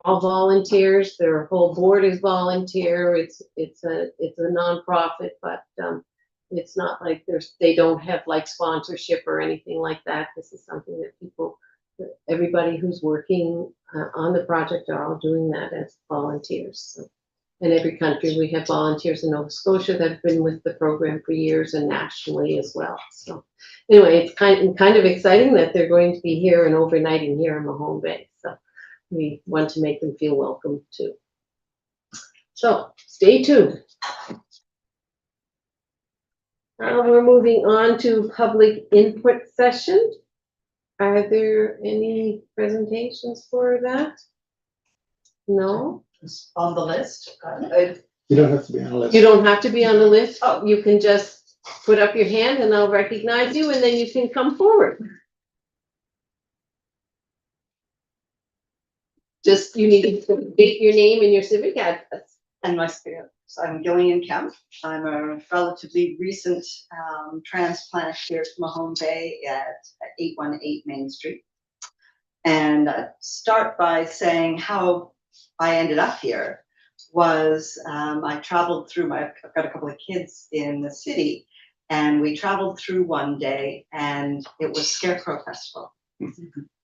all volunteers. Their whole board is volunteer. It's a nonprofit, but it's not like they don't have like sponsorship or anything like that. This is something that everybody who's working on the project are all doing that as volunteers. So, in every country, we have volunteers in Nova Scotia that have been with the program for years and nationally as well. So anyway, it's kind of exciting that they're going to be here and overnighting here in Mahone Bay. So we want to make them feel welcome too. So stay tuned. We're moving on to public input session. Are there any presentations for that? No? On the list. You don't have to be on a list. You don't have to be on the list. Oh. You can just put up your hand and I'll recognize you and then you can come forward. Just, you need to state your name and your civic address. And my spirit. So I'm Gillian Kemp. I'm a relatively recent transplant here to Mahone Bay at 818 Main Street. And start by saying how I ended up here was I traveled through I've got a couple of kids in the city, and we traveled through one day and it was Scarecrow Festival.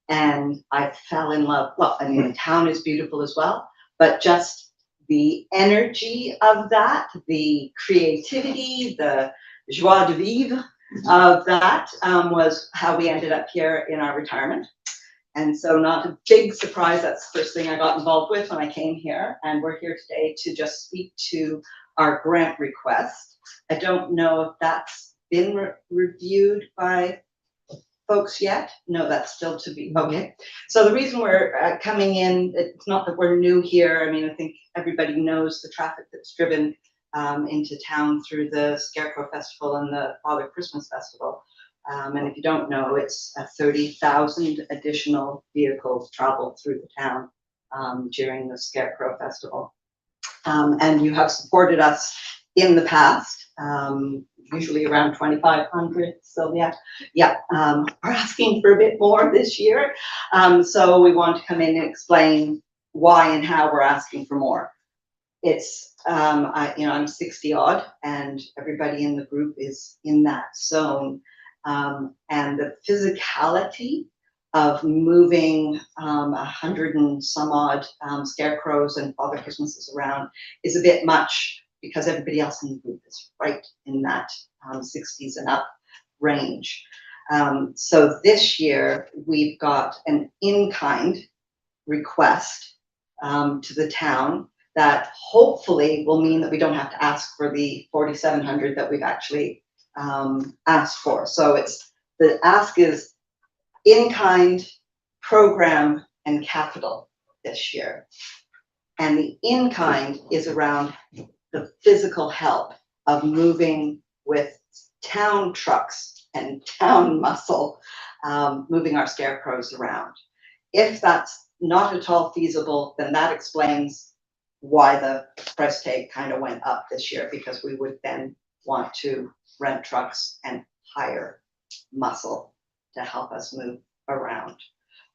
And I fell in love. Well, I mean, the town is beautiful as well, but just the energy of that, the creativity, the joie de vivre of that was how we ended up here in our retirement. And so not a big surprise, that's the first thing I got involved with when I came here. And we're here today to just speak to our grant request. I don't know if that's been reviewed by folks yet. No, that's still to be, okay. So the reason we're coming in, it's not that we're new here. I mean, I think everybody knows the traffic that's driven into town through the Scarecrow Festival and the Father Christmas Festival. And if you don't know, it's 30,000 additional vehicles travel through the town during the Scarecrow Festival. And you have supported us in the past, usually around 2,500. So yeah, we're asking for a bit more this year. So we want to come in and explain why and how we're asking for more. It's, I'm 60 odd and everybody in the group is in that zone. And the physicality of moving 100 and some odd scarecrows and Father Christmases around is a bit much because everybody else in the group is right in that 60s and up range. So this year we've got an in-kind request to the town that hopefully will mean that we don't have to ask for the 4,700 that we've actually asked for. So the ask is in-kind, program, and capital this year. And the in-kind is around the physical help of moving with town trucks and town muscle, moving our scarecrows around. If that's not at all feasible, then that explains why the price tag kind of went up this year, because we would then want to rent trucks and hire muscle to help us move around.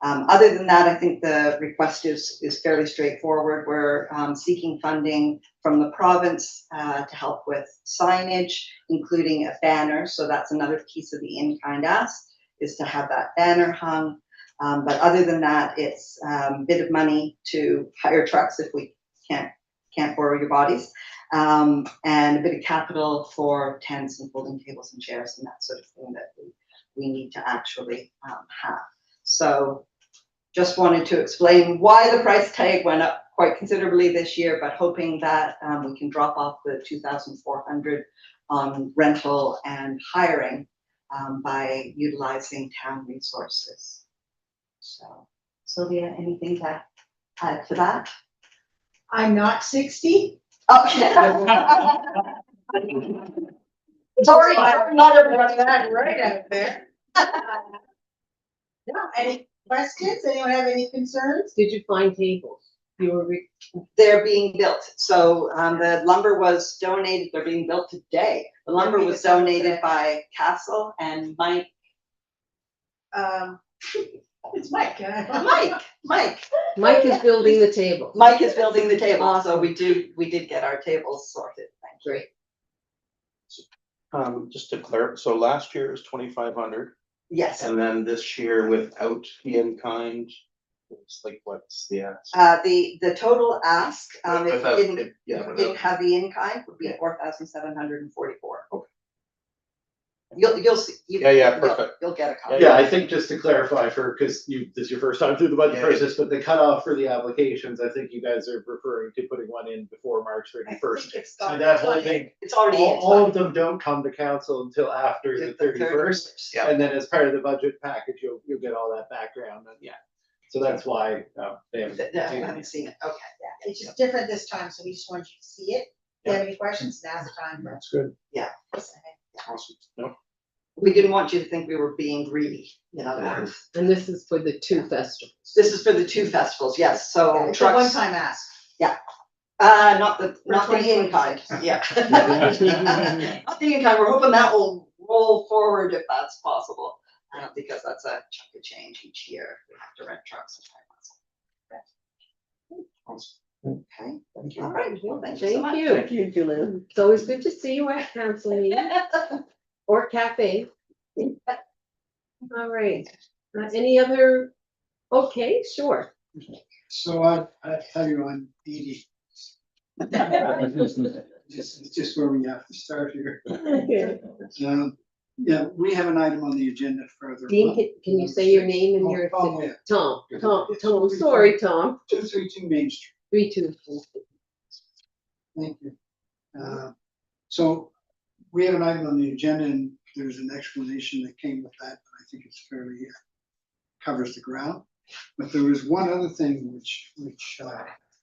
Other than that, I think the request is fairly straightforward. We're seeking funding from the province to help with signage, including a banner. So that's another piece of the in-kind ask, is to have that banner hung. But other than that, it's a bit of money to hire trucks if we can't borrow your bodies, and a bit of capital for tents and folding tables and chairs and that sort of thing that we need to actually have. So just wanted to explain why the price tag went up quite considerably this year, but hoping that we can drop off the 2,400 on rental and hiring by utilizing town resources. So Sylvia, anything to add to that? I'm not 60. Okay. Sorry, not everybody that right out there. No, any questions? Anyone have any concerns? Did you find tables? They're being built. So the lumber was donated. They're being built today. The lumber was donated by Castle and Mike. It's Mike. Mike. Mike is building the table. Mike is building the table, so Awesome. we did get our tables sorted. Thank you. Great. Just to clarify, so last year was 2,500, Yes, and then this year without the in-kind, it's like, what's the ask? the total ask, if Without- you didn't, Yeah, didn't without, have the in-kind, would be Okay. 4,744. Okay. You'll see. Yeah, perfect. You'll get a copy. Yeah, I think just to clarify because this is your first time through the budget Yeah. process, but the cutoff for the applications, I think you guys are referring to putting one in before March I 31st. think it's So got- that whole thing, It's already in. all of them don't come to council until after the 31st. Yeah. And then as part of the budget package, you'll get all that background and yeah. So that's why they haven't. I haven't seen it, okay. Yeah, it's just different this time, so we just wanted you to see it. If you have any questions, now's the time for That's good. us. awesome. No, We didn't want you to think we were being greedy, in other words. And this is for the 2 festivals. This is for the 2 festivals, yes, so It's a trucks, one-time ask. not the For in-kind, 2026. yeah. Not the in-kind, we're hoping that will roll forward if that's possible, because that's a chunk of change each year, we have to rent trucks and awesome. Okay, Thank you. all right, well, thank you so much. Thank you, Julian. It's always good to see you at council meeting or cafe. All right, any other, okay, sure. So I tell you, I'm Edie. It's just where we have to start here. Okay. Yeah, we have an item on the agenda further. Dean, on. can you say your name and your, Oh, yeah. Tom, sorry, Tom, 232 Main Street. 32. Thank you. So we have an item on the agenda and there's an explanation that came with that, but I think it's fairly covers the ground. But there was one other thing which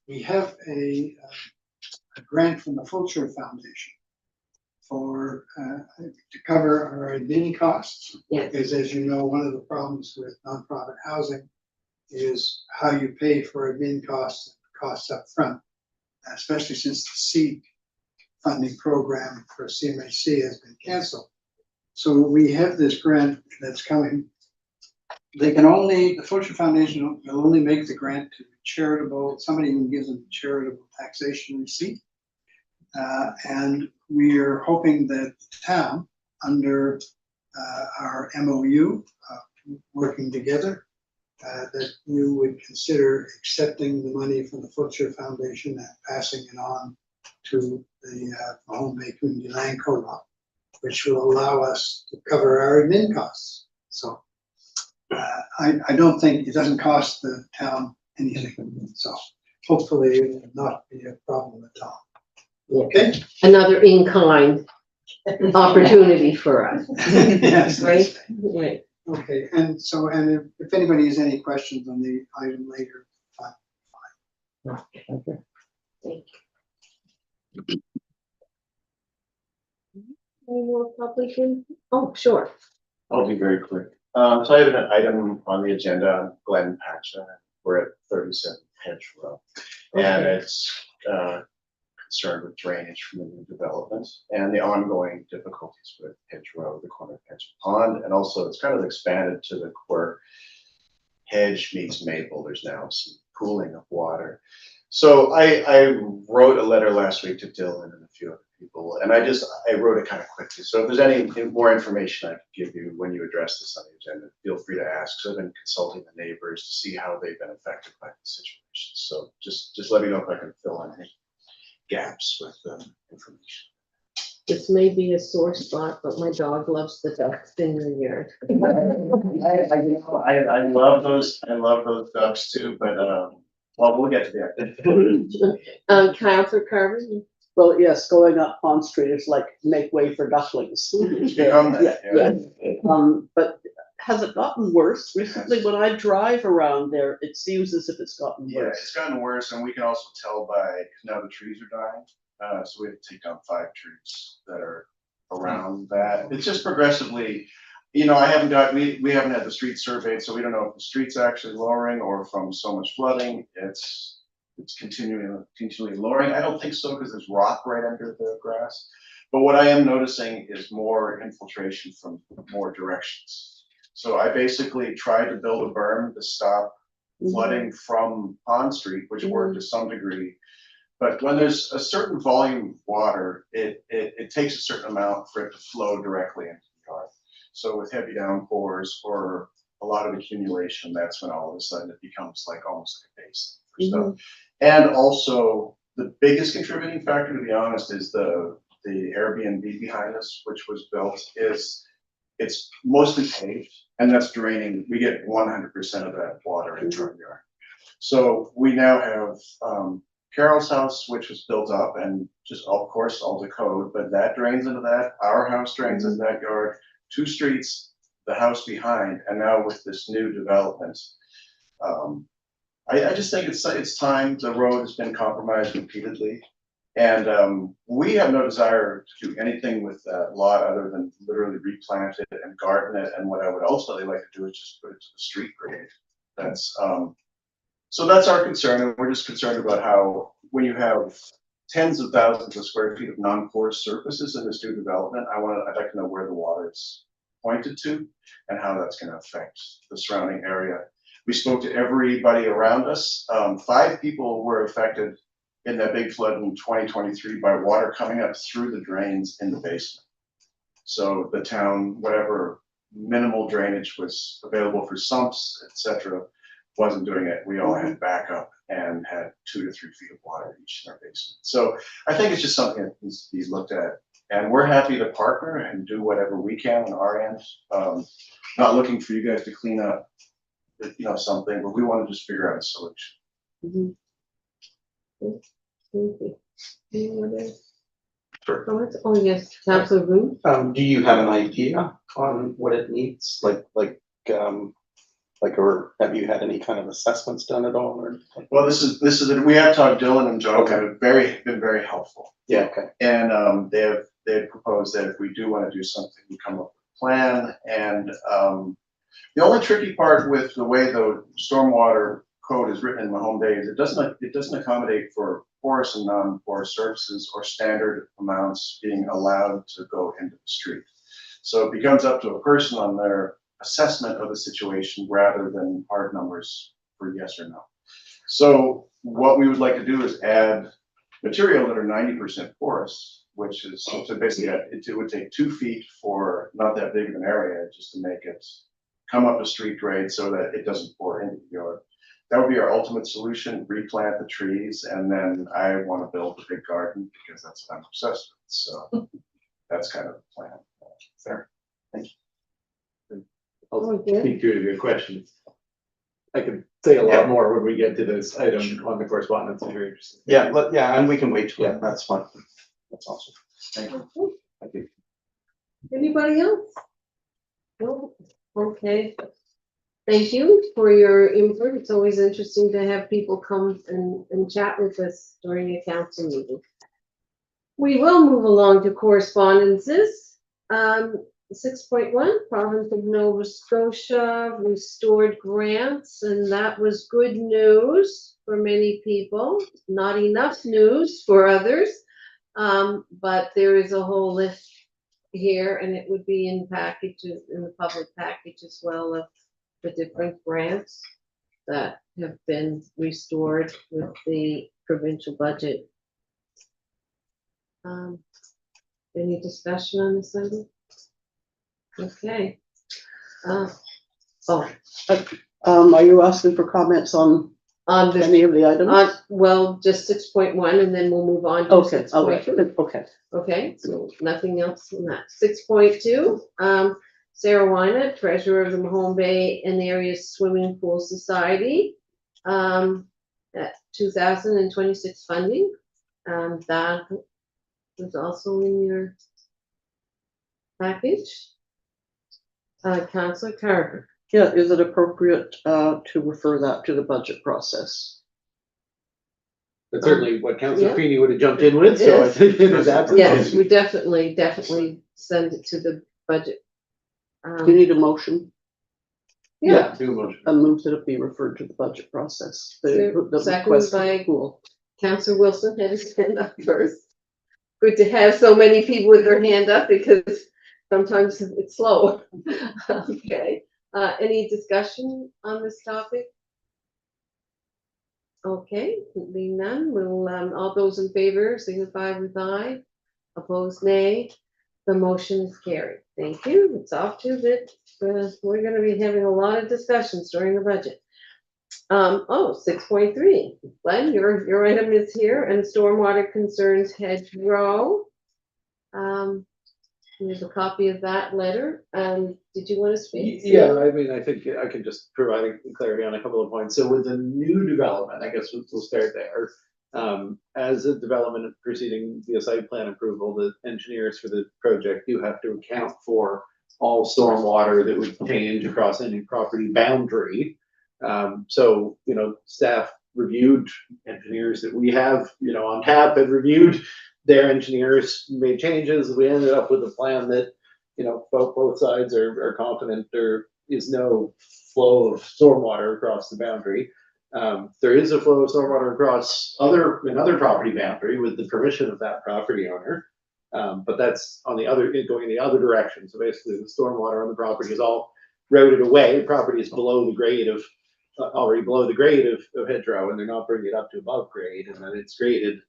we have a grant from the Fulcher Foundation for to cover our admin costs. Yes. Because as you know, one of the problems with nonprofit housing is how you pay for admin costs up front, especially since the seed funding program for CMHC has been canceled. So we have this grant that's coming. The Fulcher Foundation will only make the grant to charitable, somebody who gives them charitable taxation receipt. And we are hoping that the town, under our MOU, working together, that you would consider accepting the money from the Fulcher Foundation and passing it on to the Mahone Bay Community Land Co-op, which will allow us to cover our admin costs. So I don't think, it doesn't cost the town anything, so hopefully it will not be a problem at all. Okay? Another in-kind opportunity for us, Yes, right? that's Right. okay, and so, and if anybody has any questions on the item later, fine. Thank you. Any more public in? Oh, sure. I'll be very quick. So I have an item on the agenda on Glen Pacha. We're at 37 Hedge Row. And Okay. it's concerned with drainage from the new development and the ongoing difficulties with Hedge Row, the corner of Hedge Pond. And also it's kind of expanded to the where Hedge meets Maple. There's now some pooling of water. So I wrote a letter last week to Dylan and a few other people, and I wrote it kind of quickly. So if there's any more information I can give you when you address this on the agenda, feel free to ask. So I've been consulting the neighbors to see how they've been affected by the situation. So just let me know if I can fill in any gaps with information. This may be a sore spot, but my dog loves the ducks in the yard. I love those ducks too, but well, we'll get to that. Counselor Carver? Well, yes, going up Pond Street is like make way for ducklings. Become that, yeah. But has it gotten worse recently? When I drive around there, it seems as if it's gotten Yeah, worse. it's gotten worse, and we can also tell by, because now the trees are dying, so we have to take down 5 trees that are around that. It's just progressively, you know, we haven't had the street surveyed, so we don't know if the street's actually lowering or from so much flooding, it's continually lowering. I don't think so, because there's rock right under the grass. But what I am noticing is more infiltration from more directions. So I basically tried to build a berm to stop flooding from Pond Street, which worked to some degree. But when there's a certain volume of water, it takes a certain amount for it to flow directly into the yard. So with heavy downpours or a lot of accumulation, that's when all of a sudden it becomes like almost like a basin for stuff. And also the biggest contributing factor, to be honest, is the Airbnb behind us, which was built, it's mostly paved, and that's draining. We get 100% of that water into our yard. So we now have Carol's house, which was built up and just, of course, all the code, but that drains into that. Our house drains into that yard, 2 streets, the house behind, and now with this new development. I just think it's time. The road has been compromised repeatedly. And we have no desire to do anything with that lot other than literally replant it and garden it. And what I would ultimately like to do is just put it to the street grade. So that's our concern. And we're just concerned about how, when you have tens of thousands of square feet of non-porous surfaces in this new development, I'd like to know where the water is pointed to and how that's going to affect the surrounding area. We spoke to everybody around us. 5 people were affected in that big flood in 2023 by water coming up through the drains in the basement. So the town, whatever minimal drainage was available for sumps, etc., wasn't doing it. We all had backup and had 2 to 3 feet of water each in our basement. So I think it's just something that needs to be looked at. And we're happy to partner and do whatever we can on our end. Not looking for you guys to clean up, something, but we want to just figure out a solution. Thank you. Any other Sure. comments? Oh, yes, Councilor Root. Do you have an idea on what it needs? Or have you had any kind of assessments done at all, or? Well, this is it. We have talked, Dylan and Joe Okay. have been very helpful. Yeah, okay. And they have proposed that if we do want to do something, we come up with a plan. And the only tricky part with the way the stormwater code is written in Mahone Bay is it doesn't accommodate for porous and non-porous surfaces or standard amounts being allowed to go into the street. So it becomes up to a person on their assessment of the situation rather than hard numbers for yes or no. So what we would like to do is add material that are 90% porous, which is, so basically it would take 2 feet for not that big of an area just to make it come up to street grade so that it doesn't pour into the yard. That would be our ultimate solution, replant the trees, and then I want to build a big garden because that's what I'm obsessed with. So that's kind of the plan. There. Thank you. Oh, I'll yeah. speak to your questions. I can say a lot more when we get to this item on the correspondence if you're interested. Yeah, and we can wait till Yeah. that. That's fine. That's awesome. Thank you. Thank you. Anybody else? No? Okay. Thank you for your input. It's always interesting to have people come and chat with us during a council meeting. We will move along to correspondences. 6.1, Province of Nova Scotia restored grants, and that was good news for many people. Not enough news for others, but there is a whole list here, and it would be in packages, in the public package as well, of the different grants that have been restored with the provincial budget. Any discussion on this item? Okay. Are you asking for comments on On any of the items? well, just 6.1, and then we'll move on to Okay, 6.2. okay. Okay, so nothing else on that. 6.2, Sarah Wynett, treasurer of the Mahone Bay and Area Swimming Pool Society, at 2026 funding. That was also in your package. Councillor Carver. Yeah, is it appropriate to refer that to the budget process? That's certainly what Councillor Yeah. Feeney would have jumped in with, so I Yes. think it is absolutely. Yes, we definitely send it to the budget. Do you need a motion? Yeah, Do a motion. I move that it be referred to the budget process. The Seconded request for by- pool. Councillor Wilson had his hand up first. Good to have so many people with their hand up because sometimes it's slow. Okay, Any discussion on this topic? Okay, being none, we'll, all those in favor signify with aye. Opposed, nay. The motion is carried. Thank you. It's off to that, we're gonna be having a lot of discussions during the budget. 6.3, Glenn, your item is here, and stormwater concerns hedgerow. Here's a copy of that letter. Did you want to speak? Yeah, I mean, I think I can just provide clarity on a couple of points. So with the new development, I guess we'll start there. As a development proceeding via site plan approval, the engineers for the project do have to account for all stormwater that would change across any property boundary. So, staff reviewed, engineers that we have, on tap have reviewed, their engineers made changes. We ended up with a plan that, both sides are confident there is no flow of stormwater across the boundary. There is a flow of stormwater across another property boundary with the permission of that property owner. But that's going in the other direction. So basically the stormwater on the property is all routed away. The property is below the grade of, already below the grade of hedgerow, and they're not bringing it up to above grade, and then it's graded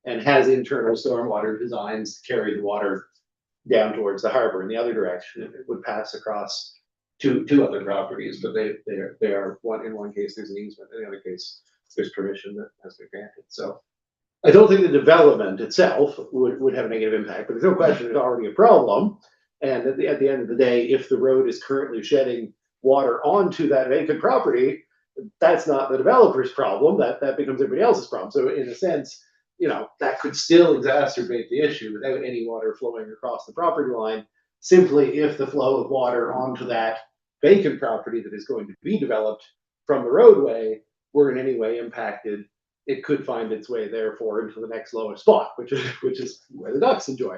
and has internal stormwater designs to carry the water down towards the harbor in the other direction. It would pass across two other properties, but they are in one case there's an easement, in the other case there's permission that has been granted. So I don't think the development itself would have a negative impact, but there's no question there's already a problem. And at the end of the day, if the road is currently shedding water onto that vacant property, that's not the developer's problem. That becomes everybody else's problem. So in a sense, that could still exacerbate the issue without any water flowing across the property line. Simply if the flow of water onto that vacant property that is going to be developed from the roadway were in any way impacted, it could find its way therefore into the next lowest spot, which is where the ducks enjoy.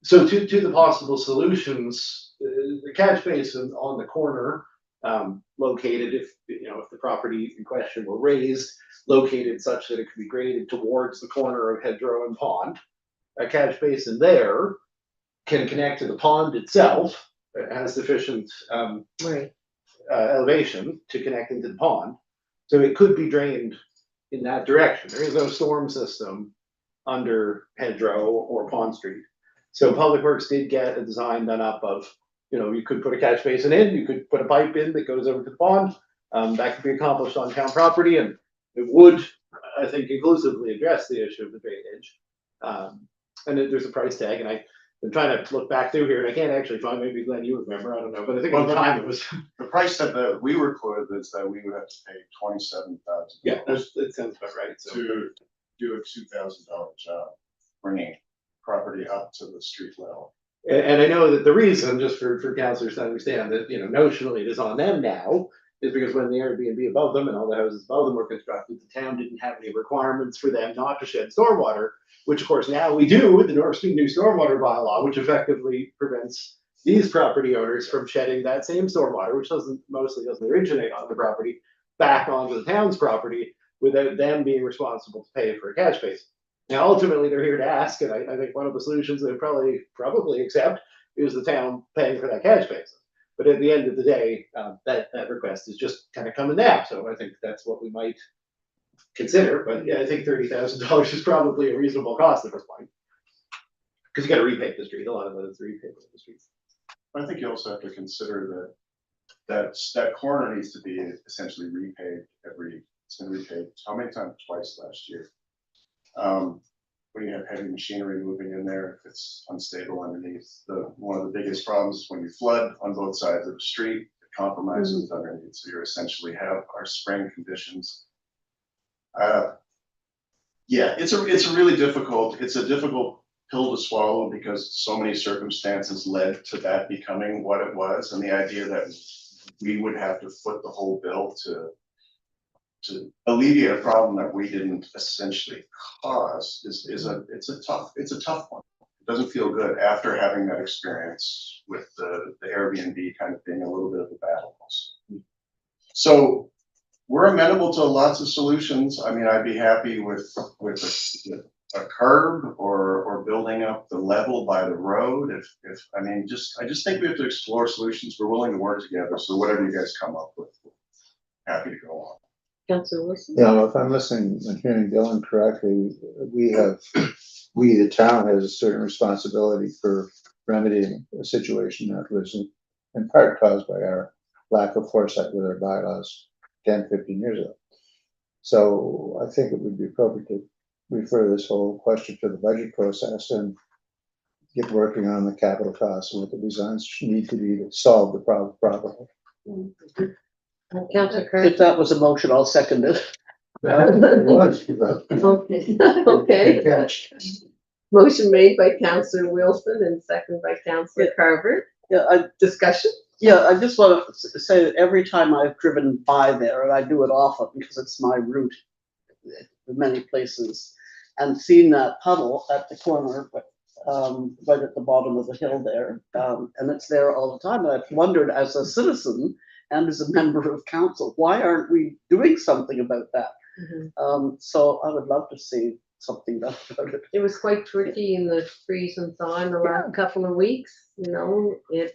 So to the possible solutions, the catch basin on the corner, located if the property in question were raised, located such that it could be graded towards the corner of hedgerow and pond. A catch basin there can connect to the pond itself. It has sufficient Right. elevation to connect into the pond, so it could be drained in that direction. There is no storm system under hedgerow or Pond Street. So Public Works did get a design done up of, you could put a catch basin in, you could put a pipe in that goes over to the pond. That could be accomplished on town property, and it would, I think, inclusively address the issue of the drainage. And there's a price tag, and I've been trying to look back through here, and I can't actually find, maybe Glenn, you remember, I don't know, but I think at the time it was. The price that we were quoted is that we would have to pay $27,000. Yeah, that sounds about right. So To do a $2,000 job, bringing property up to the street level. And I know that the reason, just for councilors to understand that, notionally it is on them now, is because when the Airbnb above them and all the houses above them were constructed, the town didn't have any requirements for them not to shed stormwater, which of course now we do with the North Street new stormwater bylaw, which effectively prevents these property owners from shedding that same stormwater, which mostly doesn't originate on the property, back onto the town's property without them being responsible to pay for a catch basin. Now, ultimately, they're here to ask, and I think one of the solutions they probably accept is the town paying for that catch basin. But at the end of the day, that request is just kind of coming now. So I think that's what we might consider. But yeah, I think $30,000 is probably a reasonable cost at this point. Because you got to repave the street. A lot of it is repaving the streets. I think you also have to consider that corner needs to be essentially repaved it's been repaved how many times? Twice last year. When you have heavy machinery moving in there, if it's unstable underneath, one of the biggest problems is when you flood on both sides of the street, it compromises underneath. So you essentially have our spring conditions. Yeah, it's a really difficult pill to swallow because so many circumstances led to that becoming what it was, and the idea that we would have to foot the whole bill to alleviate a problem that we didn't essentially cause is a tough one. It doesn't feel good after having that experience with the Airbnb kind of being a little bit of a battle also. So we're amenable to lots of solutions. I mean, I'd be happy with a curb or building up the level by the road, I mean, I just think we have to explore solutions. We're willing to work together, so whatever you guys come up with, happy to go on. Councillor Wilson? Yeah, if I'm listening and hearing Dylan correctly, the town has a certain responsibility for remedying a situation that was in part caused by our lack of foresight with our bylaws 10, 15 years ago. So I think it would be appropriate to refer this whole question to the budget process and get working on the capital costs and what the designs need to be to solve the problem properly. Councillor Kerr? If that was a motion, I'll second it. Okay, okay. Catch. Motion made by Councillor Wilson and seconded by Councillor Carver. Yeah, Discussion? I just want to say that every time I've driven by there, and I do it often because it's my route in many places, and seen that puddle at the corner, right at the bottom of the hill there, and it's there all the time. And I've wondered, as a citizen and as a member of council, why aren't we doing something about that? So I would love to see something done about it. It was quite tricky in the freeze and thaw in the last couple of weeks, you know, Yeah.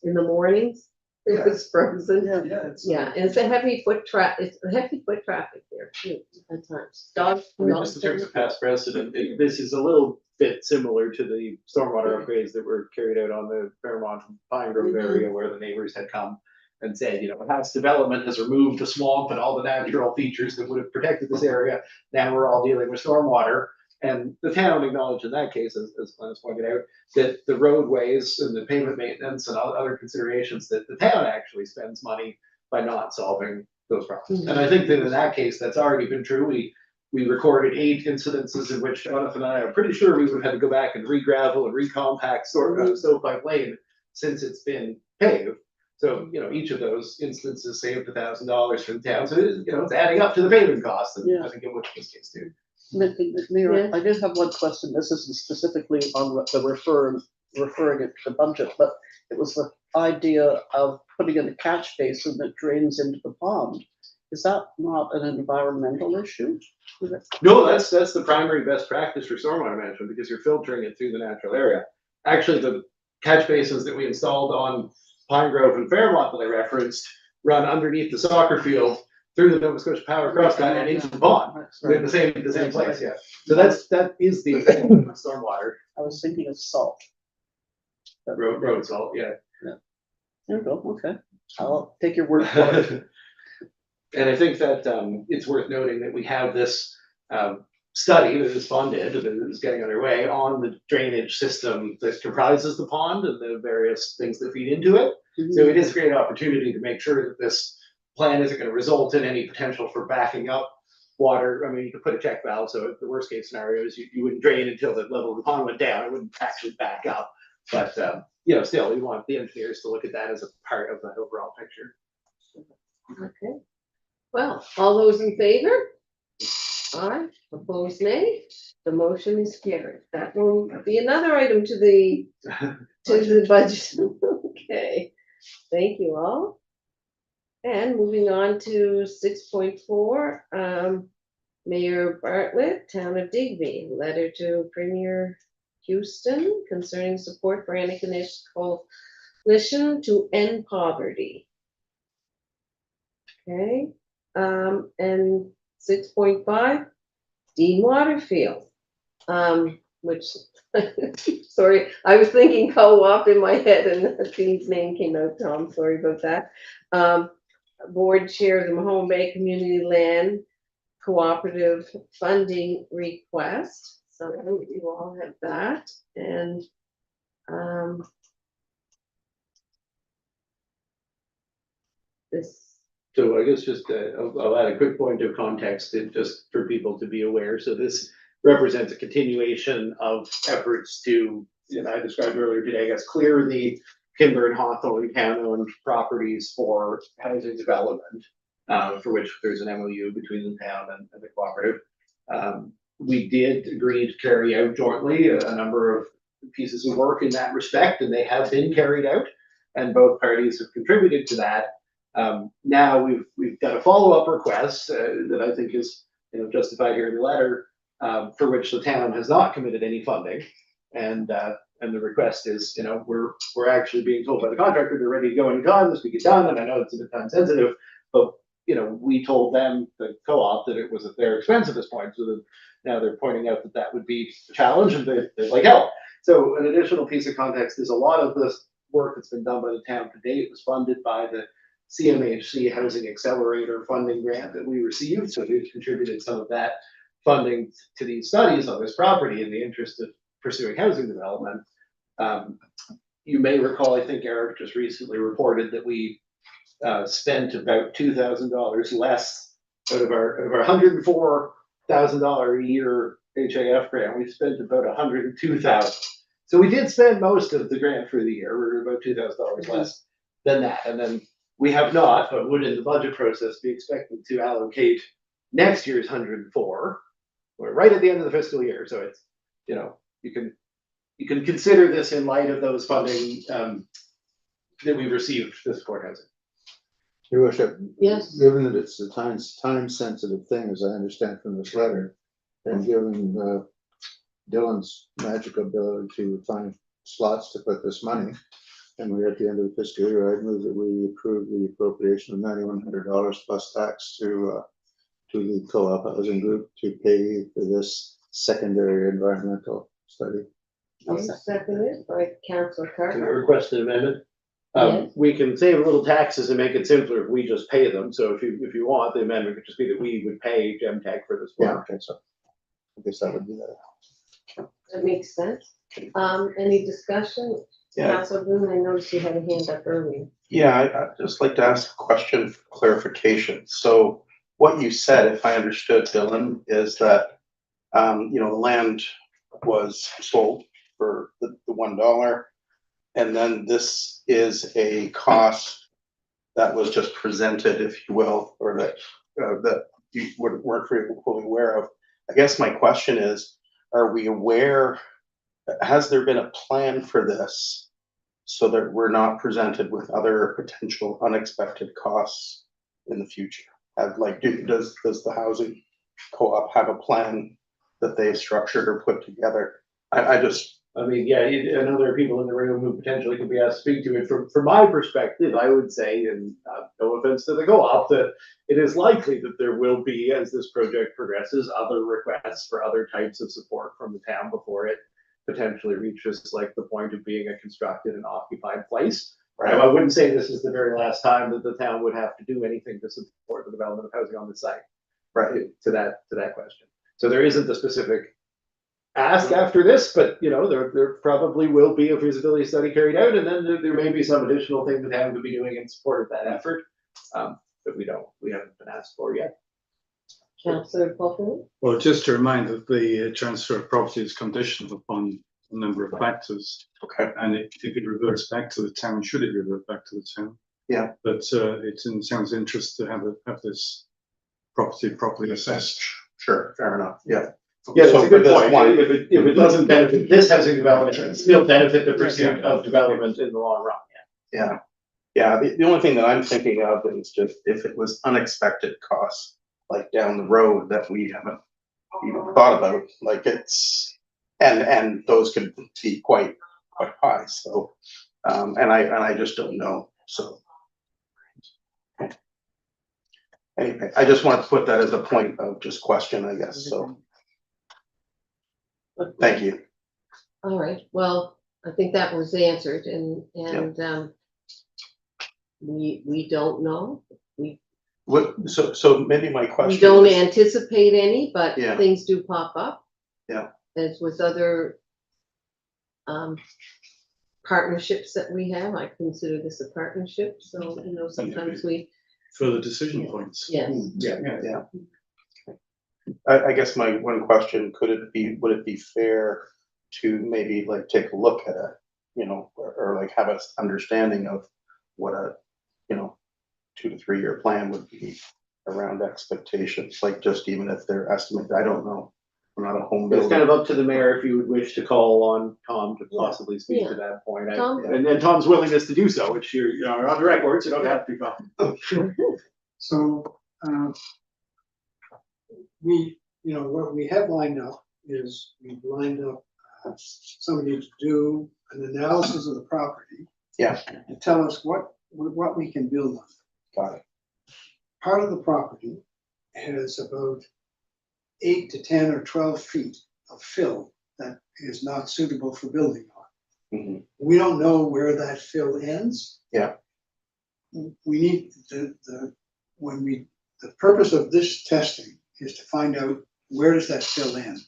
in the mornings, it was frozen. Yeah. Yeah, and it's a heavy foot traffic there too, at times. Dogs. I mean, just in terms of past precedent, this is a little bit similar to the stormwater upgrades that were carried out on the Fairmont and Pine Grove area where the neighbors had come and said, you know, past development has removed the swamp and all the natural features that would have protected this area. Now we're all dealing with stormwater. And the town acknowledged in that case, as Glenn has pointed out, that the roadways and the pavement maintenance and other considerations that the town actually spends money by not solving those problems. And I think that in that case, that's already been true. We recorded 8 incidences in which Jonathan and I are pretty sure we would have had to go back and re-gravel and recompact Stovepipe Lane since it's been paved. So, you know, each of those instances saved $1,000 for the town. So, you know, it's adding up to the paving costs. And I think it would in this case too. Mayor, I did have one question. This isn't specifically on the referring it to the budget, but it was the idea of putting in a catch basin that drains into the pond. Is that not an environmental issue? No, that's the primary best practice for stormwater management because you're filtering it through the natural area. Actually, the catch basins that we installed on Pine Grove and Fairmont that I referenced run underneath the soccer field through the Nova Scotia Power crosscut and into the pond. They're in the same place, yeah. So that is the stormwater I was thinking of salt. road salt, yeah. There we go, okay. I'll take your word for it. And I think that it's worth noting that we have this study that is funded, that is getting underway on the drainage system that comprises the pond and the various things that feed into it. So it is a great opportunity to make sure that this plan isn't going to result in any potential for backing up water. I mean, you could put a check valve, so the worst case scenario is you wouldn't drain until the level of the pond went down. It wouldn't actually back up. But, you know, still, we want the engineers to look at that as a part of the overall picture. Okay. Well, all those in favor? Aye, opposed nay? The motion is carried. That will be another item to the budget. Okay, thank you all. And moving on to 6.4, Mayor Bartlett, Town of Digby, letter to Premier Houston concerning support for Antigonish Coalition to end poverty. Okay, and 6.5, Dean Waterfield, which, sorry, I was thinking co-op in my head and Dean's name came out, Tom, sorry about that. Board chair of the Mahone Bay Community Land Cooperative Funding Request. So you all have that. And this. So I guess just I'll add a quick point of context just for people to be aware. So this represents a continuation of efforts to, I described earlier today, I guess, clear the Kimber and Hawthorne town-owned properties for housing development, for which there's an MOU between the town and the cooperative. We did agree to carry out jointly a number of pieces of work in that respect, and they have been carried out, and both parties have contributed to that. Now we've got a follow-up request that I think is justified here in the letter for which the town has not committed any funding. And the request is, we're actually being told by the contractor they're ready to go anytime this we get done, and I know it's a bit time sensitive, but we told them, the co-op, that it was at their expense at this point, so that now they're pointing out that that would be a challenge, and they'd like help. So an additional piece of context is a lot of this work that's been done by the town to date was funded by the CMHC Housing Accelerator funding grant that we received, so we've contributed some of that funding to these studies on this property in the interest of pursuing housing development. You may recall, I think Eric just recently reported that we spent about $2,000 less out of our $104,000 a year HAF grant. We spent about $102,000. So we did spend most of the grant for the year. We're about $2,000 less than that. And then we have not, but would in the budget process be expected to allocate next year's 104. We're right at the end of the fiscal year. So it's, you can consider this in light of those funding that we received to support housing. Your worship, Yes, given that it's a time sensitive thing, as I understand from this letter, and given Dylan's magic ability to find slots to put this money, and we're at the end of the fiscal year, I'd move that we approve the appropriation of $9,100 plus tax to the co-op housing group to pay for this secondary environmental study. I'll second. seconded by Councillor Can I Carter. request an amendment? Yes. We can save a little taxes and make it simpler if we just pay them. So if you want, the amendment could just be that we would pay Gemtech for this Yeah, work. okay, so I guess that would be that. That makes sense. Any discussion? Yeah. Councillor Bloom, I noticed you had a hand up earlier. Yeah, I'd just like to ask a question for clarification. So what you said, if I understood, Dylan, is that, the land was sold for the $1, and then this is a cost that was just presented, if you will, or that you weren't fully aware of. I guess my question is, are we aware, has there been a plan for this so that we're not presented with other potential unexpected costs in the future? Does the housing co-op have a plan that they've structured or put together? I mean, yeah, I know there are people in the room who potentially could be asked to speak to it. From my perspective, I would say, and no offense to the co-op, that it is likely that there will be, as this project progresses, other requests for other types of support from the town before it potentially reaches like the point of being a constructed and occupied place. Right. I wouldn't say this is the very last time that the town would have to do anything to support the development of housing on the site. Right. To that question. So there isn't a specific ask after this, but there probably will be a feasibility study carried out, and then there may be some additional thing the town could be doing in support of that effort. But we haven't been asked for yet. Councillor Buckland? Well, just to remind that the transfer of property is conditional upon a number of factors. Okay. And if it reverts back to the town, should it revert back to the town? Yeah. But it's in the town's interest to have this property properly assessed. Sure, fair enough. Yeah. Yeah, So that's a good for this point. one- If it doesn't benefit this housing development, it still benefit the pursuit of development in the long run. Yeah. Yeah. The only thing that I'm thinking of is just if it was unexpected costs, like down the road that we haven't even thought about, like and those could be quite high. So, and I just don't know. So. Anyway, I just wanted to put that as a point of just question, I guess. So, thank you. All right, well, I think that was answered, and we don't know. So maybe my question. We don't is- anticipate any, but Yeah. things do pop up. Yeah. As with other partnerships that we have, I consider this a partnership, so, sometimes we, Further decision points. yes. Yeah. I guess my one question, would it be fair to maybe like take a look at it, or like have an understanding of what a, 2 to 3 year plan would be around expectations, like just even if they're estimated, I don't know. I'm not a home It's kind builder. of up to the mayor if you would wish to call on Tom to possibly speak Yeah. to that point. Tom? And Tom's willingness to do so, which you're on the record, so don't have to be Tom. So, we you know, what we have lined up is we've lined up somebody to do an analysis of the property. Yeah. And tell us what we can build on. Got it. Part of the property has about 8 to 10 or 12 feet of fill that is not suitable for building on. Mhm. We don't know where that fill ends. Yeah. We need the purpose of this testing is to find out where does that fill end?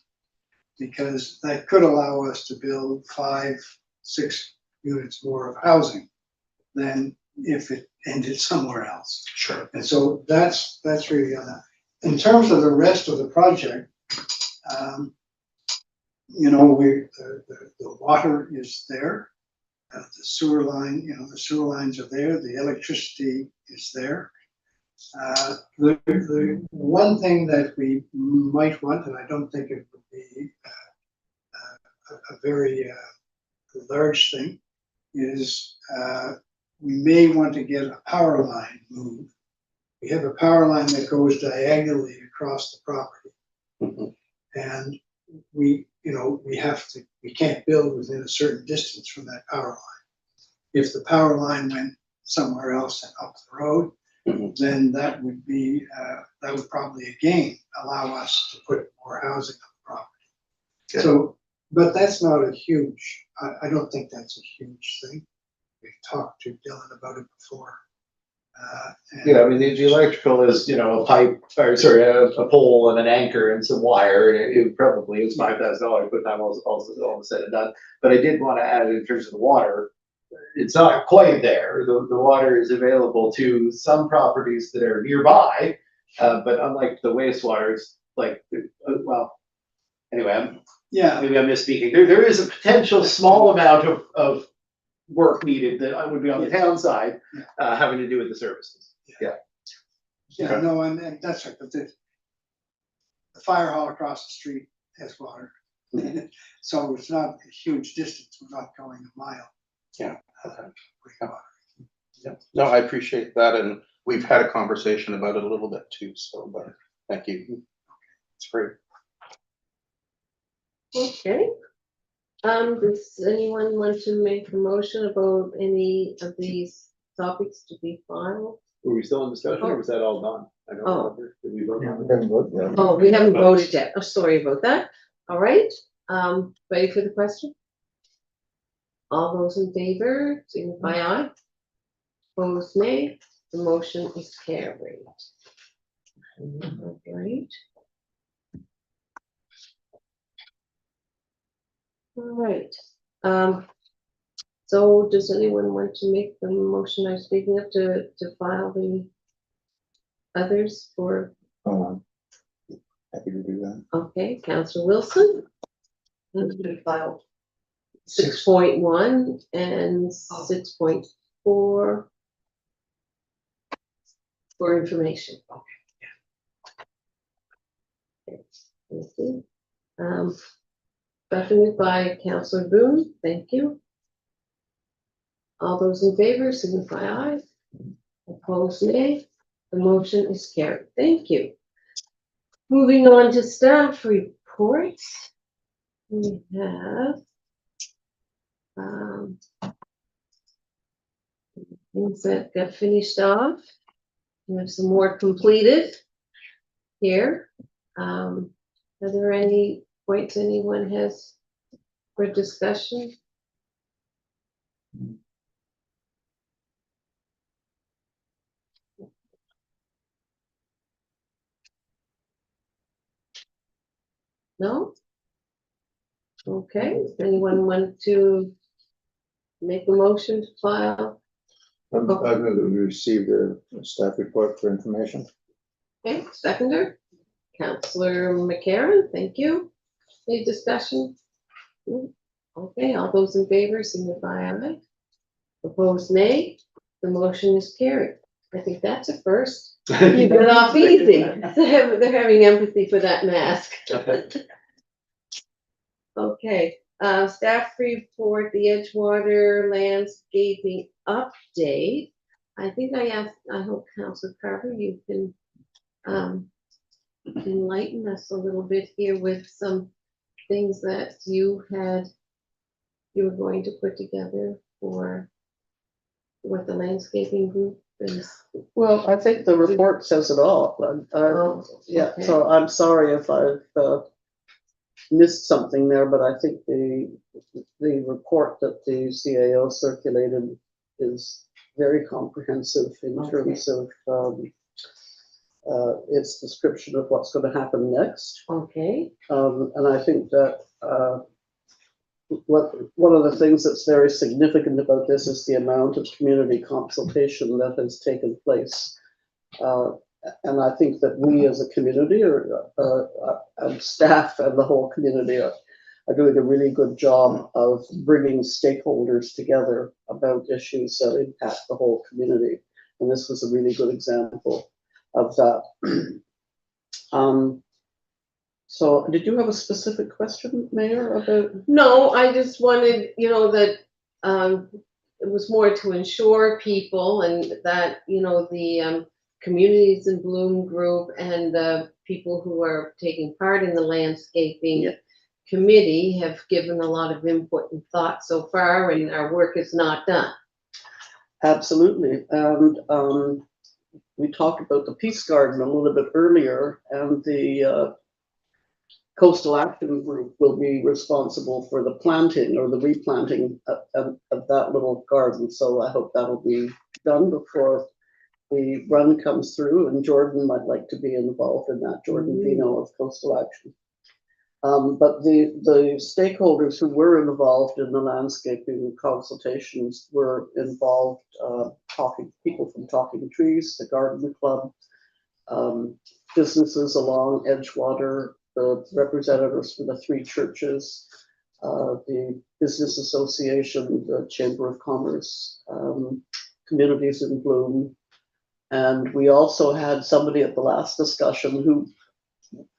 Because that could allow us to build 5, 6 units more of housing than if it ended somewhere else. Sure. And so that's really on that. In terms of the rest of the project, you know, the water is there. The sewer line, you know, the sewer lines are there, the electricity is there. The one thing that we might want, and I don't think it would be a very large thing, is we may want to get a power line moved. We have a power line that goes diagonally across the property. Mhm. And we can't build within a certain distance from that power line. If the power line went somewhere else and up the road, Mhm. then that would probably again allow us to put more housing on the property. Okay. So, but that's not a huge, I don't think that's a huge thing. We've talked to Dylan about it before. Yeah, I mean, the electrical is, you know, a pipe, or sorry, a pole and an anchor and some wire, and it probably is $5,000 by the time all said and done. But I did want to add in terms of the water, it's not quite there. The water is available to some properties that are nearby, but unlike the wastewater, it's like, well, anyway, Yeah, maybe I'm misspeaking. There is a potential small amount of work needed that would be on the town side, having to do with the services. yeah, Okay. no, and that's right, but the fire hall across the street has water. So it's not a huge distance, we're not going a mile. Yeah. Bring water. Yeah. No, I appreciate that, and we've had a conversation about it a little bit too, so, but thank you. It's great. Okay. Does anyone want to make a motion about any of these topics to be filed? Were we still in discussion, or was that all done? I don't Oh. remember. Did we vote We on it? haven't voted yet. Oh, we haven't voted yet. Oh, sorry about that. All right, ready for the question? All those in favor, signify aye. Opposed, nay. The motion is carried. All right. All right, so does anyone want to make the motion I'm speaking of to file the others for, Happy to do that. okay, Councillor Wilson? Filed. 6.1 and 6.4 for information. Okay, thank you. Seconded by Councillor Boone, thank you. All those in favor signify aye. Opposed, nay. The motion is carried. Thank you. Moving on to staff reports. We have things that got finished off. We have some more completed here. Are there any points anyone has for discussion? No? Okay, does anyone want to make a motion to file? I've received a staff report for information. Okay, seconder, Councillor McCarron, thank you. Any discussion? Okay, all those in favor signify aye. Opposed, nay. The motion is carried. I think that's a first. You got off easy. They're having empathy for that mask. Okay, staff report, the Edgewater landscaping update. I think I hope Councillor Carver, you can enlighten us a little bit here with some things that you were going to put together for what the landscaping group is. Well, I think the report says it all. Oh, Yeah, okay. so I'm sorry if I've missed something there, but I think the report that the CAO circulated is very comprehensive in Okay. terms of its description of what's going to happen next. Okay, And I think that one of the things that's very significant about this is the amount of community consultation that has taken place. And I think that we as a community and staff and the whole community are doing a really good job of bringing stakeholders together about issues that impact the whole community. And this was a really good example of that. So did you have a specific question, Mayor, about? no, I just wanted, that, it was more to ensure people and that, the, Communities in Bloom group and the people who are taking part in the landscaping Yeah. committee have given a lot of input and thought so far, and our work is not done. Absolutely. And we talked about the Peace Garden a little bit earlier, and the Coastal Action Group will be responsible for the planting or the replanting of that little garden. So I hope that'll be done before the run comes through, and Jordan might like to be involved in that, Jordan Vino of Coastal Action. But the stakeholders who were involved in the landscaping consultations were involved, people from Talking Trees, the Garden Club, businesses along Edgewater, the representatives from the 3 churches, the Business Association, the Chamber of Commerce, Communities in Bloom. And we also had somebody at the last discussion who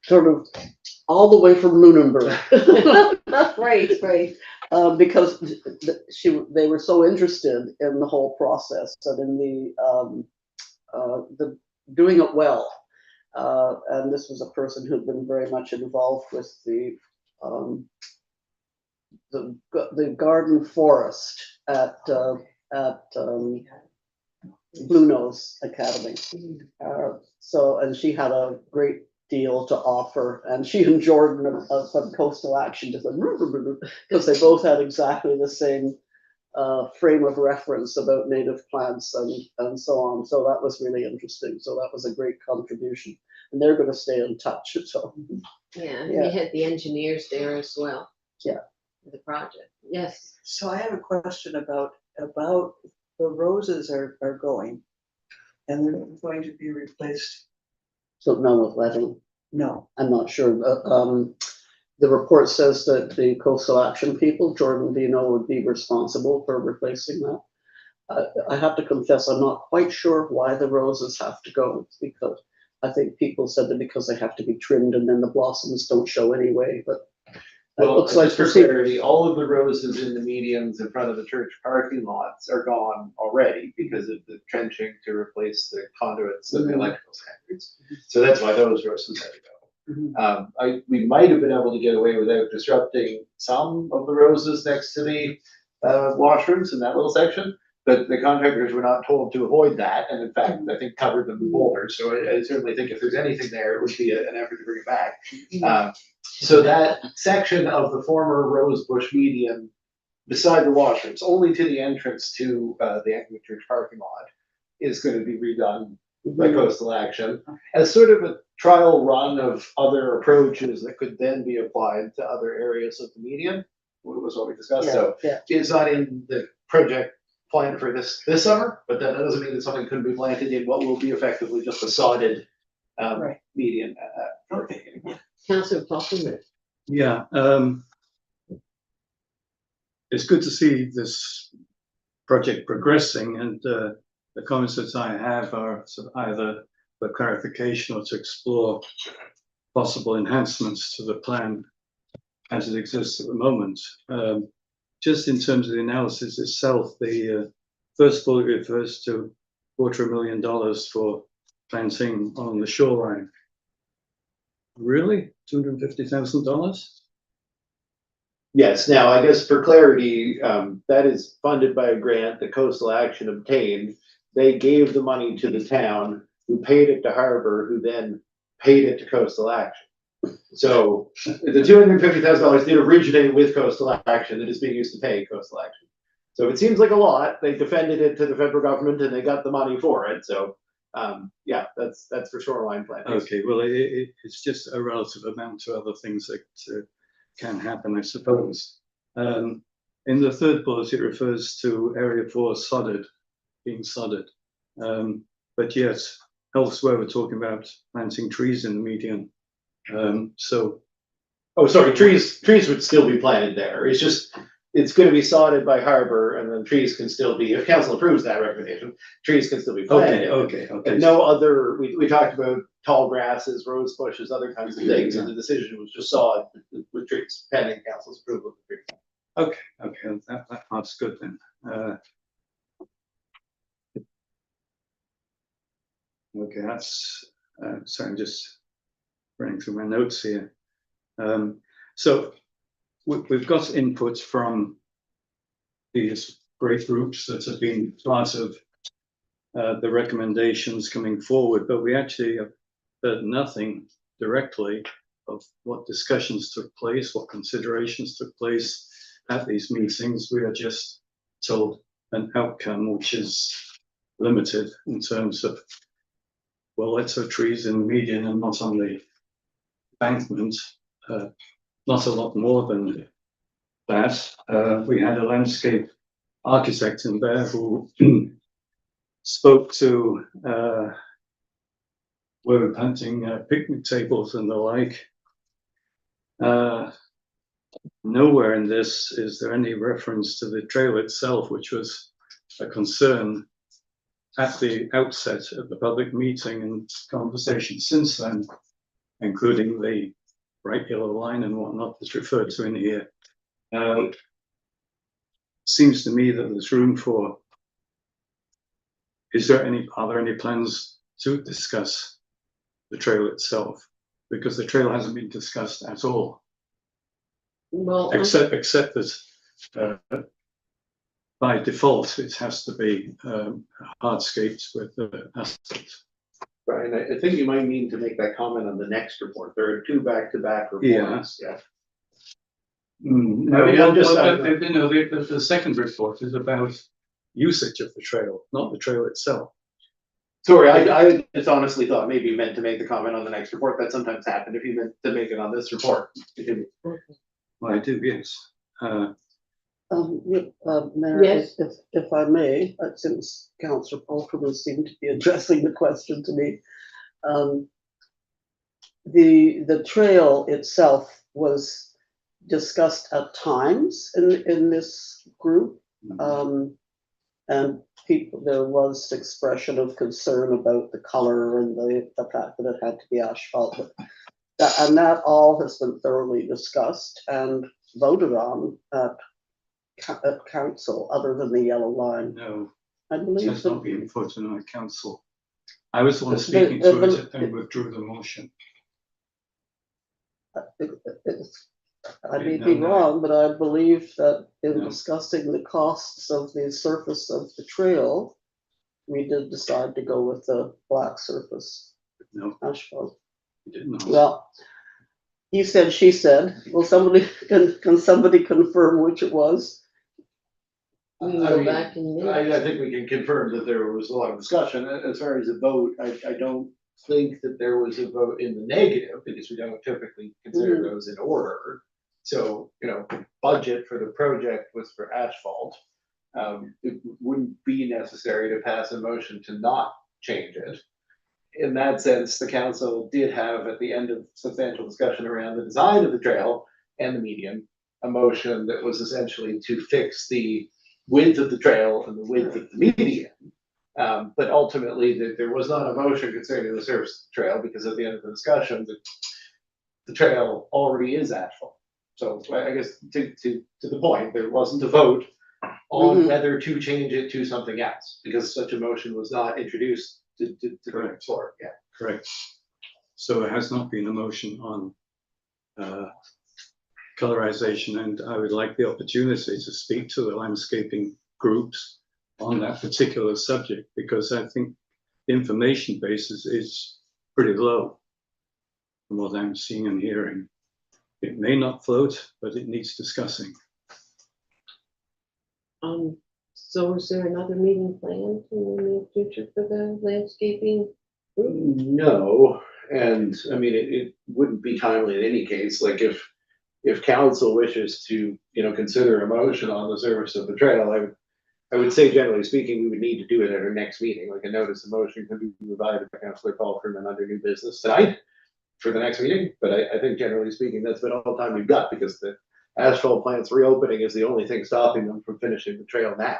sort of all the way from Lunenburg. Right. Because they were so interested in the whole process and in the doing it well. And this was a person who'd been very much involved with the garden forest at Blue Nose Academy. And she had a great deal to offer, and she and Jordan from Coastal Action just went because they both had exactly the same frame of reference about native plants and so on. So that was really interesting. So that was a great contribution, and they're going to stay in touch. So Yeah, Yeah. we had the engineers there as well. Yeah. For the project, yes. So I have a question about the roses are going, and they're going to be replaced. so none of letting. No, I'm not sure. The report says that the Coastal Action people, Jordan Vino, would be responsible for replacing that. I have to confess, I'm not quite sure why the roses have to go, because I think people said that because they have to be trimmed and then the blossoms don't show anyway, but it Well, looks like just for clarity, all of the roses in the medians in front of the church parking lots are gone already because of the trenching to replace the conduits of the electrical standards. So that's why those roses had to go. We might have been able to get away without disrupting some of the roses next to the washrooms in that little section. But the contractors were not told to avoid that, and in fact, I think covered them in boulders. So I certainly think if there's anything there, it would be an effort to bring it back. So that section of the former Rosebush median beside the washrooms, only to the entrance to the Anglican Church parking lot, is going to be redone by Coastal Action as sort of a trial run of other approaches that could then be applied to other areas of the median, was what we discussed. So it's not in the project plan for this summer, but that doesn't mean that something couldn't be planted in what will be effectively just a sodded median. okay. Councillor Poplar. Yeah, it's good to see this project progressing, and the comments that I have are sort of either for clarification or to explore possible enhancements to the plan as it exists at the moment. Just in terms of the analysis itself, the first bullet refers to $250,000 for planting on the shoreline. Really? $250,000? Yes, now I guess for clarity, that is funded by a grant that Coastal Action obtained. They gave the money to the town, who paid it to Harbor, who then paid it to Coastal Action. So the $250,000 did originate with Coastal Action that is being used to pay Coastal Action. So it seems like a lot. They defended it to the federal government and they got the money for it. So yeah, that's for shoreline planning. Okay, well, it's just a relative amount to other things that can happen, I suppose. In the third bullet, it refers to Area 4 sodded, being sodded. But yet, elsewhere, we're talking about planting trees in the median. So, Oh, sorry, trees would still be planted there. It's just, it's gonna be sodded by Harbor and then trees can still be, if council approves that recommendation, trees can still be planted. okay. And no other, we talked about tall grasses, rose bushes, other kinds of things, and the decision was just sod with trees, pending council's approval of the tree. Okay, that part's good then. Okay, that's, sorry, I'm just running through my notes here. So we've got input from these great groups that have been part of the recommendations coming forward, but we actually have heard nothing directly of what discussions took place, what considerations took place at these meetings. We are just told an outcome which is limited in terms of, well, let's have trees in the median and not on the embankment. Not a lot more than that. We had a landscape architect in there who spoke to where we're planting picnic tables and the like. Nowhere in this is there any reference to the trail itself, which was a concern at the outset of the public meeting and conversation since then, including the bright yellow line and whatnot that's referred to in here. Seems to me that there's room for, are there any plans to discuss the trail itself? Because the trail hasn't been discussed at all, Well, except that by default, it has to be hardscapes with asphalt. Brian, I think you might need to make that comment on the next report. There are two back-to-back reports. Yeah. No, I mean, I'm just- the second report is about usage of the trail, not the trail itself. Sorry, I just honestly thought maybe you meant to make the comment on the next report. That sometimes happened if you meant to make it on this report. Well, I do, yes. Mayor, Yes. if I may, since Councillor Polterman seemed to be addressing the question to me. The trail itself was discussed at times in this group. And there was expression of concern about the color and the fact that it had to be asphalt. And that all has been thoroughly discussed and voted on at council, other than the yellow line. No, I it believe has that not been voted on at council. I was the one The- speaking the- to the- it and withdrew the motion. I may No, be no. wrong, but I believe that in No. discussing the costs of the surface of the trail, we did decide to go with the black surface No, asphalt. it did not. Well, he said, she said. Well, can somebody confirm which it was? we can go back and. I think we can confirm that there was a lot of discussion. As far as a vote, I don't think that there was a vote in the negative because we don't typically consider those in order. So, budget for the project was for asphalt. It wouldn't be necessary to pass a motion to not change it. In that sense, the council did have, at the end of substantial discussion around the design of the trail and the median, a motion that was essentially to fix the width of the trail and the width of the median. But ultimately, there was not a motion concerning the surface of the trail because at the end of the discussion, the trail already is asphalt. So I guess to the point, there wasn't a vote on whether to change it to something else because such a motion was not introduced to the floor. Yeah. Correct. So there has not been a motion on colorization, and I would like the opportunity to speak to the landscaping groups on that particular subject, because I think the information basis is pretty low from what I'm seeing and hearing. It may not float, but it needs discussing. So is there another meeting planned in the near future for the landscaping group? No, and I mean, it wouldn't be timely in any case, like if council wishes to, consider a motion on the service of the trail, I would say generally speaking, we would need to do it at our next meeting, like a notice of motion can be provided by Councillor Paulford under new business tonight for the next meeting, but I think generally speaking, that's been all the time we've got, because the asphalt plant's reopening is the only thing stopping them from finishing the trail now.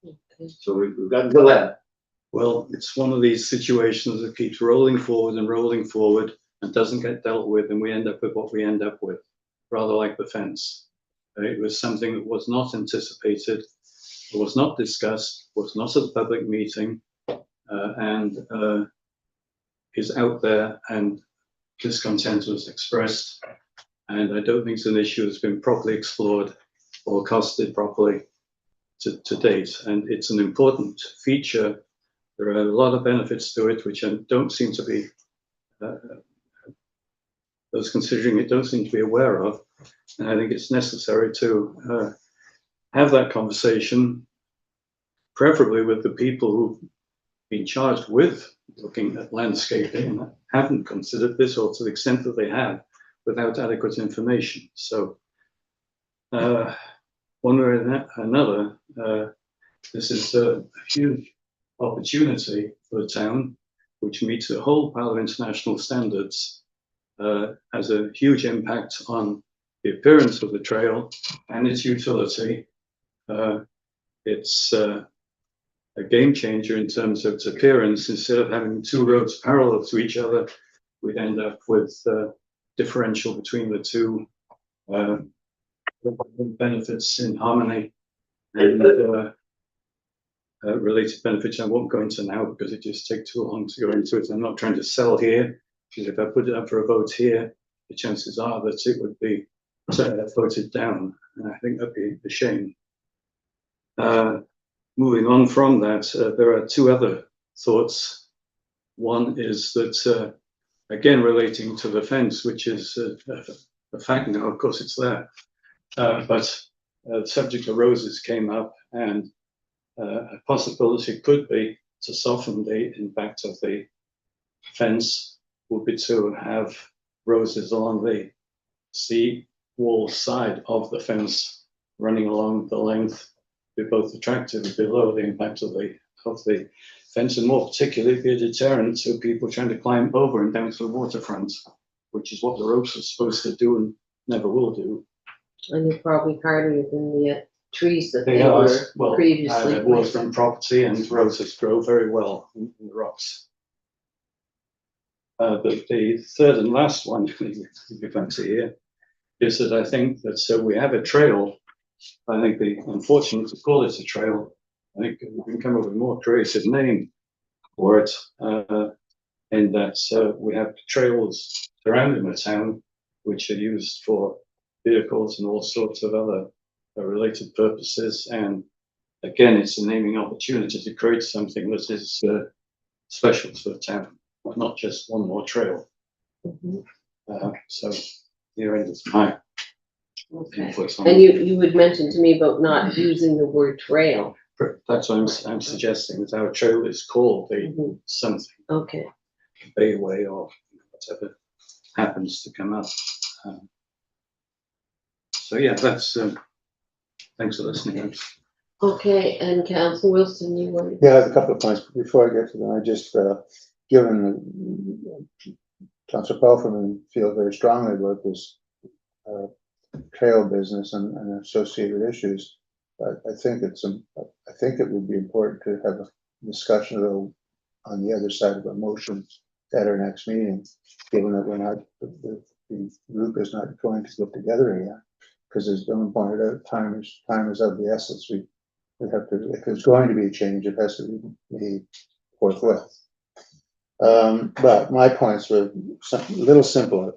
Okay. So we've got until then. Well, it's one of these situations that keeps rolling forward and doesn't get dealt with, and we end up with what we end up with, rather like the fence. It was something that was not anticipated, was not discussed, was not at the public meeting, and is out there, and discontent was expressed. And I don't think it's an issue that's been properly explored or costed properly to date. And it's an important feature. There are a lot of benefits to it, which don't seem to be, those considering it don't seem to be aware of. And I think it's necessary to have that conversation, preferably with the people who've been charged with looking at landscaping and haven't considered this, or to the extent that they have, without adequate information. So one way or another, this is a huge opportunity for the town, which meets a whole pile of international standards, has a huge impact on the appearance of the trail and its utility. It's a game changer in terms of its appearance. Instead of having two roads parallel to each other, we'd end up with differential between the two, benefits in harmony, and related benefits I won't go into now because it just takes too long to go into it. I'm not trying to sell here, because if I put it up for a vote here, the chances are that it would be voted down, and I think that'd be a shame. Moving on from that, there are two other thoughts. One is that, again, relating to the fence, which is a fact now, of course it's there, but the subject of roses came up, and a possibility could be to soften the impact of the fence would be to have roses along the sea wall side of the fence, running along the length, be both attractive and below the impact of the fence, and more particularly be a deterrent to people trying to climb over and down to the waterfront, which is what the ropes are supposed to do and never will do. And they're probably harder than the trees that They they are, were well, previously. I was from property, and roses grow very well in the rocks. But the third and last one, if you fancy here, is that I think that we have a trail. I think the unfortunate to call it a trail, I think we can come up with a more creative name for it, in that we have trails surrounding the town which are used for vehicles and all sorts of other related purposes. And again, it's a naming opportunity to create something that is special to the town, not just one more trail. Mhm. So here ends my Okay. input on And you would mention to me about not using the word trail. That's what I'm suggesting, that our trail is called the Mhm. something, Okay. Bayway or whatever happens to come up. So yeah, that's thanks for listening. Okay, and Council Wilson, you want? Yeah, I have a couple of points before I get to them. I just, given Councillor Pelferman feel very strongly about this trail business and associated issues. I think I think it would be important to have a discussion though on the other side of a motion at our next meeting, given that we're not, the group is not going to get together yet. Because as Dylan pointed out, time is of the essence. We have to, if there's going to be a change, it has to be made forthwith. But my points were a little simpler.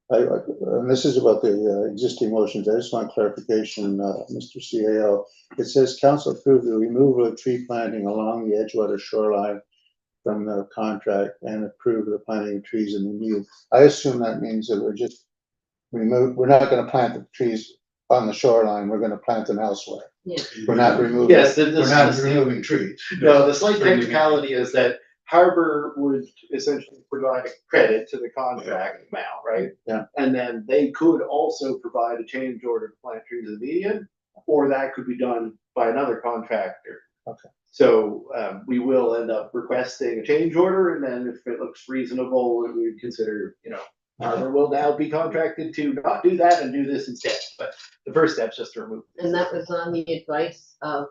And this is about the existing motions. I just want clarification, Mr. CAO. It says council approved the removal of tree planting along the Edgewater shoreline from the contract and approve the planting of trees in the new. I assume that means that we're not gonna plant the trees on the shoreline, we're gonna plant them elsewhere. Yeah. We're not removing. Yes, We're not removing trees. No, the slight technicality is that Harbor would essentially provide a credit to the contract amount, right? Yeah. And then they could also provide a change order to plant trees in the median, or that could be done by another contractor. Okay. So, we will end up requesting a change order, and then if it looks reasonable, we would consider, Harbor will now be contracted to not do that and do this instead, but the first step's just to remove. And that was on the advice of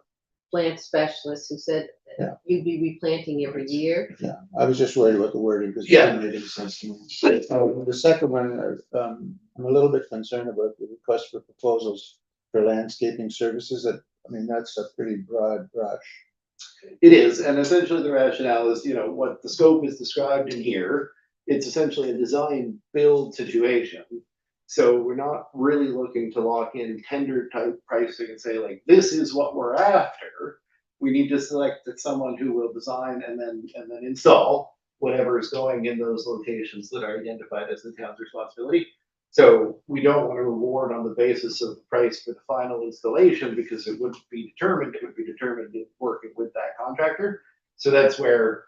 plant specialists who said Yeah. you'd be replanting every year. Yeah, I was just worried about the wording because it Yeah. didn't make any sense to me. The second one, I'm a little bit concerned about the request for proposals for landscaping services. That's a pretty broad brush. It is, and essentially the rationale is, what the scope is described in here, it's essentially a design build situation. So we're not really looking to lock in tender type pricing and say like, this is what we're after. We need to select someone who will design and then install whatever is going in those locations that are identified as the town's responsibility. So we don't want to reward on the basis of the price for the final installation because it would be determined in working with that contractor. So that's where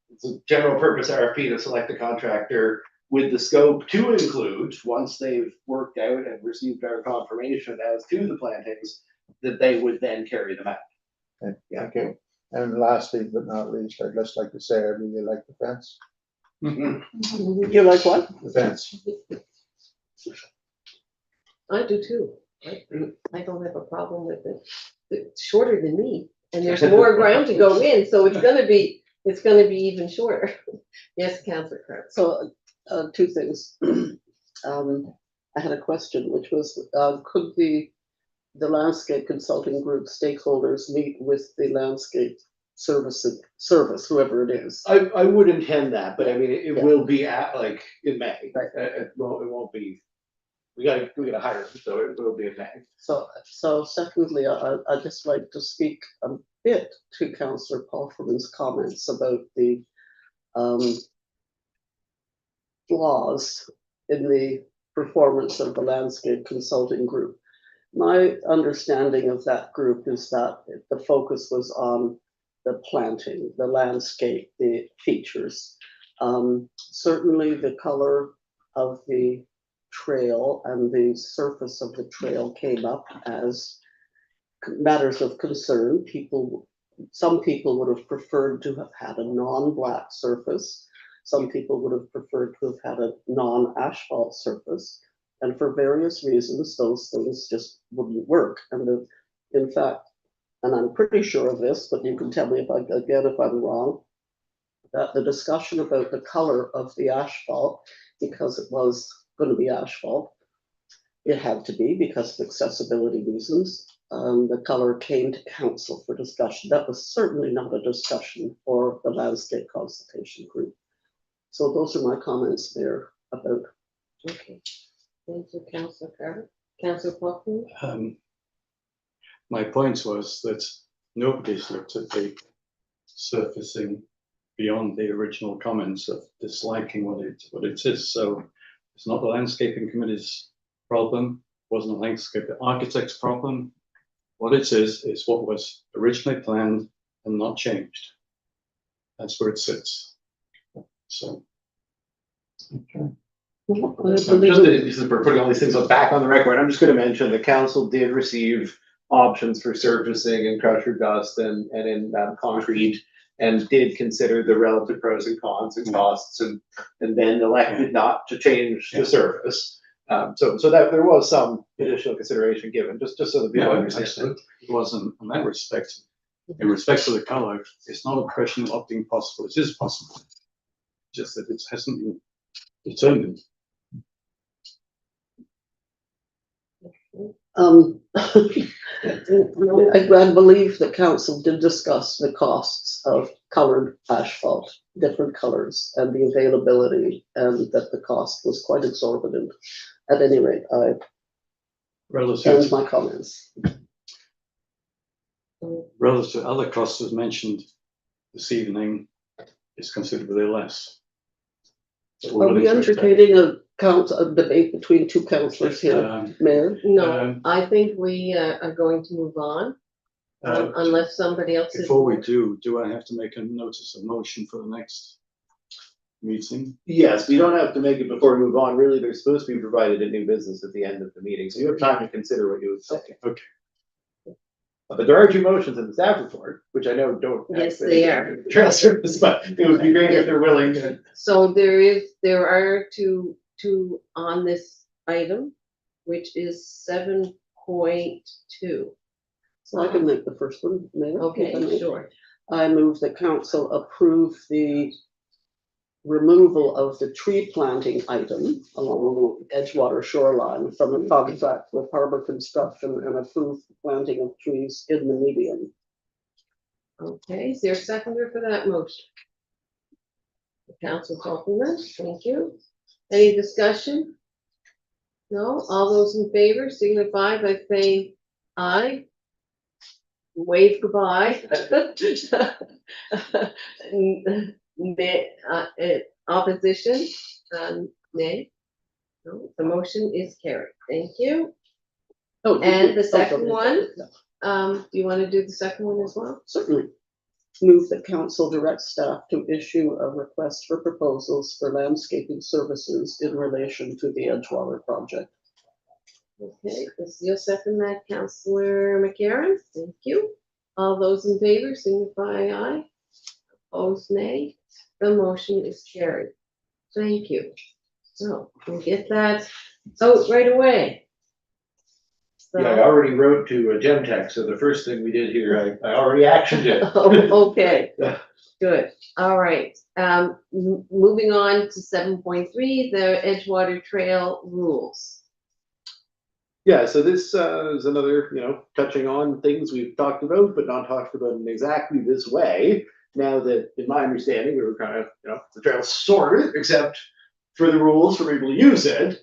it's a general purpose RFP to select a contractor with the scope to include, once they've worked out and received our confirmation as to the plantings, that they would then carry them out. Okay, thank you. And lastly, but not least, I'd just like to say I really like the fence. You like what? The fence. I do too. I don't have a problem with it. It's shorter than me and there's more ground to go in, so it's gonna be even shorter. Yes, Councillor Kurt. So, two things. I had a question, which was, could the landscape consulting group stakeholders meet with the landscape service, whoever it is? I would intend that, but I mean, it Yeah. will be in May. Right. It won't be, we gotta hire them, so it will be in May. So secondly, I'd just like to speak a bit to Councillor Palfreyman's comments about the flaws in the performance of the landscape consulting group. My understanding of that group is that the focus was on the planting, the landscape, the features. Certainly the color of the trail and the surface of the trail came up as matters of concern. Some people would have preferred to have had a non-black surface. Some people would have preferred to have had a non-asphalt surface. And for various reasons, those things just wouldn't work. And in fact, and I'm pretty sure of this, but you can tell me if I'm wrong, that the discussion about the color of the asphalt, because it was going to be asphalt, it had to be because of accessibility reasons. The color came to council for discussion. That was certainly not a discussion for the landscape consultation group. So those are my comments there about. Okay. Thank you, Councillor Carter. Councillor Palfreyman? My point was that nobody's looked at the surfacing beyond the original comments of disliking what it is. So it's not the landscaping committee's problem, wasn't the landscape architect's problem. What it is what was originally planned and not changed. That's where it sits. So. Just we're putting all these things back on the record, I'm just gonna mention the council did receive options for surfacing and crusher dust and in concrete, and did consider the relative pros and cons and costs, and then elected not to change the surface. So that there was some additional consideration given, just so that people understand. It wasn't in that respect. In respect to the color, it's not a question of being possible. It is possible. Just that it hasn't been determined. I believe the council did discuss the costs of colored asphalt, different colors, and the availability, and that the cost was quite exorbitant. At any rate, I Relative, end my comments. relative to other costs as mentioned this evening, is considerably less. So Are we entertaining a debate between two councillors here, Mayor? No, I think we are going to move on, unless somebody else is. Before we do I have to make a notice of motion for the next meeting? Yes, we don't have to make it before we move on. Really, they're supposed to be provided in new business at the end of the meeting, so you have time to consider what you would say. Okay. But there are two motions in the staff report, which I know don't. have Yes, they anything are. to do with the Trail service, but it would be great if they're willing to. So there are two on this item, which is 7.2. So I can make the first one, Mayor. if I Okay, may. sure. I move that council approve the removal of the tree planting item along the Edgewater shoreline from the contract with Harbor Construction and approve the planting of trees in the median. Okay, is there a seconder for that motion? Council Copeland, thank you. Any discussion? No, all those in favor signify by saying aye. Wave goodbye. Opposition, nay. No, the motion is carried, thank you. Oh, And the oh, second okay. one? Do you want to do the second one as well? Certainly. Move that council direct staff to issue a request for proposals for landscaping services in relation to the Edgewater project. Okay, you'll second that, Councillor McCarron, thank you. All those in favor signify aye. Opposed, nay. The motion is carried. Thank you. So we'll get that out right away. Yeah, I So, already wrote to Gemtech, so the first thing we did here, I already actioned it. okay, good, all right. Moving on to 7.3, the Edgewater Trail rules. Yeah, so this is another, touching on things we've talked about, but not talked about in exactly this way. Now that, in my understanding, we were kind of, the trail's sorted, except for the rules for people to use it.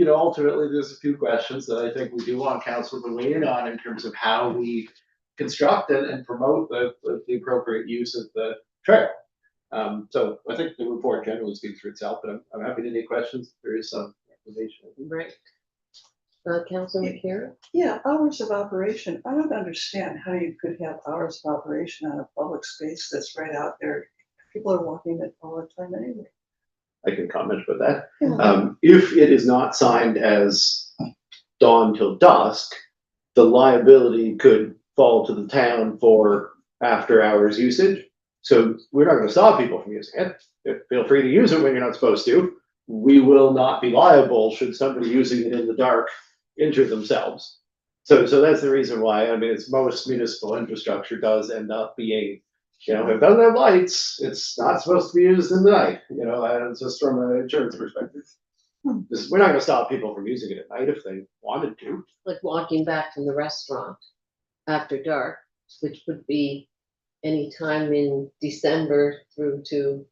Ultimately, there's a few questions that I think we do want council to weigh in on in terms of how we construct and promote the appropriate use of the trail. So I think the report generally speaks for itself, but I'm happy to take questions. There is some information. Right. Councilor McCarron? Yeah, hours of operation. I don't understand how you could have hours of operation on a public space that's right out there. People are walking it all the time anyway. I can comment about that. Yeah. If it is not signed as dawn till dusk, the liability could fall to the town for after hours usage. So we're not gonna stop people from using it. Feel free to use it when you're not supposed to. We will not be liable should somebody using it in the dark injure themselves. So that's the reason why, it's most municipal infrastructure does end up being, if it doesn't have lights, it's not supposed to be used in the night, and it's just from an insurance perspective. We're not gonna stop people from using it at night if they wanted to. Like walking back from the restaurant after dark, which would be any time in December through to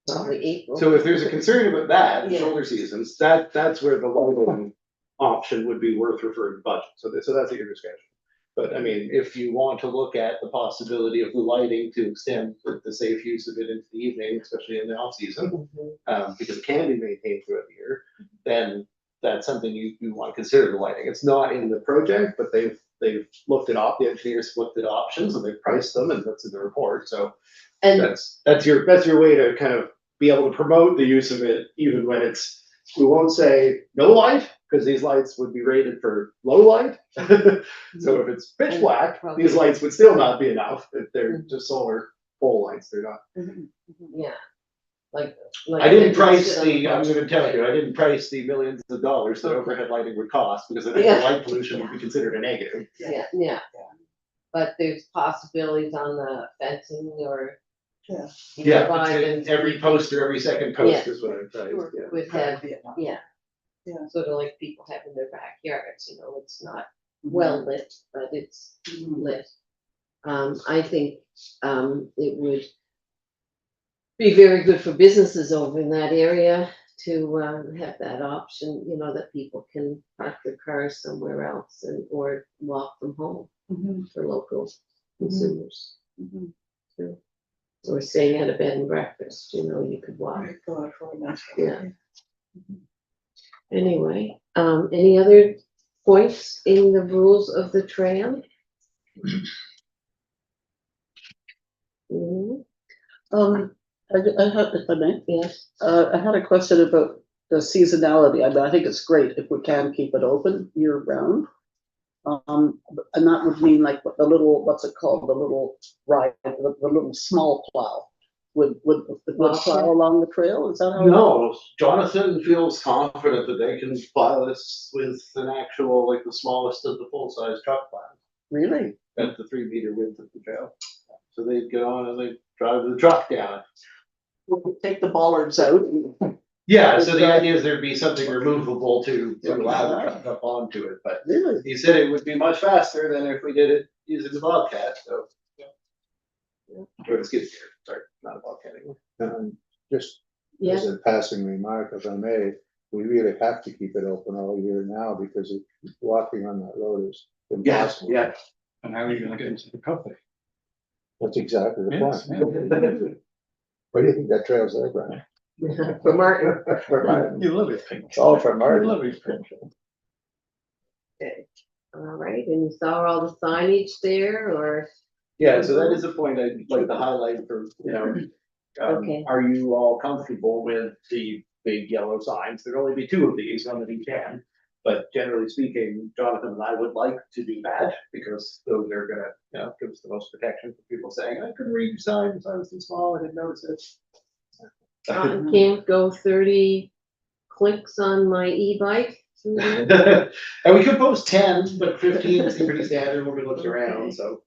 probably April. So if there's a concern about that, Yeah. shoulder seasons, that's where the lighting option would be worth referring to budget. So that's at your discretion. But if you want to look at the possibility of the lighting to extend the safe use of it into the evening, especially in the off season, Mhm. because it can be maintained throughout the year, then that's something you want to consider the lighting. It's not in the project, but they've looked it up. The engineers looked at options and they've priced them, and that's in the report. So And that's your way to kind of be able to promote the use of it, even when we won't say no light, because these lights would be rated for low light. So if it's pitch black, these lights would still not be enough. If they're just solar pole lights, they're not. yeah, like. I didn't price listed on I'm gonna tell you, I didn't price the millions of dollars that overhead lighting would cost, because I think the Yeah. light pollution would be considered a negative. Yeah. But there's possibilities on the fencing or. Yeah. Yeah, nearby it's and every poster, every second post is what I priced, Sure. yeah. would have, yeah. Yeah. Sort of like people have in their backyards, you know, it's not well lit, but it's lit. I think, it would be very good for businesses over in that area to, have that option, you know, that people can park their cars somewhere else and, or walk them home Mhm, for local consumers. mhm. Too. Or staying at a bed and breakfast, you know, you could walk. Right, go out for a nice. Yeah. Anyway, any other points in the rules of the trail? Mhm, I had, if I may, yes, I had a question about the seasonality. I mean, I think it's great if we can keep it open year round. And that would mean like what the little, what's it called, the little ride, the little small plow would plow along the trail, is that how? No, Jonathan feels confident that they can plow this with an actual, like the smallest of the full-size truck plows Really? at the 3 meter width of the trail. So they'd go on and they'd drive the truck down. Take the bollards out. Yeah, so the idea is there'd be something removable to allow the truck up onto it, but Really? he said it would be much faster than if we did it using the Bobcat, so. Or the skid steer, sorry, not a Bobcat anymore. Just yeah, as a passing remark, if I may, we really have to keep it open all year now because walking on that road is impossible. Yeah. And how are you gonna get into the coffee? That's exactly the Yes, point. Where do you think that trail's there, Brian? for Martin. For Martin. You love it pink. Oh, for You Martin. love it pink. Okay, all right, and you saw all the signage there, or, Yeah, so that is a point I'd like to highlight for, you know, Okay. are you all comfortable with the big yellow signs? There'd only be 2 of these, one at each end. But generally speaking, Jonathan and I would like to do that because those are gonna, you know, give us the most protection for people saying, I couldn't read your sign because I was too small, I didn't notice it. can't go 30 clicks on my e-bike through there? And we could post 10, but 15 is pretty standard when we look Okay. around, so.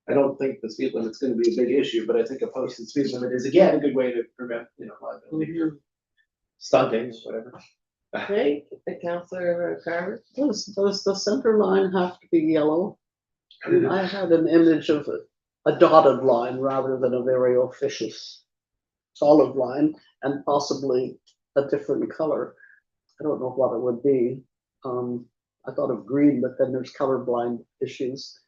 I don't think the speed limit's gonna be a big issue, but I think a posted speed limit is again a good way to prevent, you know, liability or stunting, whatever. Okay, Councillor Carver? Does the center line have to be yellow? I mean, I had an image of a dotted line rather than a very officious solid line and possibly a different color. I don't know what it would be. I thought of green, but then there's colorblind issues.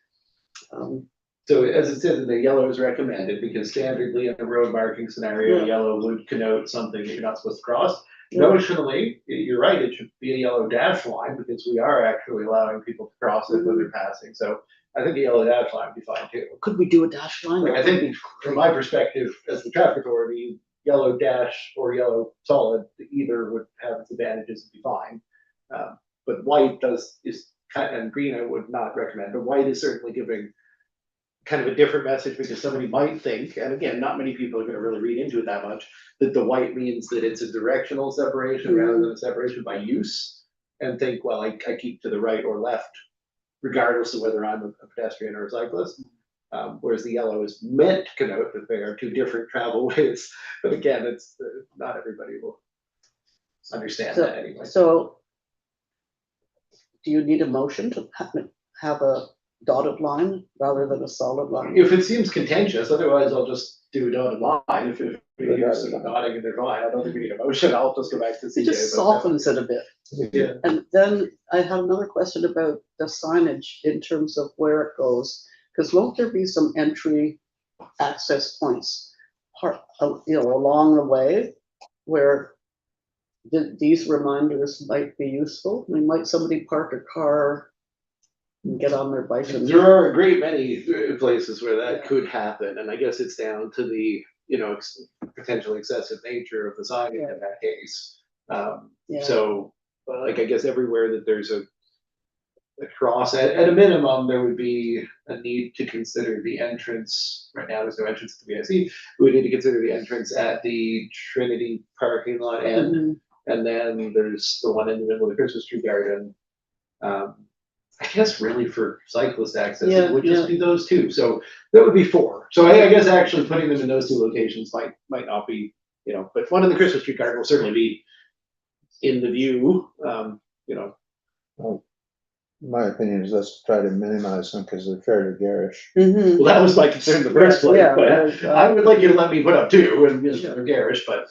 So as it says, the yellow is recommended because standardly in a road marking scenario, Yeah. yellow would connote something that you're not supposed to cross. Yeah. Notionally, you're right, it should be a yellow dash line because we are actually allowing people to cross it when they're passing. So I think a yellow dash line would be fine too. Could we do a dash line? Like, I think from my perspective, as the traffic authority, yellow dash or yellow solid, either would have its advantages and be fine. But white is kind and green I would not recommend, but white is certainly giving kind of a different message because somebody might think, and again, not many people are gonna really read into it that much, that the white means that it's a directional separation rather than a separation by use. And think, well, I keep to the right or left, regardless of whether I'm a pedestrian or a cyclist. Whereas the yellow is meant to connote that they are 2 different travel ways, but again, it's, not everybody will understand that anyway. So do you need a motion to have a dotted line rather than a solid line? If it seems contentious, otherwise I'll just do a dotted line, if we hear some nodding and they're fine, I don't think we need a motion, I'll just go back to CJ. It just but, softens it a bit. Yeah. And then I have another question about the signage in terms of where it goes. Because won't there be some entry access points, along the way where these reminders might be useful? I mean, might somebody park a car and get on their bike and? There are a great many places where that could happen, and I guess it's down to the, you know, potentially excessive nature of the signage in that case. Yeah. So, like, I guess everywhere that there's a cross, at a minimum, there would be a need to consider the entrance. Right now, there's no entrance to the BIC. We would need to consider the entrance at the Trinity parking lot end, Mhm. and then there's the one in the middle of the Christmas tree garden. I guess really for cyclist access, Yeah, it would just be those 2. So that would be 4. So I guess actually putting them in those 2 locations might not be, you know, but one in the Christmas tree garden will certainly be in the view, you know, My opinion is let's try to minimize them because they're fairly garish. Mhm. well, that was my concern in the first place, Yeah, but yeah, I would like you to let me put up two, and, you know, they're garish, but.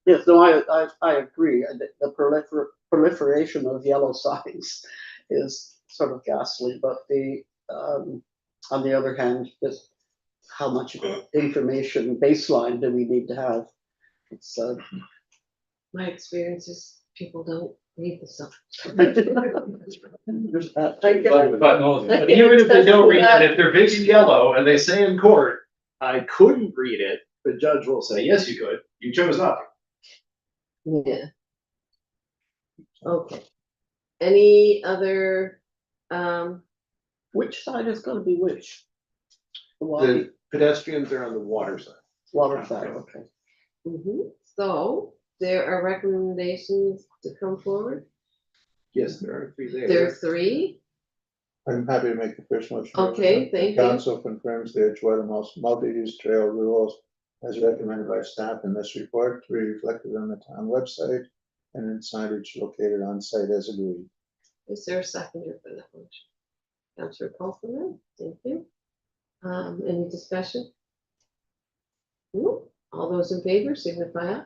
Yes, no, I agree. The proliferation of yellow signs is sort of ghastly, but on the other hand, just how much information baseline do we need to have? It's, My experience is people don't read the sign. there's that. But even if they don't read it, if they're big and yellow and they say in court, I couldn't read it, the judge will say, yes, you could, you chose not to. Yeah. Okay. Any other, Which side is gonna be which? The water, The pedestrians are on the water side. water side, okay. so there are recommendations to come forward. Yes, there are three there. There are three. I'm happy to make the first motion. Okay, thank you. Council confirms the Edgewater multi-use trail rules as recommended by staff in this report to be reflected on the town website and in signage located on site as agreed. Is there a seconder for that motion? Councillor Paulson, thank you. Any discussion? No? All those in favor signify aye.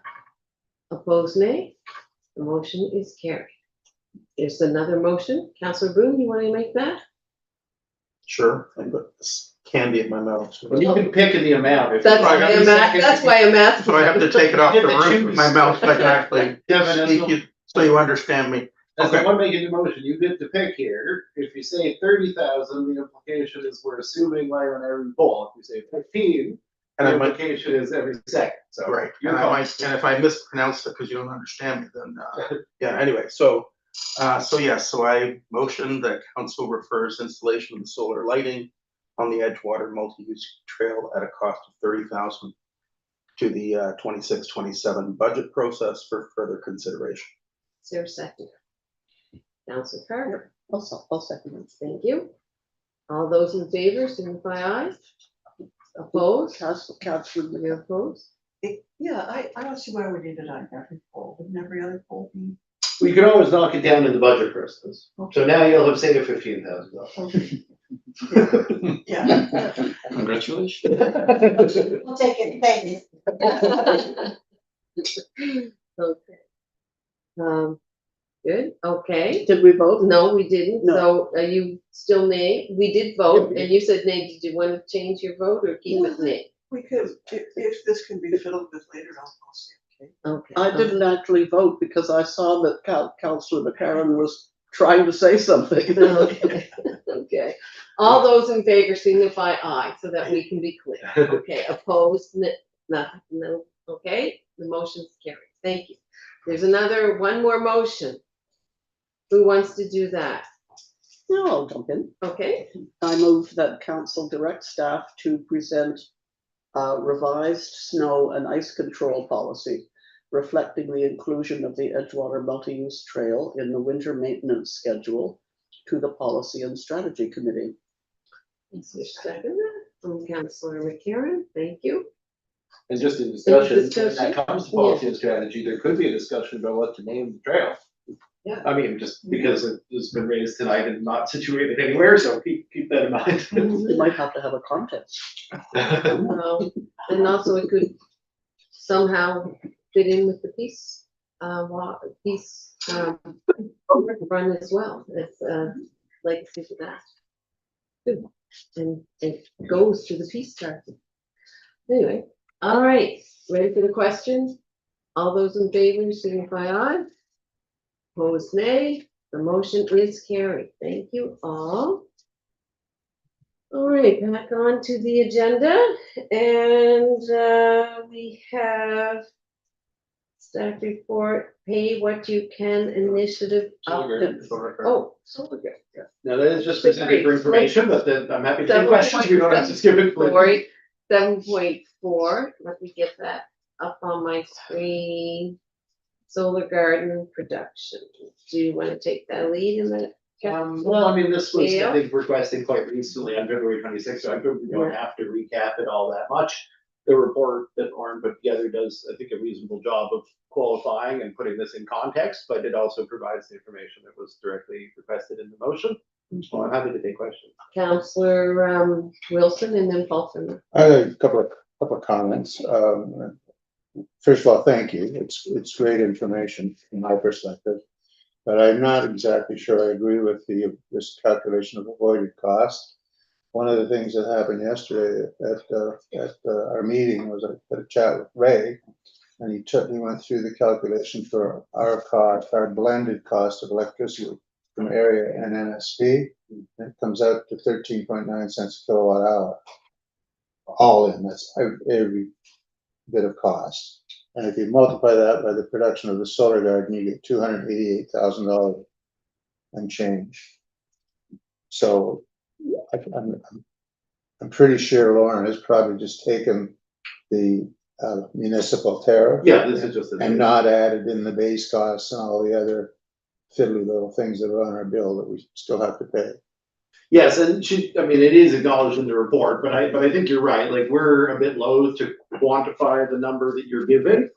Opposed, nay. The motion is carried. There's another motion. Councillor Boone, you want to make that? Sure, I put this candy in my mouth. So Well, you can pick the amount. if- That's why I'm asking. so I have to take it off the Get the roof of my juice. mouth so I can actually Kevin, as speak the- you, so you understand me. as the Okay. one making the motion, you get to pick here. If you say 30,000, the implication is we're assuming light on every pole. If you say 15, And the I might, implication is every second, so. right, you're and I fine. might, and if I mispronounce it because you don't understand me, then, yeah, anyway, so yes, so I motion that council refers installation of the solar lighting on the Edgewater multi-use trail at a cost of 30,000 to the 26-27 budget process for further consideration. Is there a second? Councillor Carter, I'll second it. thank you. All those in favor signify aye. Opposed? Councillor, You're opposed? Yeah, I don't see why we need it on every poll, wouldn't every other poll be? We could always knock it down in the budget process. So now you'll have saved $15,000. Yeah. Congratulations. We'll take it, thank you. Okay. Good, okay. did we vote? No, we didn't. No. So are you still nay? We did vote and you said nay. Did you want to change your vote or keep it nay? We could, if this can be fiddled with later, I'll say, okay. Okay. I didn't actually vote because I saw that Councillor McCarron was trying to say something. Okay, okay. All those in favor signify aye, so that we can be clear. Okay, opposed, nothing, no, okay, the motion's carried, thank you. There's one more motion. Who wants to do that? No, I'll jump in. Okay, I move that council direct staff to present a revised snow and ice control policy reflecting the inclusion of the Edgewater multi-use trail in the winter maintenance schedule to the Policy and Strategy Committee. is there a second from Councillor McCarron? Thank you. And just in discussion, when discussion? that comes to policy and strategy, there could be a discussion about what to name the trail. Yeah. I mean, just because it has been raised tonight and not situated anywhere, so keep that in mind. We might have to have a contest. And also it could somehow fit in with the peace, peace, run as well. It's legacy to that. Good. And it goes to the peace party. Anyway, all right, ready for the question? All those in favor signify aye. Opposed, nay. The motion is carried. Thank you all. All right, back on to the agenda, and we have staff report, pay what you can initiative. Oh, solar grid. Now, that is just presented for information, but then I'm happy to take questions. We don't have to skip it. Sorry, 7.4, let me get that up on my screen. Solar garden production. Do you want to take that lead in the? Well, I mean, this was, Yeah. I think, requested quite recently on February 26th, so I don't have to recap it all that much. the report that Lauren put together does, I think, a reasonable job of qualifying and putting this in context, but it also provides the information that was directly requested in the motion. So I'm happy to take questions. Counselor Wilson and then Paul Finley. I had a couple of comments. First of all, thank you. It's great information from my perspective, but I'm not exactly sure I agree with this calculation of avoided cost. One of the things that happened yesterday at our meeting was I had a chat with Ray, and he went through the calculation for our blended cost of electricity from area and NSP. And it comes out to 13.9 cents a kilowatt hour. All in, that's every bit of cost. And if you multiply that by the production of the solar garden, you get $288,000 and change. So I'm pretty sure Lauren has probably just taken the municipal tariff. Yeah, this is just. And not added in the base costs and all the other fiddly little things that are on our bill that we still have to pay. Yes, and I mean, it is acknowledged in the report, but I think you're right. Like, we're a bit loath to quantify the number that you're giving.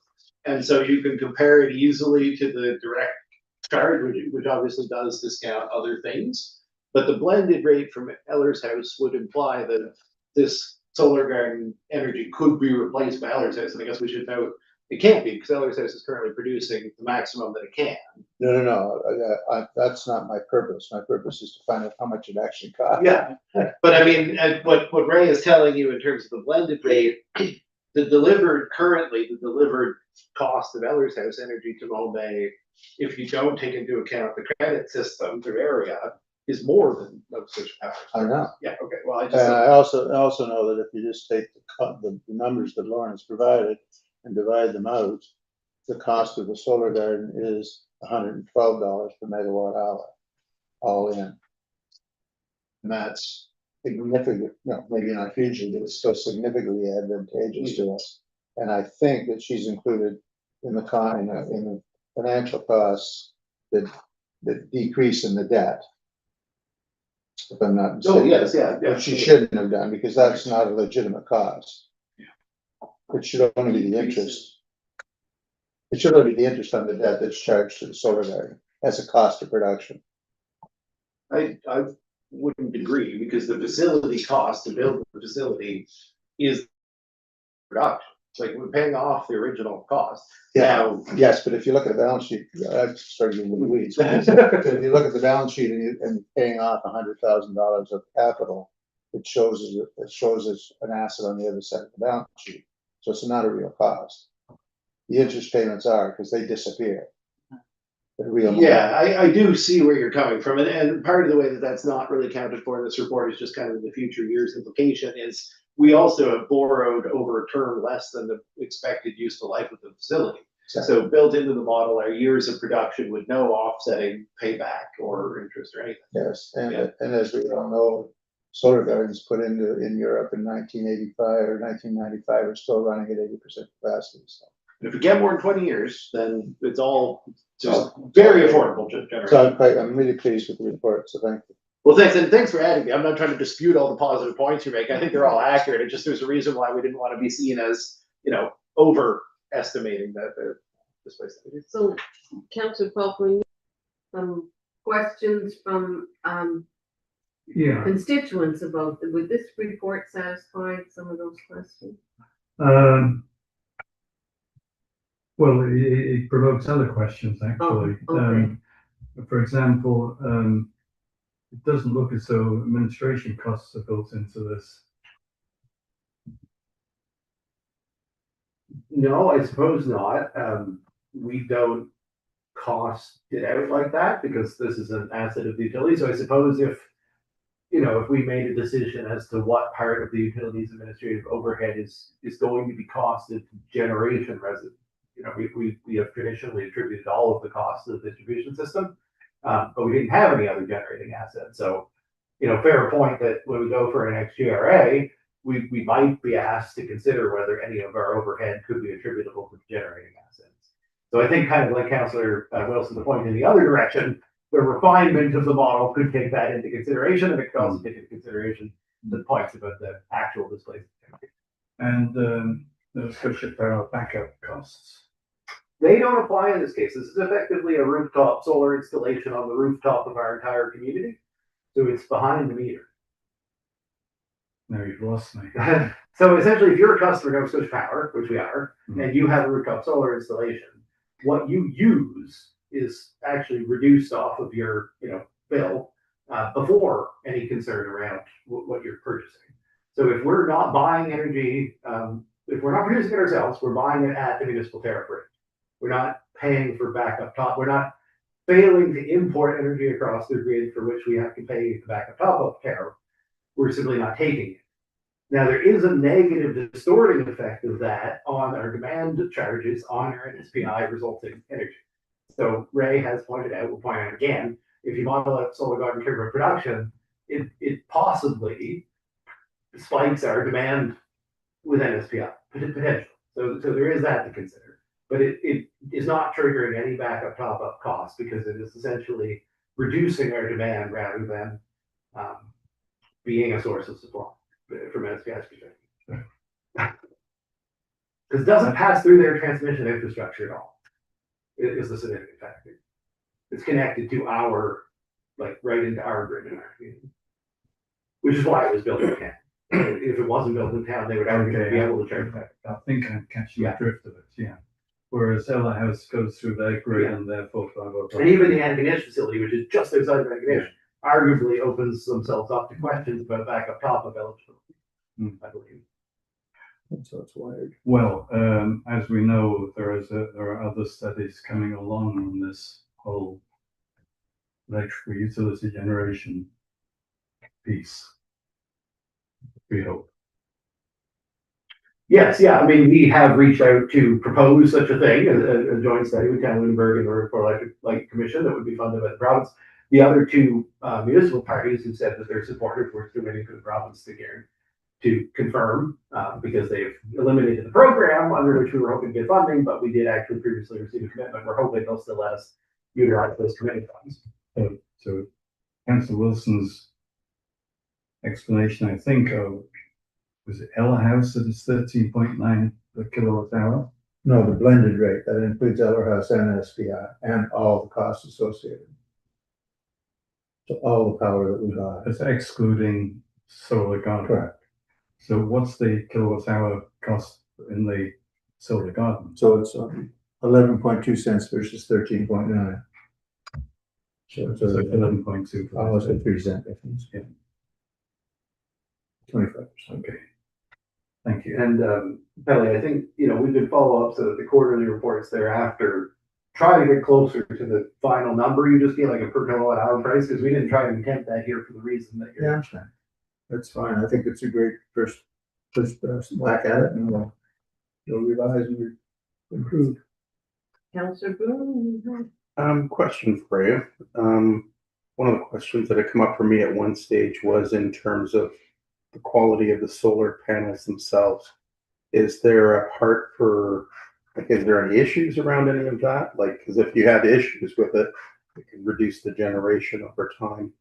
And so you can compare it easily to the direct charge, which obviously does discount other things. But the blended rate from Eller's House would imply that this solar garden energy could be replaced by Eller's House. And I guess we should note it can't be, because Eller's House is currently producing the maximum that it can. No. That's not my purpose. My purpose is to find out how much it actually costs. Yeah, but I mean, what Ray is telling you in terms of the blended rate, the delivered cost of Eller's House energy to Monet, if you don't take into account the credit system through area, is more than Nova Scotia Power. I know. Yeah, okay, well, I And just. I also know that if you just take the numbers that Lauren's provided and divide them out, the cost of the solar garden is $112 per megawatt hour, all in. And that's significant, maybe not hugely, but it's still significantly advantageous to us. And I think that she's included in the financial costs that decrease in the debt. If I'm not mistaken. Oh, yes, yeah. Which she shouldn't have done, because that's not a legitimate cost. It should only be the interest. It should only be the interest on the debt that's charged to the solar garden as a cost of production. I wouldn't agree, because the facility cost to build the facility is production. Like, we're paying off the original cost. Now, Yes, but if you look at the balance sheet, I'm starting in the weeds. If you look at the balance sheet and paying off $100,000 of capital, it shows as an asset on the other side of the balance sheet. So it's not a real cost. The interest payments are, because they disappear. The real money. yeah, I do see where you're coming from, and part of the way that that's not really accounted for in this report is just kind of the future years implication is we also have borrowed over a term less than the expected useful life of the facility. Exactly. So built into the model are years of production with no offsetting payback or interest or anything. Yes, Yeah. and as we all know, solar gardens put in Europe in 1985 or 1995 are still running at 80% capacity. So. And if we get more than 20 years, then it's all just very affordable generation. So I'm really pleased with the report, so thank you. Well, thanks, and thanks for adding me. I'm not trying to dispute all the positive points you make. I think they're all accurate. It just, there's a reason why we didn't want to be seen as, overestimating this place. So, Councillor Paul, some questions from Yeah, constituents about, would this report satisfy some of those questions? well, it provokes other questions, actually. Oh, okay. For example, it doesn't look as though administration costs are built into this. No, I suppose not. We don't cost it out like that because this is an asset of the utility. So I suppose if we made a decision as to what part of the utilities administrative overhead is going to be costed to generation we have traditionally attributed all of the costs to the distribution system, but we didn't have any other generating assets. So, fair point that when we go for an XGRA, we might be asked to consider whether any of our overhead could be attributable to generating assets. So I think kind of like Councillor Wilson, the point in the other direction, the refinement of the model could take that into consideration, and it could also take into consideration the points about the actual displacement. And Nova Scotia Power backup costs. They don't apply in this case. This is effectively a rooftop solar installation on the rooftop of our entire community. So it's behind the meter. No, you've lost me. So essentially, if you're a customer of Nova Scotia Power, which we are, Mhm. and you have a rooftop solar installation, what you use is actually reduced off of your, bill before any concern around what you're purchasing. So if we're not buying energy, if we're not producing it ourselves, we're buying it at the municipal tariff rate. We're not paying for backup top. We're not failing to import energy across the grid for which we have to pay the backup top up tariff. We're simply not taking it. Now, there is a negative distorting effect of that on our demand charges on our NSPI resulting energy. So Ray has pointed out, we'll point out again, if you model out solar garden turbine production, it possibly spikes our demand with NSPI potential. So there is that to consider. But it is not triggering any backup top up costs because it is essentially reducing our demand rather than being a source of supply from NSPI's perspective. Because it doesn't pass through their transmission infrastructure at all. It is the significant factor. It's connected to right into our grid in our community. Which is why it was built in town. If it wasn't built in town, they would actually be able to charge back. I think I'm catching Yeah. the drift of it, yeah. Whereas Ella House goes through their grid Yeah. and therefore blah, blah, blah. And even the Antigonish facility, which is just outside of Antigonish, arguably opens themselves up to questions about backup top of eligibility, I believe. So it's wired. Well, as we know, there are other studies coming along on this whole electrical utility generation piece. We hope. Yes, yeah, I mean, we have reached out to propose such a thing, a joint study with Town of Lunenburg and the Royal Electric Light Commission that would be funded by the province. The other two municipal parties who said that they're supportive, we're still waiting for the province to confirm, because they've eliminated the program under which we were hoping to get funding, but we did actually previously receive a commitment. We're hoping they'll still let us utilize those committed funds. So Councillor Wilson's explanation, I think, was it Ella House that is 13.9 per kilowatt hour? No, the blended rate, that includes Eller House and SPI and all the costs associated. So all the power that we buy. That's excluding solar garden. Correct. So what's the kilowatt hour cost in the solar garden? So it's 11.2 cents versus 13.9. So it's So 11.2. almost a 3 cent difference. Yeah. 25%. Okay. Thank you. And Pelly, I think, we could follow up so that the quarterly reports thereafter try to get closer to the final number. You just get like a per kilowatt hour price, because we didn't try and attempt that here for the reason that Yeah, I you're. understand. That's fine. I think it's a great first whack at it, and we'll revise and improve. Councillor Boone. Question for you. One of the questions that had come up for me at one stage was in terms of the quality of the solar panels themselves. Is there a part for, is there any issues around any of that? Because if you have issues with it, it can reduce the generation over time.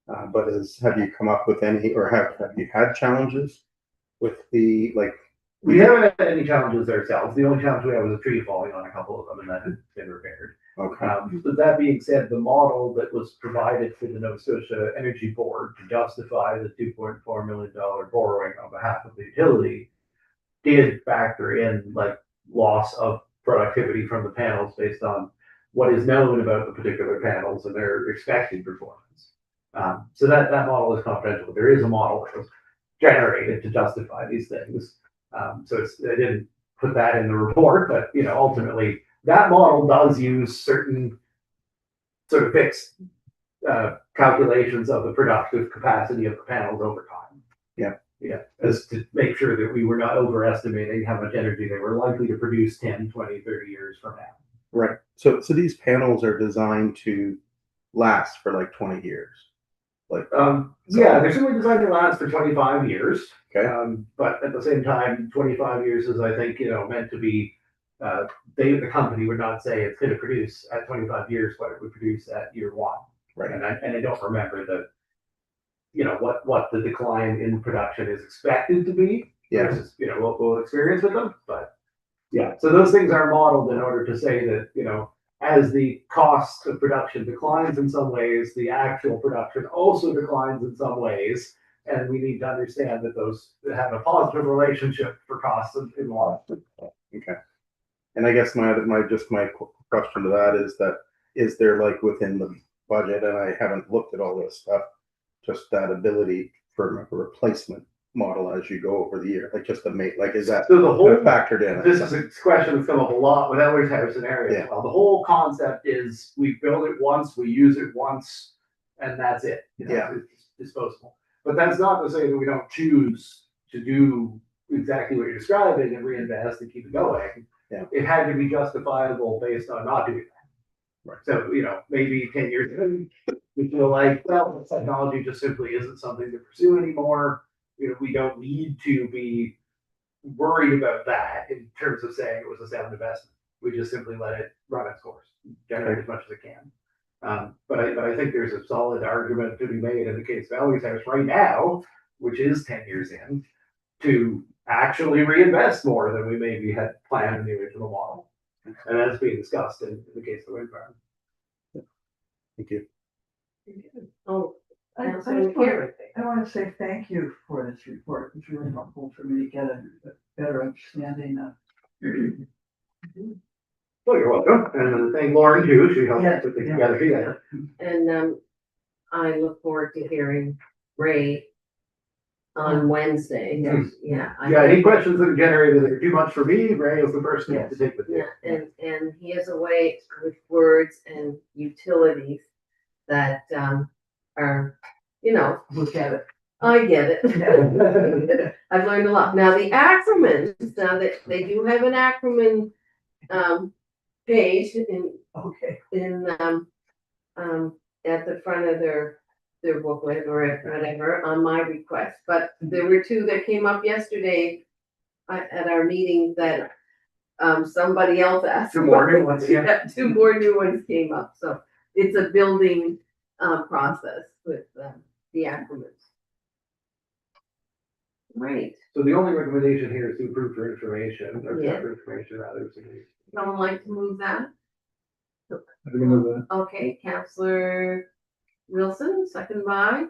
But have you come up with any, or have you had challenges with the, We haven't had any challenges ourselves. The only challenge we had was a tree falling on a couple of them, and that had been repaired. okay, But that being said, the model that was provided to the Nova Scotia Energy Board to justify the $2.4 million borrowing on behalf of the utility did factor in loss of productivity from the panels based on what is known about the particular panels and their expected performance. So that model is confidential, but there is a model that was generated to justify these things. So I didn't put that in the report, but ultimately that model does use certain sort of fixed calculations of the productive capacity of the panels over time. Yeah, as to make sure that we were not overestimating how much energy they were likely to produce 10, 20, 30 years from now. right. So these panels are designed to last for 20 years. Yeah, they're certainly designed to last for 25 years. Okay. But at the same time, 25 years is, I think, meant to be, the company would not say it's going to produce at 25 years what it would produce at year one. Right. And I don't remember what the decline in production is expected to be. Yeah. versus, local experience with them, but yeah, so those things are modeled in order to say that, as the cost of production declines in some ways, the actual production also declines in some ways. And we need to understand that those have a positive relationship for costs in law. Okay. And I guess my question to that is that, is there like within the budget, and I haven't looked at all this stuff, just that ability for a replacement model as you go over the year, like just is that So the whole, factored in? this is a question that's come up a lot with other types of scenarios. Yeah. Well, the whole concept is we build it once, we use it once, and that's it. Yeah. It's disposable. But that's not to say that we don't choose to do exactly what you're describing and reinvest and keep it going. Yeah. It had to be justifiable based on not doing that. Right. So, maybe 10 years in, we feel like, well, the technology just simply isn't something to pursue anymore. We don't need to be worried about that in terms of saying it was a sound investment. We just simply let it run its course, generate as much as it can. But I think there's a solid argument to be made in the case of Ellie's House right now, which is 10 years in, to actually reinvest more than we maybe had planned in the original model. And that's being discussed in the case of the wind farm. Thank you. Oh, I Councilor just want Carey. to say thank you for this report. It's really helpful for me to get a better understanding of. Well, you're welcome. And thank Lauren too. She helped Yes, put it yeah. together. And I look forward to hearing Ray on Wednesday. Yes. Yeah. Yeah, any questions that are generated that are too much for me, Ray is the person to take with you. Yeah, and he has a way with words and utilities that are, Look at it. I get it. I've learned a lot. Now, the acronyms, now that they do have an acronym page Okay. at the front of their booklet or whatever on my request, but there were two that came up yesterday at our meeting that somebody else asked. Two more new ones, yeah. Two more new ones came up, so it's a building process with the acronyms. Right, So the only recommendation here is to approve for information, or Yeah. for information rather. someone like to move that? I don't know that. Okay, Counselor Wilson, second by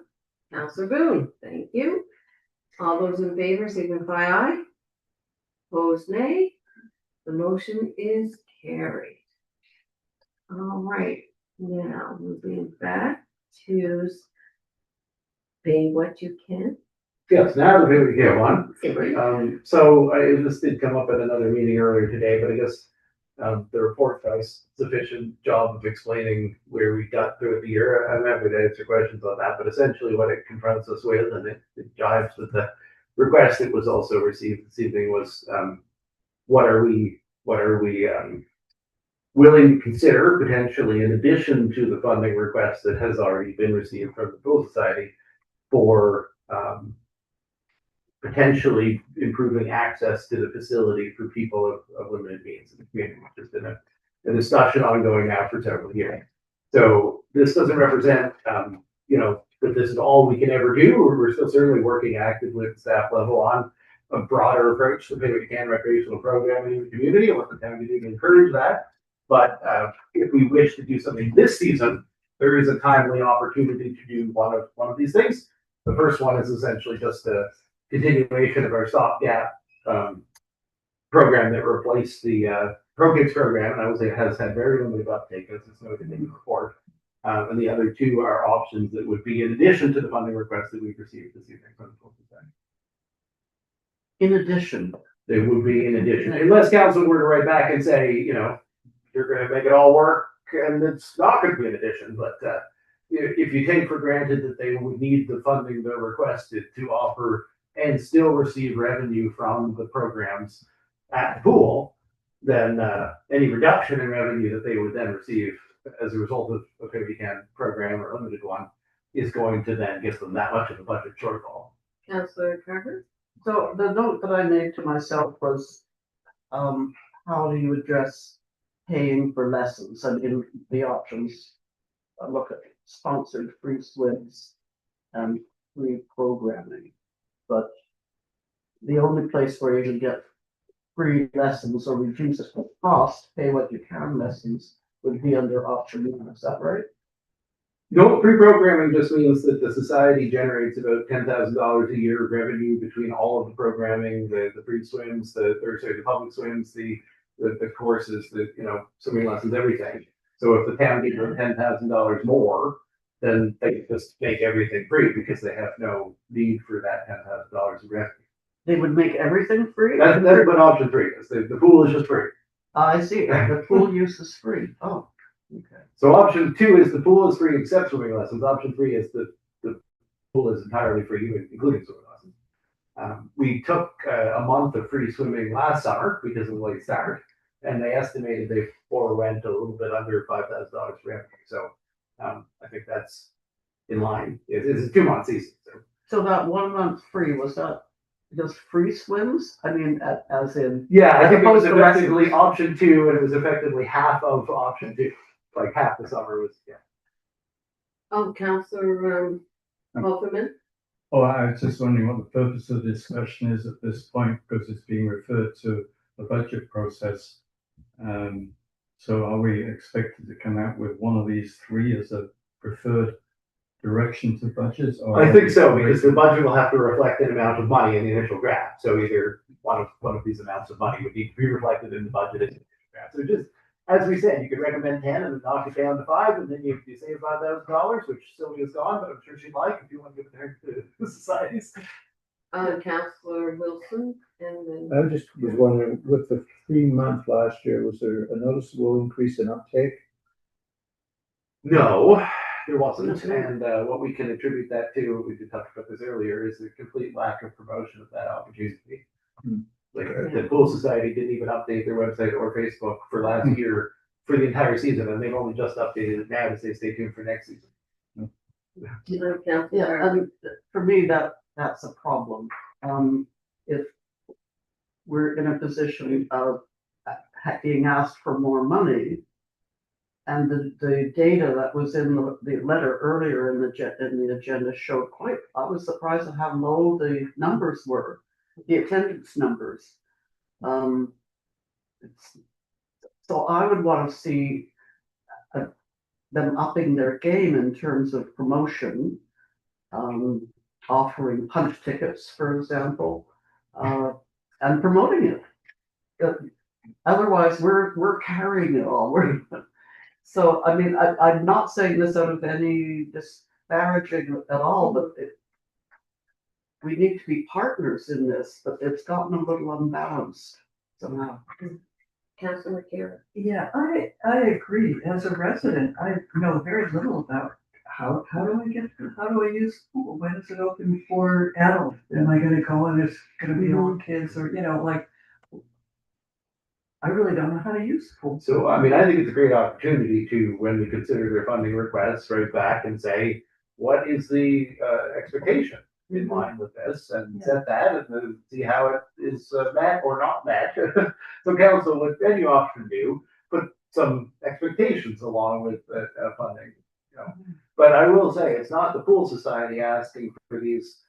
Counselor Boone, thank you. All those in favor signify aye. Opposed nay. The motion is carried. All right, now moving back to pay what you can. Yes, now we get one. This did come up at another meeting earlier today, but I guess the report does sufficient job of explaining where we got through the year. I'm happy to answer questions on that, but essentially what it confronts us with, and it jives with the request that was also received this evening, was what are we willing to consider potentially in addition to the funding request that has already been received from the Pool Society for potentially improving access to the facility for people of limited means in the community, which has been a discussion ongoing now for several years. So this doesn't represent, that this is all we can ever do. We're still certainly working actively at the staff level on a broader approach to pay what you can recreational programming in the community and what the town can do to encourage that. But if we wish to do something this season, there is a timely opportunity to do one of these things. The first one is essentially just a continuation of our stopgap program that replaced the ProKids program, and I would say it has had very limited uptake, as it's noted in the report. And the other two are options that would be in addition to the funding request that we've received this evening from the Pool Society. In addition, They would be in addition, unless council were to write back and say, you're gonna make it all work, and it's not gonna be an addition, but if you take for granted that they would need the funding they're requested to offer and still receive revenue from the programs at the pool, then any reduction in revenue that they would then receive as a result of a Pay What You Can program or limited one is going to then give them that much of a budget shortfall. Counselor Carter? so the note that I made to myself was, how do you address paying for lessons? I mean, the options, I look at sponsored free swims and free programming. But the only place where you can get free lessons or reduce the cost, pay what you can lessons would be under option one, is that right? No, pre-programming just means that the society generates about $10,000 a year of revenue between all of the programming, the free swims, the public swims, the courses, the, swimming lessons, everything. So if the town gives them $10,000 more, then they just make everything free because they have no need for that $10,000 of revenue. They would make everything free? That's what option 3 is. The pool is just free. I see, the pool use is free, oh, okay. So option 2 is the pool is free except swimming lessons. Option 3 is the pool is entirely free, including swimming lessons. We took a month of free swimming last summer because of the late start, and they estimated they forewent a little bit under $5,000 revenue. So I think that's in line. It's a 2-month season. So that 1 month free, was that just free swims? I mean, as in? Yeah, I as think it was opposed to effectively lessons? option 2, and it was effectively half of option 2. Like half the summer was, yeah. Councillor Hoffman? Oh, I was just wondering what the purpose of this question is at this point, because it's being referred to the budget process. So are we expected to come out with one of these 3 as a preferred direction to budgets? Or I think so, because the budget will have to reflect an amount of money in the initial draft. So either one of these amounts of money would need to be reflected in the budget in the initial draft. So just, as we said, you could recommend 10 and then knock it down to 5, and then you save $5,000, which Sylvia's gone, but I'm sure she'd like if you want to give it to the societies. Councillor Wilson, and then. I just was wondering, with the 3-month last year, was there a noticeable increase in uptake? No, there wasn't. Mhm. And what we can attribute that to, we did talk about this earlier, is the complete lack of promotion of that opportunity. Hmm. Like the Pool Society didn't even update their website or Facebook for last year for the entire season, and they've only just updated it now to say stay tuned for next season. Yeah, and for me, that's a problem. If we're in a position of being asked for more money, and the data that was in the letter earlier in the agenda showed I was surprised at how low the numbers were, the attendance numbers. So I would want to see them upping their game in terms of promotion, offering punch tickets, for example, and promoting it. Otherwise, we're carrying it all. So, I mean, I'm not saying this out of any disparaging at all, but we need to be partners in this, but it's gotten a little unbalanced somehow. Councillor Kira? Yeah, I agree. As a resident, I know very little about how do I use the pool? When is it open for adults? Am I gonna go and it's gonna be all kids or, like, I really don't know how to use the pool. So, I mean, I think it's a great opportunity to, when we consider their funding requests, write back and say, what is the expectation in line with this, and set that and then see how it is met or not met. So council, what any option do, put some expectations along with funding. But I will say, it's not the Pool Society asking for these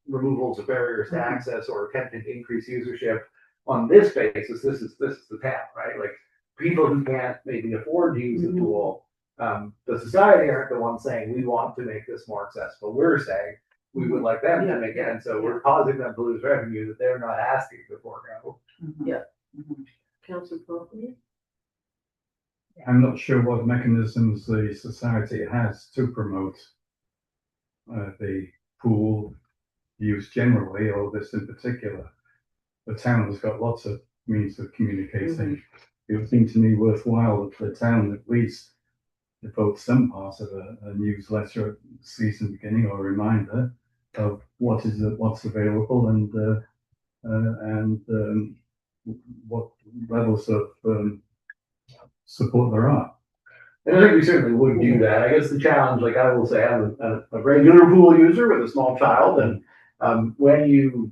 removals of barriers to access or attempting to increase usership. On this basis, this is the town, right? Like people who can't maybe afford to use the pool, the society aren't the ones saying we want to make this more accessible. We're saying we would like them to make it, and so we're causing them to lose revenue that they're not asking to forego. Yeah. Councillor Copley? I'm not sure what mechanisms the society has to promote the pool use generally, or this in particular. The town has got lots of means of communicating. It would seem to me worthwhile that the town at least devote some part of a newsletter at season beginning or a reminder of what's available and what levels of support there are. And I think we certainly would do that. I guess the challenge, like I will say, I'm a regular pool user with a small child, and when you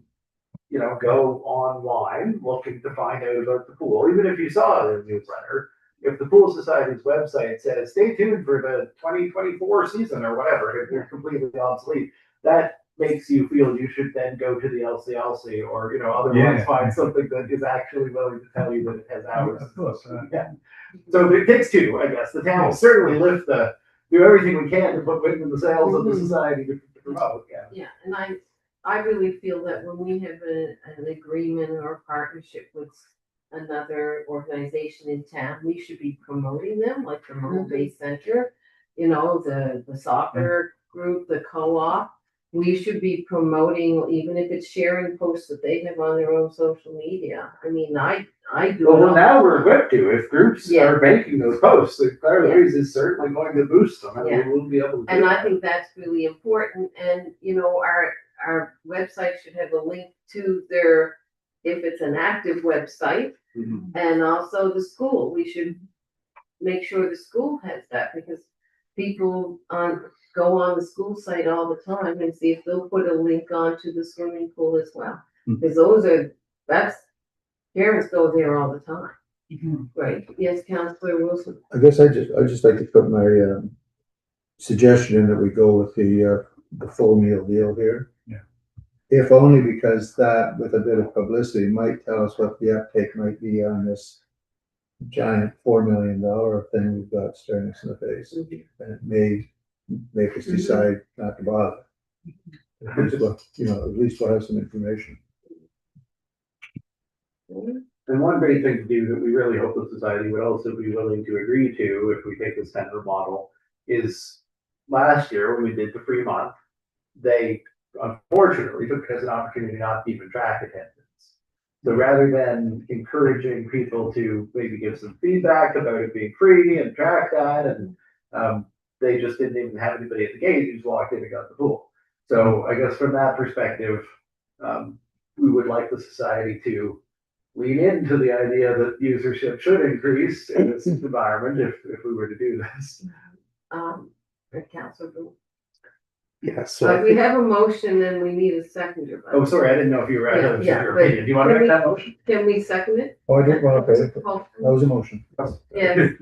go online looking to find out about the pool, even if you saw it in the newsletter, if the Pool Society's website says, stay tuned for the 2024 season or whatever, if they're completely obsolete, that makes you feel you should then go to the LCLC or, otherwise Yeah. find something that is actually willing to tell you that it has hours. Of course, Yeah. So it takes two, I guess. The town will certainly do everything we can to put wind in the sails of the Mhm. society to promote, yeah. Yeah, and I really feel that when we have an agreement or a partnership with another organization in town, we should be promoting them, like the Mohawk Bay Center, the soccer group, the co-op. We should be promoting, even if it's sharing posts that they have on their own social media. I mean, I do. it Well, all now the we're time. equipped to, if groups Yeah. are making those posts, the Clara Yeah. Louise is certainly going to boost them, and Yeah. we will be able to do And I that. think that's really important, and, our website should have a link to their, if it's an active website, Mhm. and also the school, we should make sure the school has that, because people go on the school site all the time and see if they'll put a link onto the swimming pool as well. Mhm. Because parents go there all the time, right? Yes, Counselor Wilson? I guess I'd just like to put my, suggestion in that we go with the full meal deal here. Yeah. If only because that, with a bit of publicity, might tell us what the uptake might be on this giant $4 million thing we've got staring us in the face. And it may make us decide not to bother. At least we'll have some information. And one great thing to do that we really hope the society would also be willing to agree to, if we take this kind of model, is last year when we did the free month, they unfortunately took it as an opportunity not to even track attendance. So rather than encouraging people to maybe give some feedback about it being free and track that, and they just didn't even have anybody at the gate, who just walked in and got the pool. So I guess from that perspective, we would like the society to lean into the idea that usership should increase in this environment if we were to do this. Counselor Boone? Yeah, so We have a motion and we need a seconder. Oh, sorry, I didn't know if you were, I thought it was Yeah, your but opinion. Do you want to can make that motion? Can we second it? Oh, I did, well, okay, that was a motion. Yes.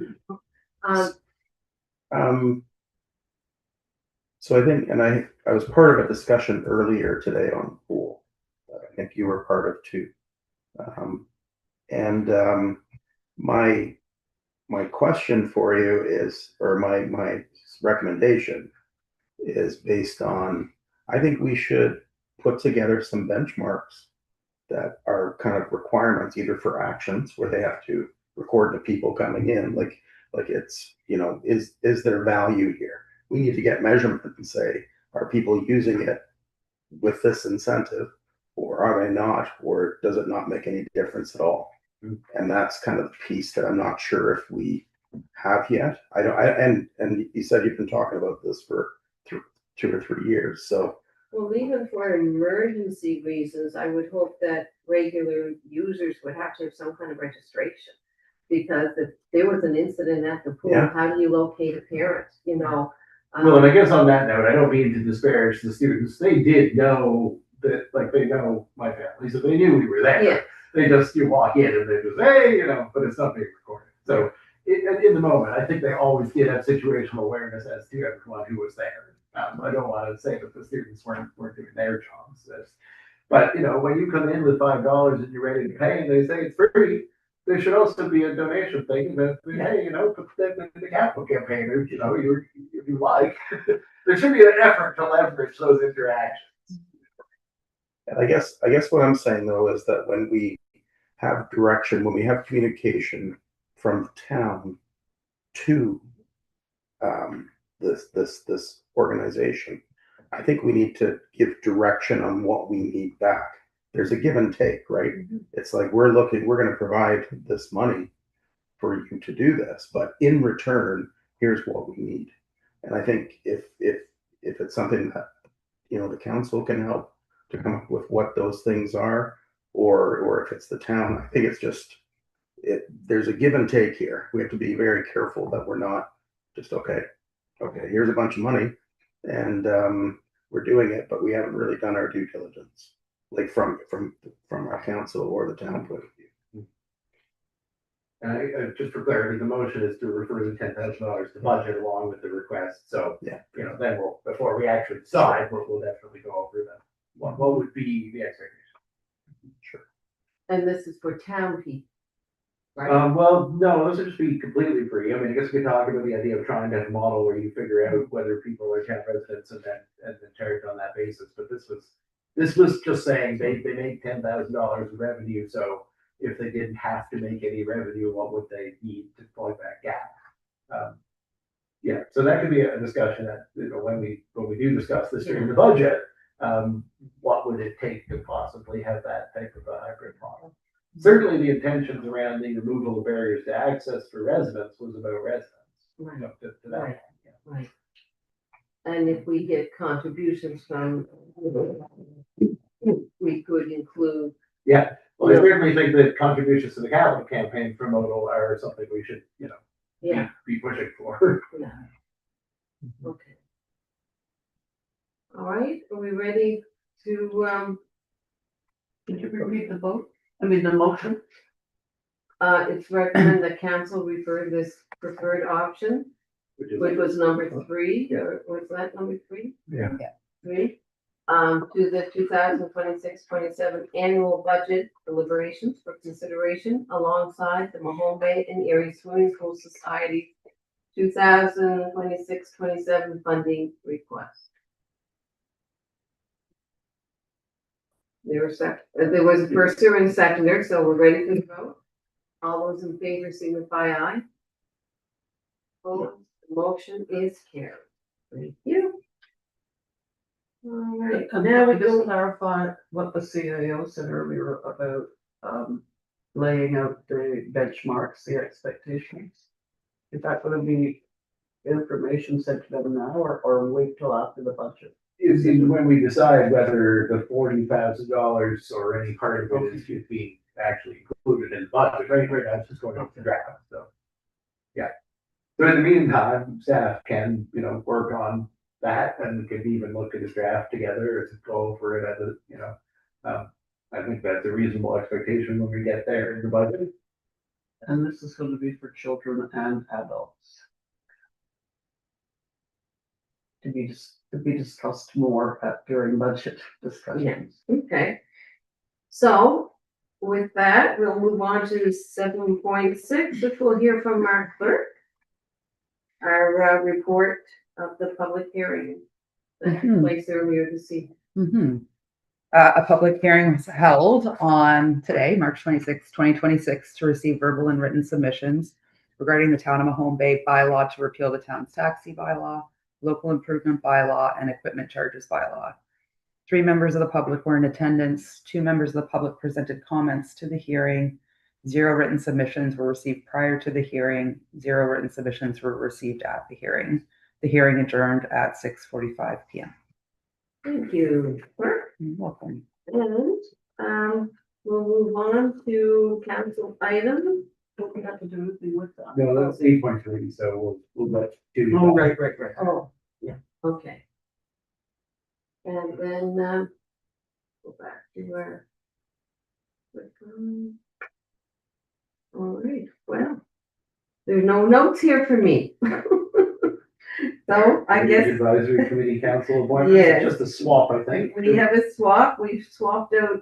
So I think, and I was part of a discussion earlier today on pool, that I think you were part of too. My question for you is, or my recommendation is based on, I think we should put together some benchmarks that are kind of requirements, either for actions where they have to record the people coming in, like it's, is there value here? We need to get measurement and say, are people using it with this incentive, or are they not, or does it not make any difference at all? And that's kind of the piece that I'm not sure if we have yet. And you said you've been talking about this for 2 or 3 years, so. Well, even for emergency reasons, I would hope that regular users would have to have some kind of registration. Because if there was an incident at the pool, Yeah. how do you locate a parent, Well, and I guess on that note, I don't mean to disparage the students. They did know that, like, they know my family, so they knew we were there. Yeah. They just, you walk in and they just, hey, but it's not being recorded. So in the moment, I think they always did have situational awareness as to everyone who was there. I don't want to say that the students weren't doing their jobs. But, when you come in with $5 and you're ready to pay and they say it's free, there should also be a donation thing that, hey, put that in the capital campaign, if you like. There should be an effort to leverage those interactions. And I guess what I'm saying though is that when we have direction, when we have communication from town to this organization, I think we need to give direction on what we need back. There's a give and take, right? It's like we're going to provide this money for you to do this, but in return, here's what we need. And I think if it's something that the council can help to come up with what those things are, or if it's the town, I think it's just there's a give and take here. We have to be very careful that we're not just okay, here's a bunch of money, and we're doing it, but we haven't really done our due diligence, like from our council or the town point of view. And just for clarity, the motion is to refer the $10,000 to budget along with the request. So, yeah, then before we actually decide, we'll definitely go over what would be the expectation? And this is for town people, right? Well, no, this would just be completely free. I mean, I guess we could talk about the idea of trying to have a model where you figure out whether people are town residents and then charge on that basis, but this was just saying they make $10,000 of revenue, so if they didn't have to make any revenue, what would they need to plug that gap? Yeah, so that could be a discussion that, you know, when we do discuss this during the budget, what would it take to possibly have that type of a hybrid model? Certainly the intentions around the removal of barriers to access for residents was about residents. You know, to that. Right. Right. And if we get contributions from, we could include. Yeah, well, I certainly think that contributions to the capital campaign for modal are something we should, you know, Yeah. be pushing for. Yeah. Okay. All right, are we ready to, Did you repeat the vote? I mean, the motion? it's recommended that council refer this preferred option, which was number 3, or was that number 3? Yeah. 3, to the 2026-27 annual budget deliberations for consideration alongside the Mahone Bay and Erie Swimming Pool Society 2026-27 funding request. There was a firster and a seconder, so we're ready to vote. All those in favor signify aye. Opposed, the motion is carried. Thank you. All right, And now we just go. clarify what the CAO said earlier about, laying out the benchmarks, the expectations. Is that gonna be information sent to them now, or wait till after the budget? Is when we decide whether the $40,000 or any part of it is being actually included in the budget, right now it's just going off the draft, so. Yeah, but in the meantime, staff can, you know, work on that and can even look at this draft together to go over it as a, you know. I think that's a reasonable expectation when we get there in the budget. And this is gonna be for children and adults. To be discussed more during budget discussions. Okay. So with that, we'll move on to 7.6, which we'll hear from our clerk. Our report of the public hearing that took place earlier this evening. A public hearing was held on today, March 26, 2026, to receive verbal and written submissions regarding the Town of Mahone Bay bylaw to repeal the town's taxi bylaw, local improvement bylaw, and equipment charges bylaw. 3 members of the public were in attendance. 2 members of the public presented comments to the hearing. 0 written submissions were received prior to the hearing. 0 written submissions were received at the hearing. The hearing adjourned at 6:45 p.m. Thank you, clerk. You're welcome. And we'll move on to council items. Don't we have to do anything with that? No, that's 8.3, so we'll let you. Oh, right. Oh, yeah, okay. And then, go back to where. All right, well, there's no notes here for me. So I guess Advisory committee council appointments, Yeah. it's just a swap, I think. we have a swap, we've swapped out,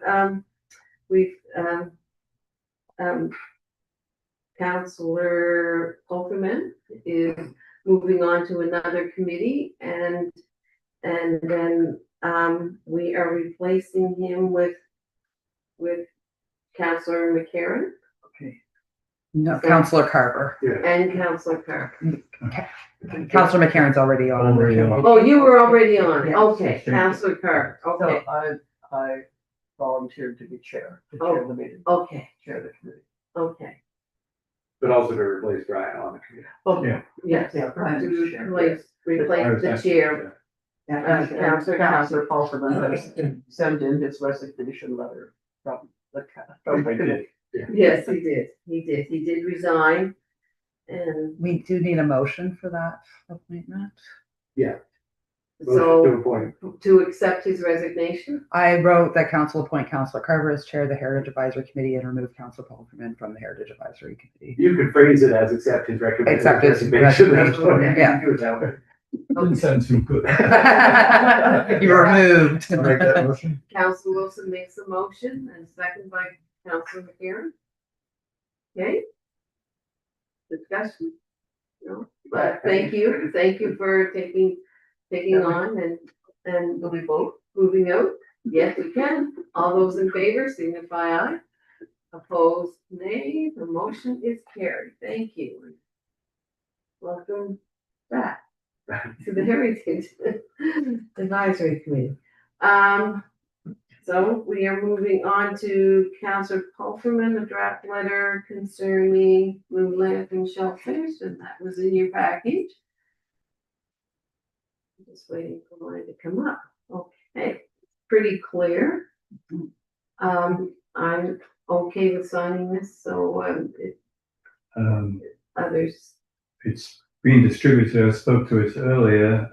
Councillor Polkerman is moving on to another committee and then, we are replacing him with Councillor McCarron No, Councillor Carver. and Councillor Carr. Councillor McCarron's already on. Oh, you were already on, Yes. okay, Councillor Carr, okay, So I volunteered to be chair, to chair the meeting, okay, chair the committee. okay. But also to replace Brian on the committee. Oh, Yeah. Yes, Yeah, Brian to is chair. replace the chair. Councillor Paulson has sent in his resignation letter from the committee. Yes, he did resign. And We do need a motion for that appointment. Yeah. so To appoint. to accept his resignation, I wrote that council appoint Councillor Carver as chair of the Heritage Advisory Committee and remove Councillor Polkerman from the Heritage Advisory Committee. You could phrase it as accept his recommendation. Accept his resignation. resignation, That's what yeah. you do it that way. Didn't sound too good. You were moved. I'll make that motion. Council Wilson makes a motion and second by Council McCarron. Okay? Discussion? No, but thank you for taking on and Will we vote? moving out. Yes, we can. All those in favor signify aye. Opposed, nay. The motion is carried. Thank you. Welcome back to the Heritage Advisory Committee. So we are moving on to Councillor Pulverman, a draft letter concerning Blue Lantern Shellfish, and that was in your package. I'm just waiting for mine to come up. Okay, pretty clear. I'm okay with signing this, so others. It's been distributed. I spoke to it earlier.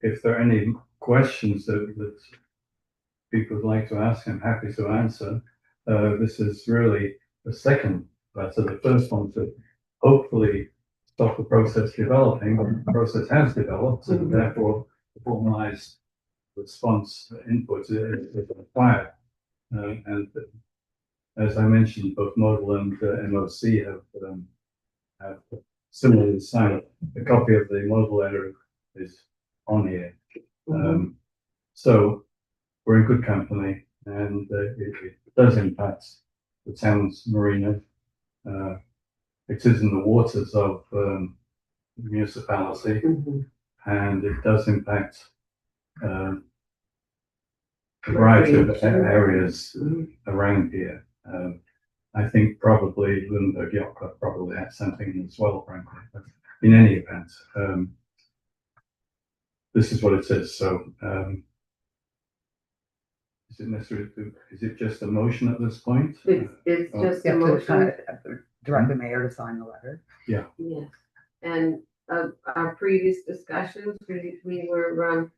If there are any questions that people would like to ask, I'm happy to answer. This is really the second letter. The first one to hopefully stop the process developing, but the process has developed, and therefore the formalized response input is required. And as I mentioned, both Model and MOC have similarly signed. A copy of the Model letter is on here. So we're in good company, and it does impact the town's marina. It is in the waters of the municipality, and it does impact a variety of areas around here. I think probably Lunenburg Yacht Club probably had something as well, frankly. But in any event, this is what it is. So, is it necessary is it just a motion at this point? It's just a You have to motion. direct the mayor to sign the letter. Yeah. Yes, and our previous discussions, we were,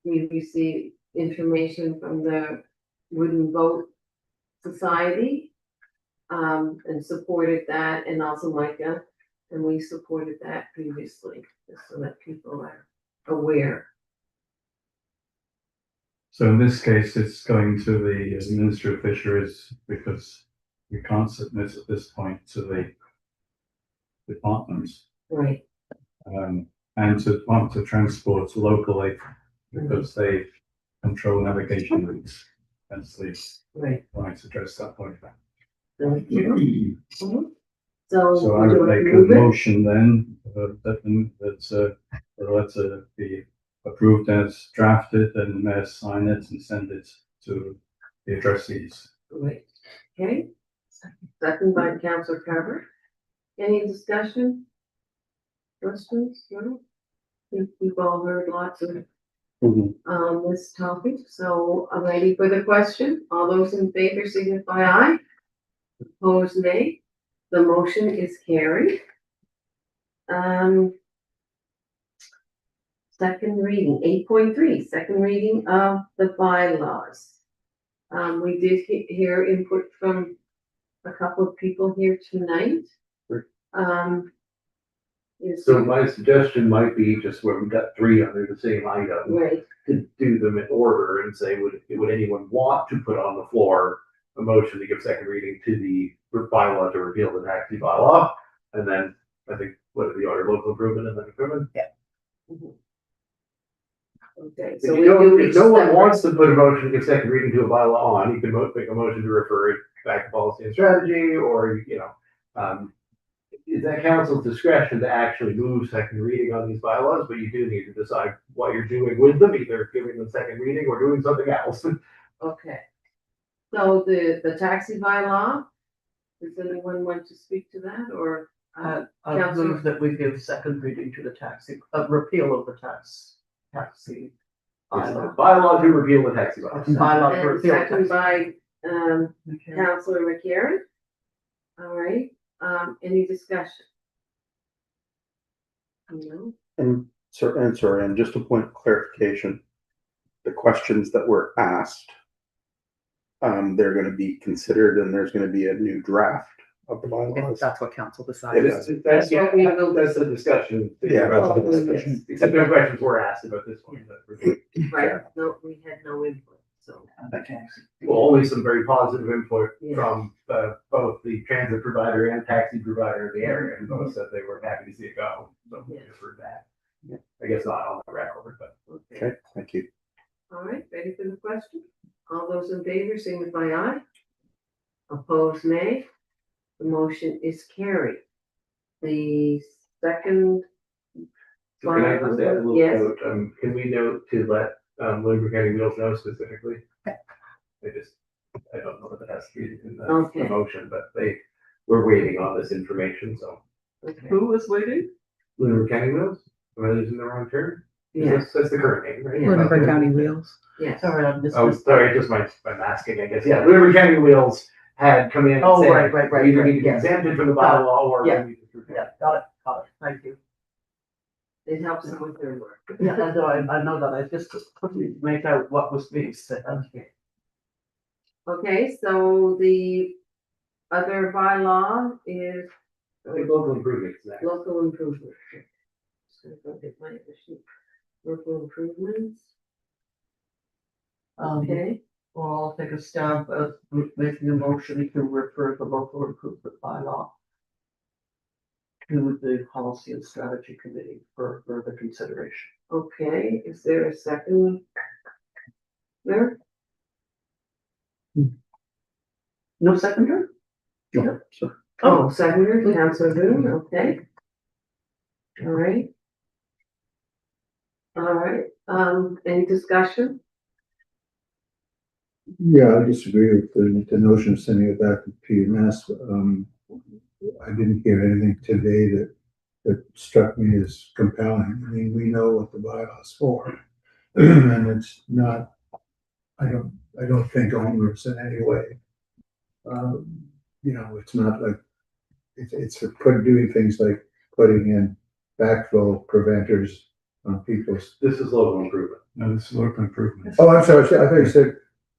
we received information from the Wooden Boat Society, and supported that, and also Micah, and we supported that previously, just so that people are aware. So in this case, it's going to the Ministry of Fisheries because we can't submit at this point to the departments. Right. And to Department of Transport locally because they control navigation routes. That's the right to address that point. Thank you. So I would make a motion then that the letter be approved as drafted and the mayor sign it and send it to the addressees. Right, okay. Second by Councillor Carver. Any discussion? Questions? No? I think we've all heard lots of this topic, so I'm ready for the question. All those in favor signify aye. Opposed, nay. The motion is carried. Second reading, 8.3, second reading of the bylaws. We did hear input from a couple of people here tonight. So my suggestion might be just where we've got three under the same item. Right. To do them in order and say, would anyone want to put on the floor a motion to give second reading to the bylaw to repeal the taxi bylaw? And then I think, what are the order, local improvement and then improvement? Yeah. Okay, If, so if no one wants to put a motion to give second reading to a bylaw on, you can make a motion to refer it back to policy and strategy, or, it's at council's discretion to actually move second reading on these bylaws, but you do need to decide what you're doing with them, either giving them second reading or doing something else. Okay. So the taxi bylaw, does anyone want to speak to that, or? I move that we give second reading to the taxi, repeal of the taxi bylaw. Bylaw to repeal the taxi bylaw. Bylaw to And repeal. second by, Okay. Councillor McCarron. All right, any discussion? No? And sorry, and just a point of clarification, the questions that were asked, they're gonna be considered and there's gonna be a new draft of the if bylaws. that's what council It decides. is, that's, yeah, what we will that's the discussion. Yeah, that's the discussion. Except no questions were asked about this one, but Right, no, we had no input, so. well, only some very positive input Yeah. from, both the transit provider and taxi provider in the area, and both said they were happy to see it go, so we Yeah. just heard that. I guess not on the record, but. Okay, Okay, thank you. all right, ready for the question? All those in favor, signify aye. Opposed, nay. The motion is carried. The second. So can I just add a little Yes. note, can we note to let, Lunenburg County Wheels know specifically? I don't know if it has to be in the Okay. motion, but we're waiting on this information, so. Okay. Who was waiting? Lunenburg County Wheels, am I using the wrong term? Yes, That's the current name, right? Lunenburg County Wheels. yes. Sorry, I missed Oh, this. sorry, just my masking, I guess, yeah, Lunenburg County Wheels had come in and Oh, said, right, we either need to be yes. exempted from the bylaw or we Yeah. need to. Yeah, got it, thank you. It helps them with their work. Yeah, I know that, I just couldn't make out what was being said. Okay. Okay, so the other bylaw is I think local improvements next. local improvement. Just gonna go get my other sheet. Local improvements, okay, Well, I'll take a stab at making a motion to refer the local improvement bylaw to the policy and strategy committee for further consideration. okay, is there a second? There, No seconder? No, sir. oh, seconder, Councilor Boone, okay. All right. All right, any discussion? Yeah, I disagree with the notion of sending it back to PMS. I didn't hear anything today that struck me as compelling. I mean, we know what the bylaw's for. And it's not, I don't think onerous in any way. You know, it's not like, it's for doing things like putting in backflow preventers on people's. This is local improvement. No, this is local improvement. Oh, I'm sorry, I thought you said,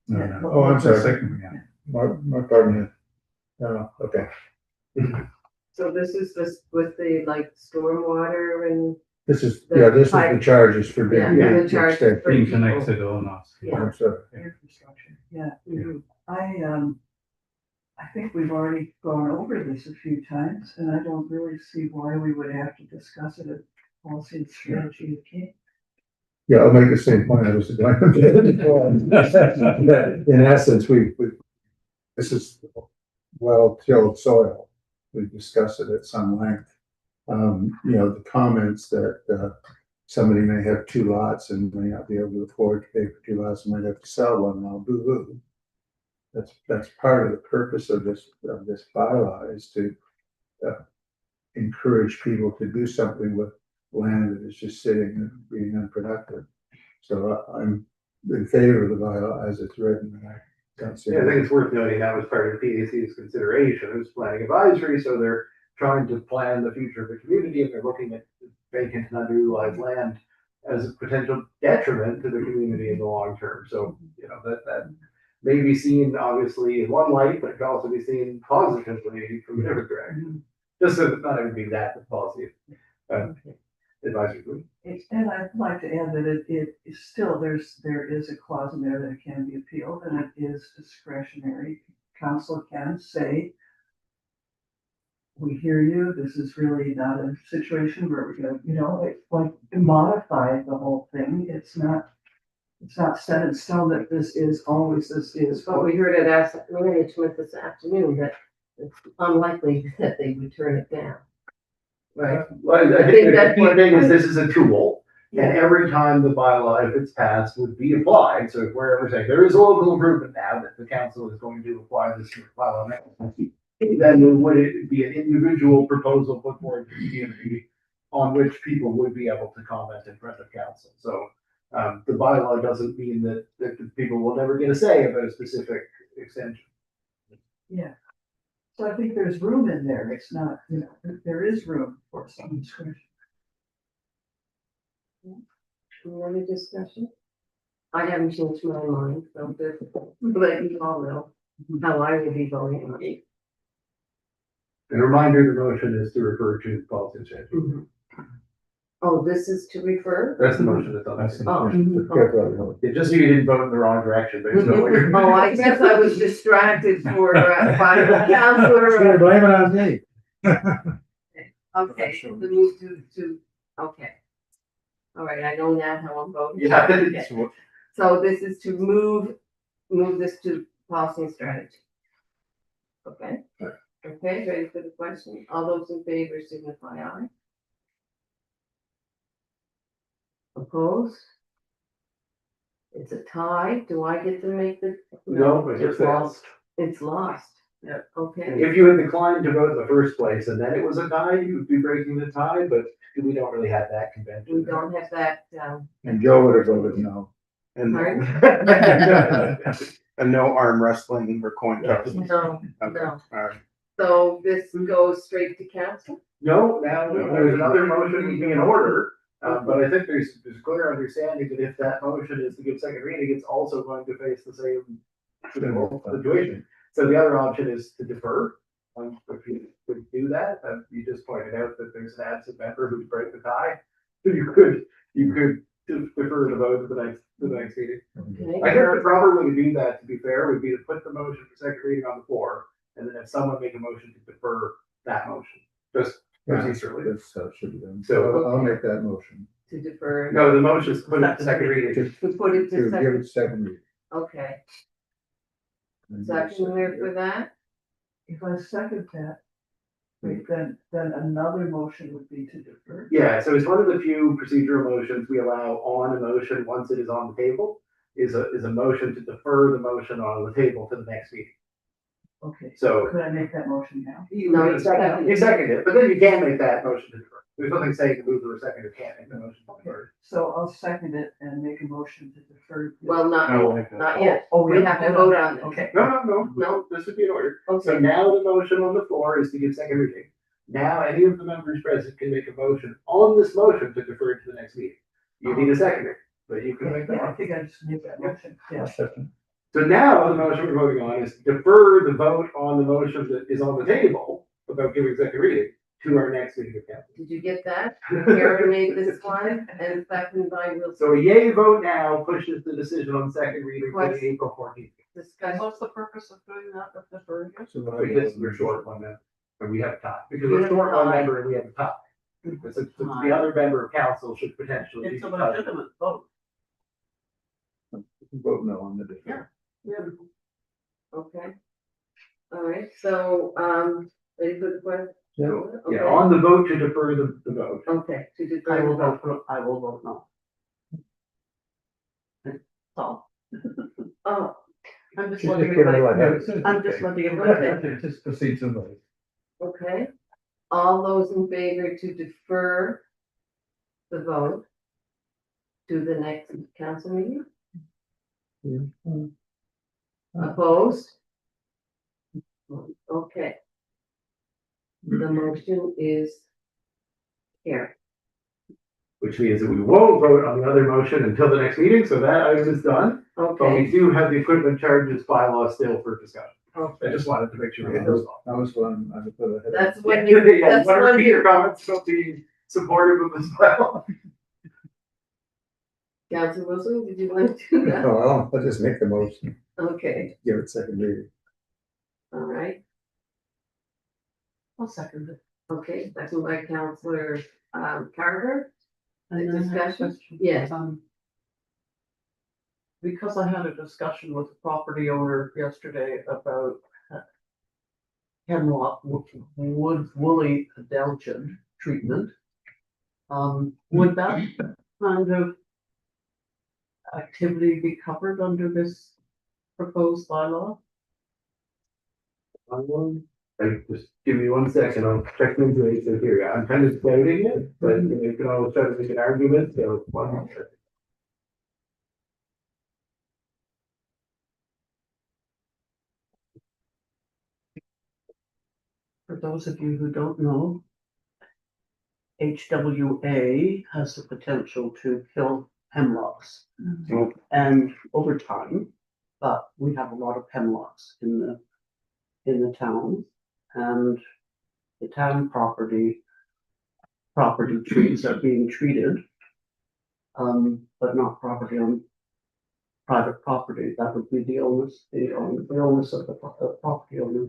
No, no. oh, I'm sorry. Second, yeah. My pardon. No, okay. So this is this with the like stormwater and, This is The the charges for being. yeah, the charge for Being people. connected or not. Yeah. I'm sorry. Infrastructure, yeah. Mhm. I think we've already gone over this a few times, and I don't really see why we would have to discuss it at policy and strategy again. Yeah, I'll make the same point I was going to. In essence, this is well-tilled soil. We discussed it at some length. You know, the comments that somebody may have two lots and may not be able to afford to pay for two lots and might have to sell one, now boo-hoo. That's part of the purpose of this bylaw is to encourage people to do something with land that is just sitting and being unproductive. So I'm in favor of the bylaw as it's written, and I don't see. Yeah, I think it's worth noting that was part of the PAC's consideration, it was planning advisory, so they're trying to plan the future of the community, and they're looking at vacant and underutilized land as a potential detriment to the community in the long term, so, you know, that may be seen obviously in one light, but it can also be seen positively from a different direction. Just so that not everything that the policy advisory group. And I'd like to add that it is still, there is a clause in there that it can be appealed, and it is discretionary. Council can say, we hear you, this is really not a situation where we're gonna, you know, it's like modify the whole thing. It's not set in stone that this is always, this is. But we heard it as management this afternoon that it's unlikely that they would turn it down. Right? Well, I think think that's the what- key thing is this is a tool, and Yeah. every time the bylaw, if it's passed, would be applied, so if we're ever saying there is a local improvement now that the council is going to apply this bylaw now, then would it be an individual proposal put forward to the community on which people would be able to comment in front of council, so the bylaw doesn't mean that the people will never get a say about a specific extension. Yeah. So I think there's room in there. It's not, you know, there is room for some discretion. Any other discussion? I haven't changed my mind, so just let you all know how I will be voting on it. And a reminder, the motion is to refer to policy and statute. Oh, this is to refer? That's the motion that's on That's the Oh. the- Yeah, just so you didn't vote in the wrong direction, but it's no way. Oh, I guess I was distracted for, by the counselor. Blame it on me. Okay, the move to, okay. All right, I know now how I'm voting. Yeah. Okay. So this is to move this to policy and strategy. Okay, okay, ready for the question? All those in favor signify aye. Opposed? It's a tie. Do I get to make the? No, but it's lost. It's lost. Yeah. Okay, If you had declined to vote in the first place and then it was a tie, you would be breaking the tie, but we don't really have that convention. we don't have that, And Joe would have voted no. And, pardon? and no arm wrestling or coin tossing. No, Okay, no. all right. So this goes straight to council? No, now there's another motion in order, but I think there's clear understanding that if that motion is to give second reading, it's also going to face the same situation. So the other option is to defer. If you would do that, you just pointed out that there's an absent member who's break the tie. So you could defer the vote to the next meeting. Okay. I think the proper way to do that, to be fair, would be to put the motion for second reading on the floor, and then if someone make a motion to defer that motion, just procedurally. That's how it should be done. So- So I'll make that motion. To defer, No, the motion is to put it to second reading. to put it To to give second, it second reading. okay, And second there for that? If I second that, wait, then another motion would be to defer. Yeah, so it's one of the few procedural motions we allow on a motion once it is on the table, is a motion to defer the motion on the table to the next meeting. Okay, So could I make that motion now? No, you second you it. second it, but then you can make that motion to defer. There's nothing saying to move or second, you can't make the motion to defer. So I'll second it and make a motion to defer. Well, not yet, Oh, we have to vote on this. Okay. No, this would be in order. So Okay, now the motion on the floor is to give second reading. Now any of the members present can make a motion on this motion to defer to the next meeting. You need a seconder, but you can make that Yeah, I one. think I just made that motion, yeah. So now the motion we're voting on is defer the vote on the motion that is on the table about giving second reading to our next meeting of council. did you get that? Karen made this one, and second by Wilson. So a yay vote now pushes the decision on second reading to Right. April 14th. Discussion, What's the purpose of doing that, of deferring it? So what I Because vote- we're short one member, and we have a tie. Because we're short one member and we have a tie. So the other member of council should potentially be. It's a legitimate vote. Vote no on the defer. Yeah. okay. All right, so, ready for the question? Yeah. Okay. Yeah, on the vote to defer the vote. Okay, to I defer. will vote no. So, Oh, I'm just Just letting give it everybody, like I'm just letting everybody. Okay. Just proceed to vote. okay. All those in favor to defer the vote to the next council meeting? Opposed? Okay. The motion is here. Which means that we won't vote on the other motion until the next meeting, so that item is done. But Okay, we do have the equipment charges bylaw still for discussion. I okay. just wanted to make sure we had That those. was one I would put ahead. That's when you, Yeah, that's what are when your you, comments about being supportive of this bylaw? Council Wilson, did you want to do that? Oh, I'll just make the motion, Okay, give it second reading. all right. I'll second it. Okay, second by Councillor Carver. And then I have a Discussion? question. Yes. Because I had a discussion with the property owner yesterday about hemlock woolly adelgid treatment. Would that kind of activity be covered under this proposed bylaw? Just give me 1 second, I'll check into it here. I'm kind of doubting it, but you can always try to make an argument, so 1 second. For those of you who don't know, HWA has the potential to kill hemlocks. And over time, but we have a lot of hemlocks in the town. And the town property trees are being treated, but not property on private property, that would be the onus of the property owner.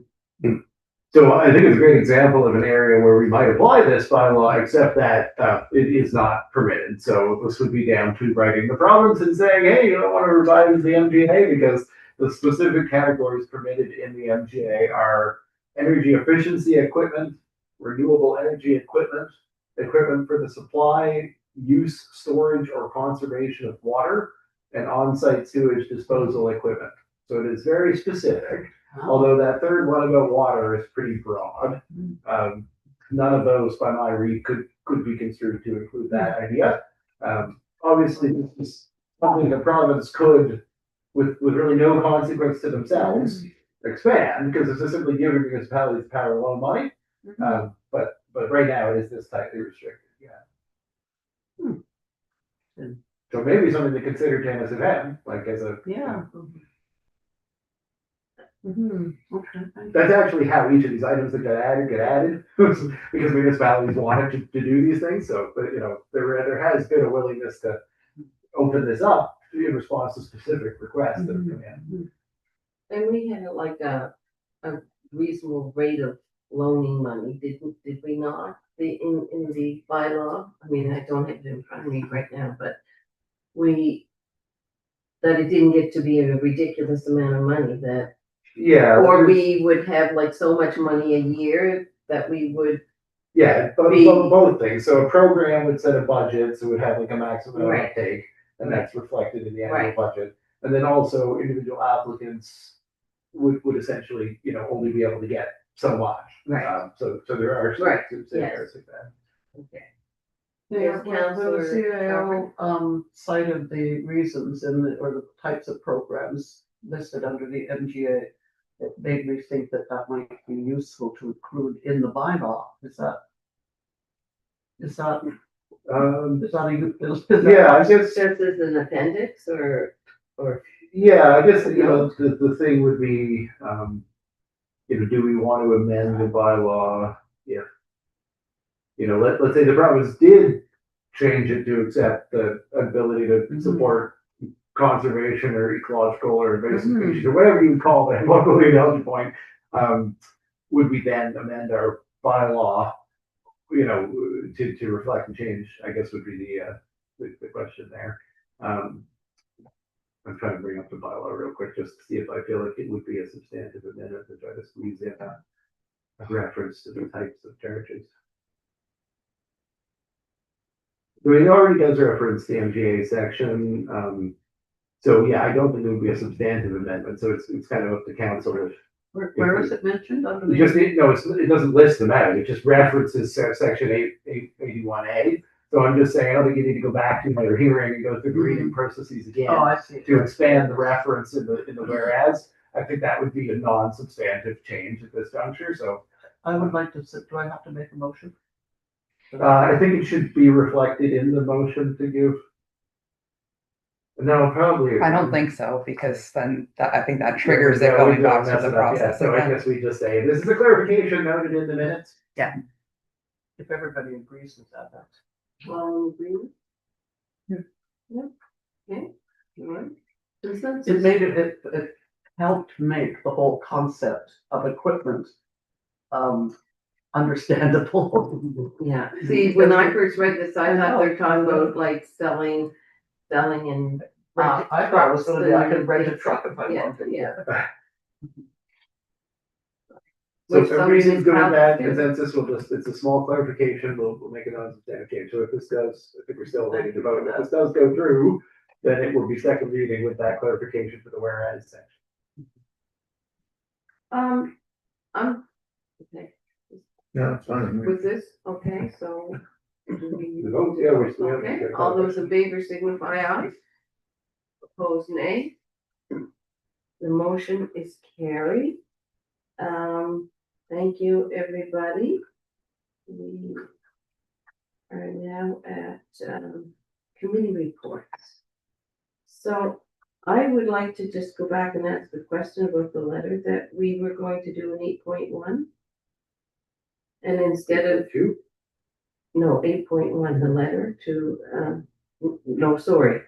So I think it's a great example of an area where we might apply this bylaw, except that it is not permitted. So this would be down to writing the province and saying, hey, you don't want to revise the MGA because the specific categories permitted in the MGA are energy efficiency equipment, renewable energy equipment, equipment for the supply, use, storage, or conservation of water, and on-site sewage disposal equipment. So it is very specific. Although that third one about water is pretty broad. None of those by my read could be construed to include that idea. Obviously, this is something the province could, with really no consequence to themselves, expand, because it's just simply giving municipalities the power to loan money. But right now it is this tightly restricted, So maybe something to consider to NSFM, like as a. Yeah. Okay. That's actually how each of these items that get added, because municipalities wanted to do these things. So, but there has been a willingness to open this up in response to specific requests that have come in. And we had like a reasonable rate of loaning money, did we not? In the bylaw, I mean, I don't have it in front of me right now, but that it didn't get to be a ridiculous amount of money that. Yeah. Or we would have like so much money a year that we would. Yeah, both things. So a program would set a budget, so it would have like a maximum Right. uptake, and that's reflected in the annual Right. budget. And then also individual applicants would essentially, only be able to get so much. Right. So there are Right. scenarios like that. Okay. Yeah, Yes, well, the Counselor CAO cited the reasons or the types of programs listed under the MGA. It made me think that might be useful to include in the bylaw. Is that Yeah, I guess. Just as an appendix or. Yeah, I guess, the thing would be, do we want to amend the bylaw if, let's say the province did change it to accept the ability to support conservation or ecological or invasive species or whatever you call that locally knowledge point, would we then amend our bylaw, to reflect the change, I guess would be the question there. I'm trying to bring up the bylaw real quick just to see if I feel like it would be a substantive amendment to try to squeeze in a reference to the types of charges. I mean, it already does reference the MGA section. So yeah, I don't think it would be a substantive amendment. So it's kind of up to council if. Where is it mentioned under the? It doesn't list them out. It just references section 881A. So I'm just saying, I don't think you need to go back to your hearing and go through the reading processes again. Oh, I see. To expand the reference in the whereas. I think that would be a non-substantive change at this juncture. So I would like to do I have to make a motion? I think it should be reflected in the motion to give. No, probably. I don't think so, because then I think that triggers it going back to the process. So I again. guess we just say, this is a clarification noted in the minutes. Yeah. If everybody agrees with that, that's. All in agreement? Yeah. Okay. All right. It made it helped make the whole concept of equipment understandable. Yeah, see, when I first read this, I thought they're talking about like selling and. I thought it was gonna be I could rent a truck if I Yeah, wanted. yeah. So Which if some everything's good with that municipalities consensus, it's a small clarification, we'll make a non-substantive change. So if this does, I think we're still waiting to vote, if this does go through, then it will be second reading with that clarification for the whereas section. Okay, Yeah, it's fine. was this, okay, so. do we- The vote, yeah, we still have to Okay, get a all those in favor signify aye. Opposed, nay. The motion is carried. Thank you, everybody. We are now at, committee reports. So I would like to just go back and ask the question about the letter that we were going to do in 8.1. And instead of, Two? no, 8.1, the letter to, no, sorry.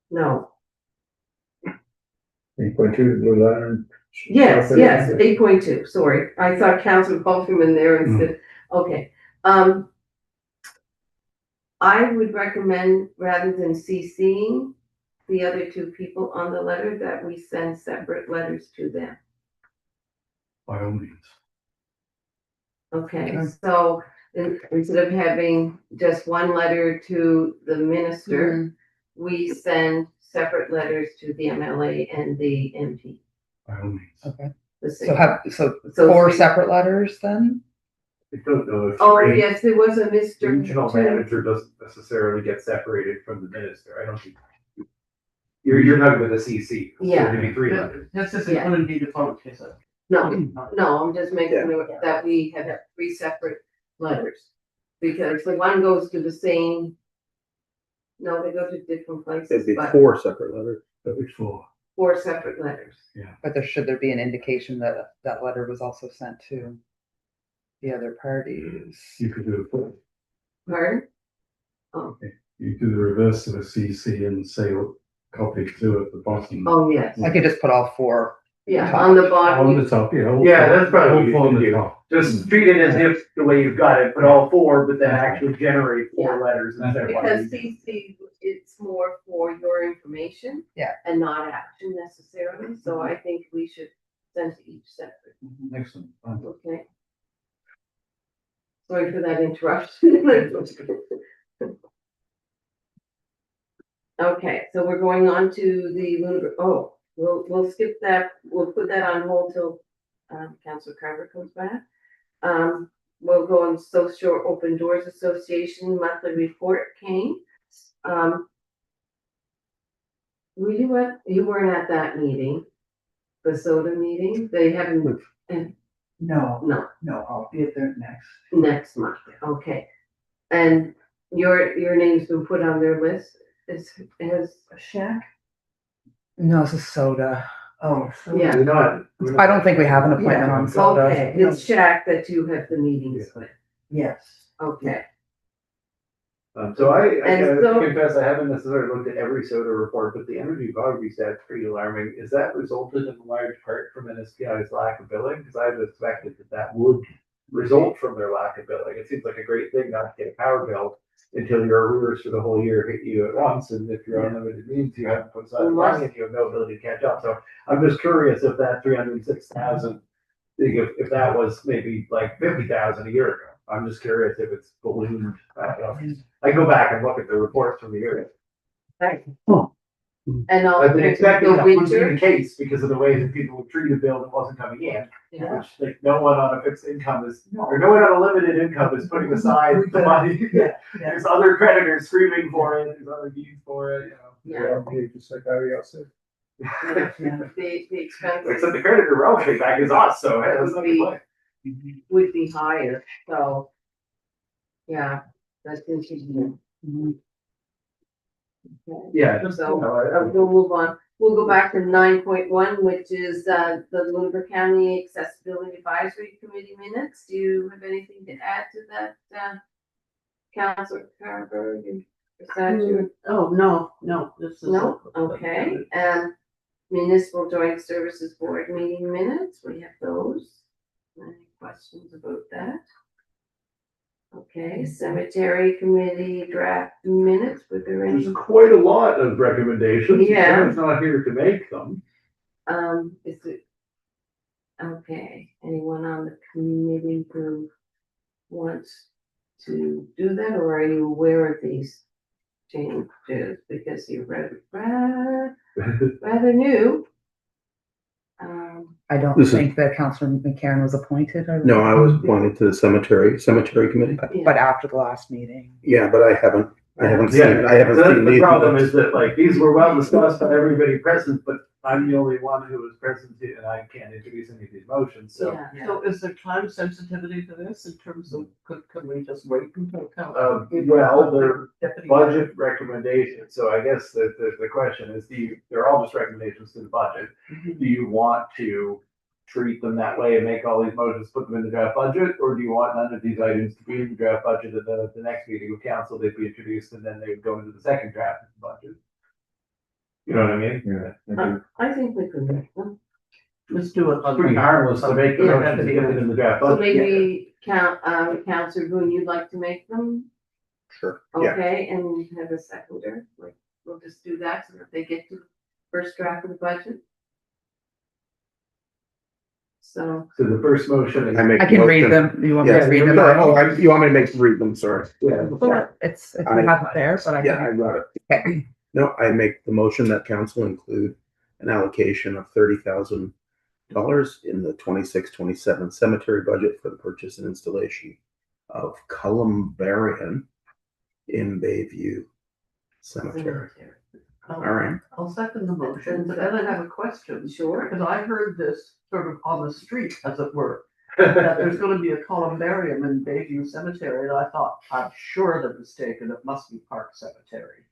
No, 8.2, Blue Line. yes, 8.2, sorry. I saw Councilor Fulton in there instead, okay. I would recommend, rather than CCing the other two people on the letter, that we send separate letters to them. By all means. Okay, Okay. so instead of having just one letter to the minister, we send separate letters to the MLA and the MP. By all means. Okay. The So same. so So 4 three- separate letters then? I don't know if. Oh, the yes, there was a Mr. Regional manager doesn't necessarily get separated from the minister. I don't think. You're talking about the CC. So Yeah. it'd be 3 letters. That's just, Yeah. it wouldn't be the vote, is it? No, no, I'm just making it that we have 3 separate letters. Because the one goes to the same. No, they go to different places, but 4 separate letters. Before. 4 separate letters. But should there be an indication that that letter was also sent to the other parties? You could do it. Pardon? You do the reverse of a CC and say copy 2 at the bottom. Oh, yes, I could just put all 4. yeah, on the On bottom, the top, yeah. all Yeah, four- that's probably all what you four should on the do. top. Just treat it as if the way you've got it, put all 4, but then actually generate 4 Yeah. letters instead of one. because CC, it's more for your information. Yeah. And not action necessarily, so I think we should send to each separate, Excellent. Fine. okay? Sorry for that interruption. Okay, so we're going on to the Lunenburg, we'll skip that, we'll put that on hold till, Councilor Carver comes back. We'll go on South Shore Open Doors Association monthly report came. You weren't at that meeting, the soda meeting, they haven't, No, no, no, I'll be at there next. next month, okay. And your name's been put on their list, is, A shack? No, it's a soda. Oh, so. Yeah. We're not. I don't think we have an appointment on soda. okay, it's Shack that you have the meetings with, Yes. okay. So I And gotta so- confess, I haven't necessarily looked at every soda report, but the energy poverty stat's pretty alarming. Is that resulted in large part from NSPI's lack of billing? Because I've expected that would result from their lack of billing. It seems like a great thing not to get a power bill until your arrears for the whole year hit you at once, and if you're on unlimited means, you haven't put aside money and you have no ability to catch up. So I'm just curious if that 306,000, if that was maybe like 50,000 a year ago. I'm just curious if it's ballooned. I don't know. I go back and look at the reports from the year. And I've been expecting the that would be winter, the case because of the way that people would treat a bill that wasn't coming in, yeah, which like no one on a fixed income is, or no one on a limited income is putting aside the money. Yeah. There's other creditors screaming for it, there's other needs for it, yeah, Just like everybody else said. the expenses Except the creditor we're all paying back is us, so hey, that's not the point. would be higher, so. Yeah, that's interesting. Okay. Yeah, just, So, we'll move on. We'll go back to 9.1, which is the Lunenburg County Accessibility Advisory Committee minutes. Do you have anything to add to that, Councilor Carver? Is that your? Oh, no, this is. No, okay, Municipal Joint Services Board meeting minutes, we have those. Any questions about that? Okay, Cemetery Committee draft minutes, were there any? there's quite a lot of recommendations. Yeah. Karen's not here to make them. Is it? Okay, anyone on the committee who wants to do that, or are you aware of these changes? Because you're rather new. I don't This is- think that Councilor McCarron was appointed. or- No, I was appointed to the cemetery committee. But after the last meeting. Yeah, but I haven't seen, Yeah, I haven't so that's seen the these. problem is that like, these were well discussed by everybody present, but I'm the only one who was present here and I can't introduce any of these motions, so. Yeah. So is there time sensitivity to this in terms of, could we just wait until? Well, they're Deputy- budget recommendations, so I guess the question is, they're all just recommendations to the budget. Mhm. Do you want to treat them that way and make all these motions, put them in the draft budget? Or do you want none of these items to be in the draft budget at the next meeting with council, they'd be introduced and then they would go into the second draft of the budget? You know what I mean? Yeah. I think we could make them. Let's do it. It's pretty harmless to make the Yeah, motion to that'd be get it good. in the draft So budget. maybe Counselor Boone, you'd like to make them? Sure, yeah. Okay, and have a seconder, like, we'll just do that, so that they get to the first draft of the budget. So, So the first motion is. I make I the can read motion. them. You want me Yeah, to read them? you want me to make them, sorry. Yeah. Well, it's, if you have it there, but I Yeah, I can. got it. Okay. No, I make the motion that council include an allocation of $30,000 in the 26-27 cemetery budget for the purchase and installation of columbarium in Bayview Cemetery. All right. I'll second the motion, but then I have a question. Sure. Because I heard this sort of on the street, as it were, that there's gonna be a columbarium in Bayview Cemetery, and I thought, I'm sure they're mistaken, it must be Park Cemetery.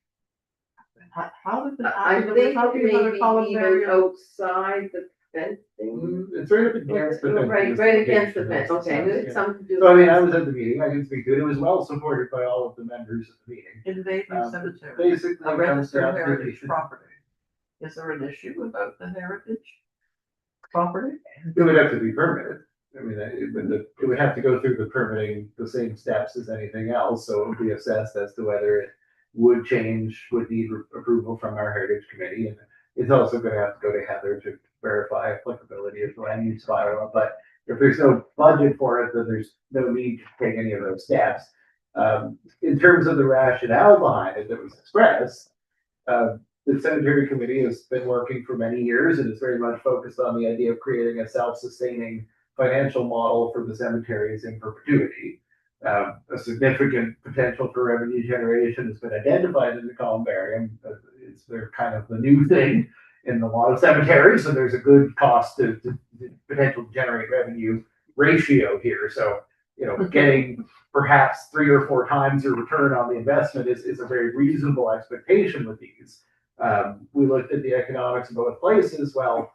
How did it I happen? think How maybe did a even columbarium? outside the fencing. It's right up against the fence. Right against the fence, okay, it's something to do. So I mean, I with- was at the meeting, I can speak to it, it was well supported by all of the members of the meeting. In Bayview Um, Cemetery, Basically, a it comes registered down to heritage the- property. Is there an issue about the heritage property? It would have to be permitted. I mean, it would have to go through the permitting, the same steps as anything else, so it would be assessed as to whether it would change, would need approval from our heritage committee, and it's also gonna have to go to Heather to verify applicability of the land use bylaw, but if there's no budget for it, then there's no need to take any of those steps. In terms of the rationale behind it that was expressed, the cemetery committee has been working for many years and is very much focused on the idea of creating a self-sustaining financial model for the cemeteries in perpetuity. A significant potential for revenue generation has been identified in the columbarium. It's they're kind of the new thing in a lot of cemeteries, and there's a good cost to potential to generate revenue ratio here. So, you know, getting perhaps 3 or 4 times your return on the investment is a very reasonable expectation with these. We looked at the economics of both places. Well,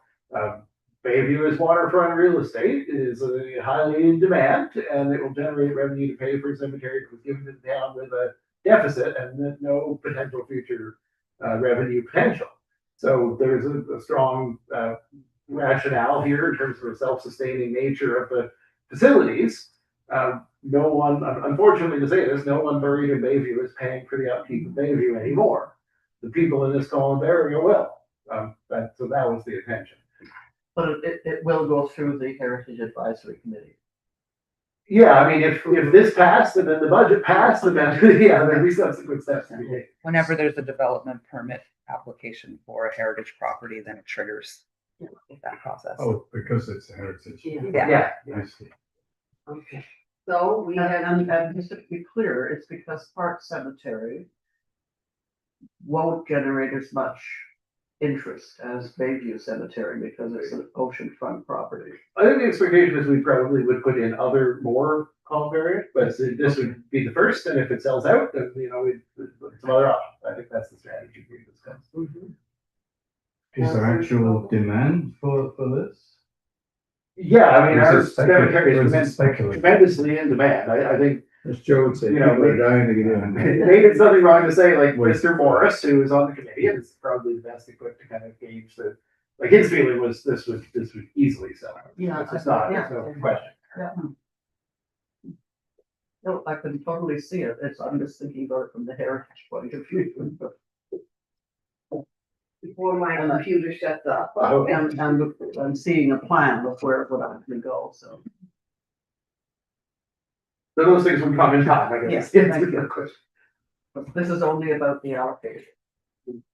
Bayview is waterfront real estate. It is highly in demand, and it will generate revenue to pay for a cemetery that was given to the town with a deficit and no potential future revenue potential. So there's a strong rationale here in terms of the self-sustaining nature of the facilities. No one, unfortunately to say this, no one buried in Bayview is paying for the upkeep of Bayview anymore. The people in this columbarium will. So that was the intention. But it will go through the Heritage Advisory Committee. Yeah, I mean, if this passed and then the budget passed, and then, yeah, there'd be subsequent steps to be taken. Whenever there's a development permit application for a heritage property, then it triggers that process. Oh, because it's a heritage. Yeah. I see. Okay, so we have, And just to be clear, it's because Park Cemetery won't generate as much interest as Bayview Cemetery because it's an oceanfront property. I think the expectation is we probably would put in more columbarium, but this would be the first, and if it sells out, then, you know, we'd look at some other options. I think that's the strategy we discussed. Is there actual demand for this? Yeah, I mean, Or our is it speculative? cemetery Or is it is speculative? tremendously in demand. I think As Joe would say, You know, people are dying to get in. maybe it's nothing wrong to say, like, Wait. Mr. Morris, who is on the committee, and is probably the best equipped to kind of gauge the, like, his feeling was this would easily sell out. Yeah, It's just not, yeah. there's no question. No, I can totally see it. I'm just thinking about it from the heritage point of view. before my computer shuts off. And I'm seeing a plan of where it would actually go, so. So those things would come in time, I guess. Yes, thank you. But this is only about the allocation.